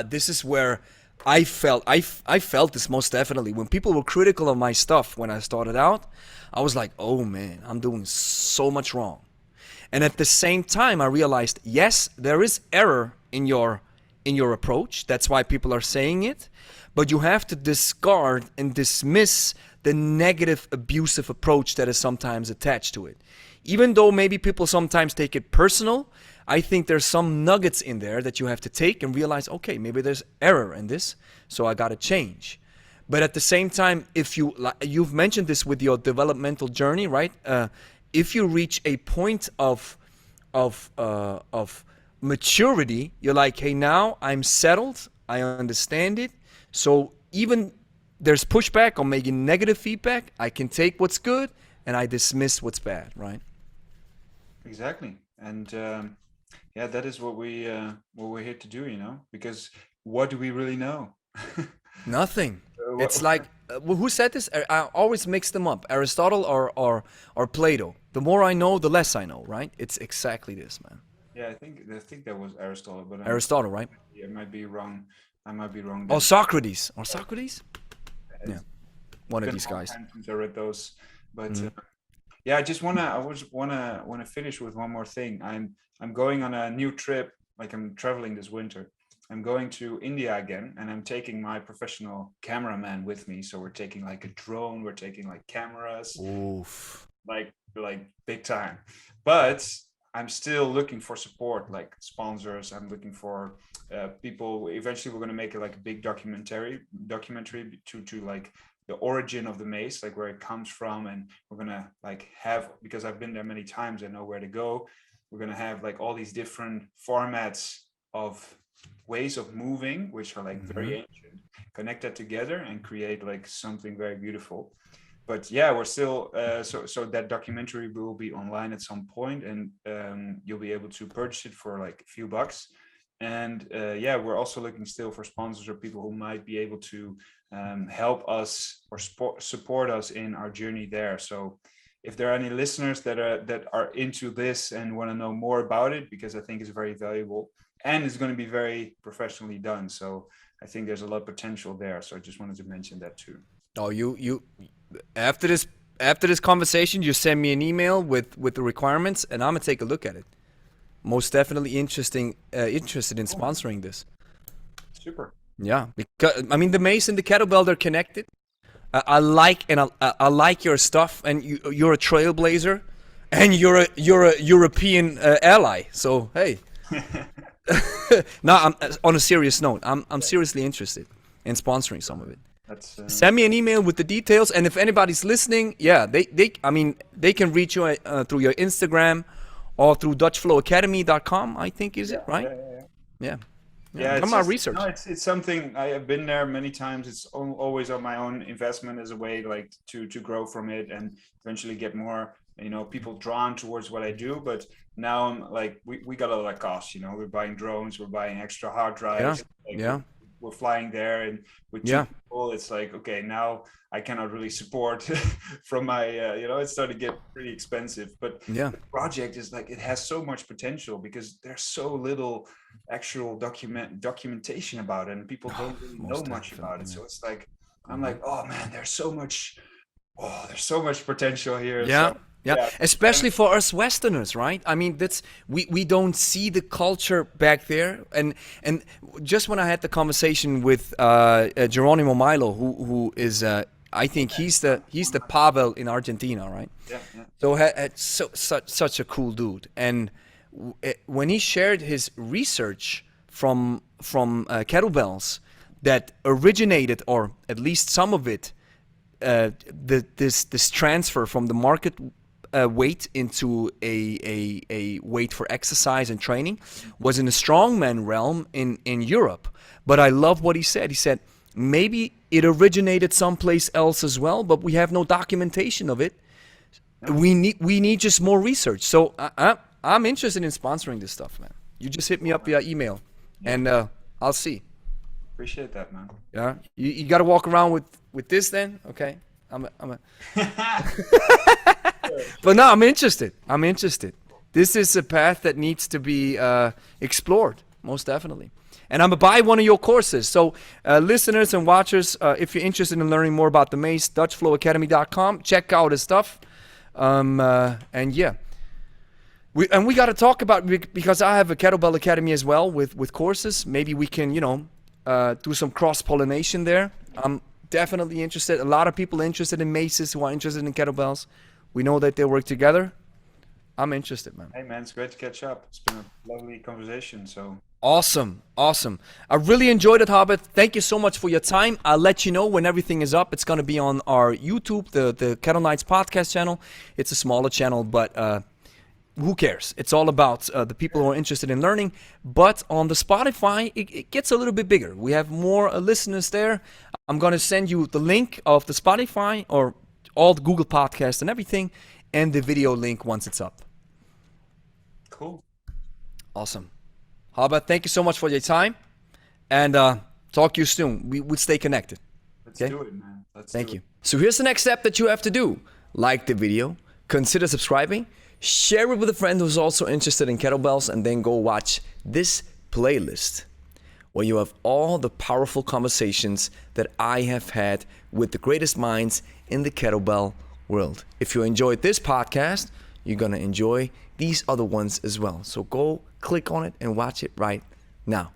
this is where I felt this most definitely. When people were critical of my stuff when I started out, I was like, oh man, I'm doing so much wrong. And at the same time, I realized, yes, there is error in your approach. That's why people are saying it. But you have to discard and dismiss the negative, abusive approach that is sometimes attached to it. Even though maybe people sometimes take it personal, I think there's some nuggets in there that you have to take and realize, okay, maybe there's error in this, so I got to change. But at the same time, if you've mentioned this with your developmental journey, right? If you reach a point of maturity, you're like, hey, now I'm settled, I understand it. So even there's pushback or maybe negative feedback, I can take what's good and I dismiss what's bad, right? exactly, and yeah, that is what we're here to do, because what do we really know? Nothing. It's What, like who said this? I always mix them up. Aristotle or Plato. The more I know, the less I know, right? It's exactly this, man. yeah, I think that was Aristotle, but Aristotle, right? I might be wrong. I might be wrong Or there. Socrates. Or Socrates? Yeah, It's one of been these a long guys. time since I read those, but Mm. yeah, I wanna finish with one more thing. I'm going on a new trip. Like I'm traveling this winter. I'm going to India again, and I'm taking my professional cameraman with me. So we're taking like a drone. We're taking like cameras, Oof. like big time. But I'm still looking for support, like sponsors. I'm looking for people. Eventually, we're going to make it like a big documentary to like the origin of the mace, like where it comes from, and we're gonna like have, because I've been there many times, I know where to go. We're gonna have like all these different formats of ways of moving, which are like Mm-hmm. very ancient, connected together and create like something very beautiful. But yeah, we're still so that documentary will be online at some point, and you'll be able to purchase it for like a few bucks. And yeah, we're also looking still for sponsors or people who might be able to help us or support us in our journey there. So if there are any listeners that are into this and want to know more about it, because I think it's very valuable and it's going to be very professionally done. So I think there's a lot of potential there. So I just wanted to mention that too. Oh, you after this conversation, you send me an email with the requirements, and I'm gonna take a look at it. Most definitely interested in sponsoring this. Super. Yeah, because I mean the Mace and the kettlebell, they're connected. I like your stuff, and you're a trailblazer, and you're a European ally. So hey, no, I'm on a serious note. I'm seriously interested in sponsoring some of it. Send me an email with the details, and if anybody's listening, yeah, they can reach you through your Instagram or through DutchFlowAcademy.com. I think is it right? Yeah. Yeah, From our research. No, it's something I have been there many times. It's always on my own investment as a way like to grow from it and eventually get more, people drawn towards what I do. But now I'm like, we got a lot of costs, we're buying drones, we're buying extra hard drives. We're flying there, and with two people, it's like, okay, now I cannot really support from my, it's starting to get pretty expensive. But the project is like, it has so much potential because there's so little actual documentation about it, and people don't really know much about it. So it's like, I'm like, oh man, there's so much potential here. Yeah, especially for us Westerners, right? I mean, we don't see the culture back there, and just when I had the conversation with Geronimo Milo, who is I think he's the Pavel in Argentina, right? Yeah. So such a cool dude, and when he shared his research from kettlebells that originated, or at least some of it, this transfer from the market weight into a weight for exercise and training was in the strongman realm in Europe. But I love what he said. He said maybe it originated someplace else as well, but we have no documentation of it. We need just more research. So I'm interested in sponsoring this stuff, man. You just hit me up via email, and I'll see. Appreciate that, man. Yeah, you got to walk around with this then, okay? I'm a But no, I'm interested. This is a path that needs to be explored, most definitely. And I'm going to buy one of your courses. So listeners and watchers, if you're interested in learning more about the Mace, DutchFlowAcademy.com, check out his stuff. And yeah. We got to talk about, because I have a Kettlebell Academy as well with courses. Maybe we can, do some cross-pollination there. I'm definitely interested. A lot of people interested in maces who are interested in kettlebells. We know that they work together. I'm interested, man. Hey, man, it's great to catch up. It's been a lovely conversation. So awesome. I really enjoyed it, Harbert. Thank you so much for your time. I'll let you know when everything is up. It's going to be on our YouTube, the Kettle Knights podcast channel. It's a smaller channel, but who cares? It's all about the people who are interested in learning. But on the Spotify, it gets a little bit bigger. We have more listeners there. I'm going to send you the link of the Spotify or all the Google Podcasts and everything, and the video link once it's up. Cool. Awesome. Harbert, thank you so much for your time, and talk to you soon. We would stay connected. Let's do it, man. Thank you. So here's the next step that you have to do. Like the video, consider subscribing, share it with a friend who's also interested in kettlebells, and then go watch this playlist where you have all the powerful conversations that I have had with the greatest minds in the kettlebell world. If you enjoyed this podcast, you're going to enjoy these other ones as well. So go click on it and watch it right now.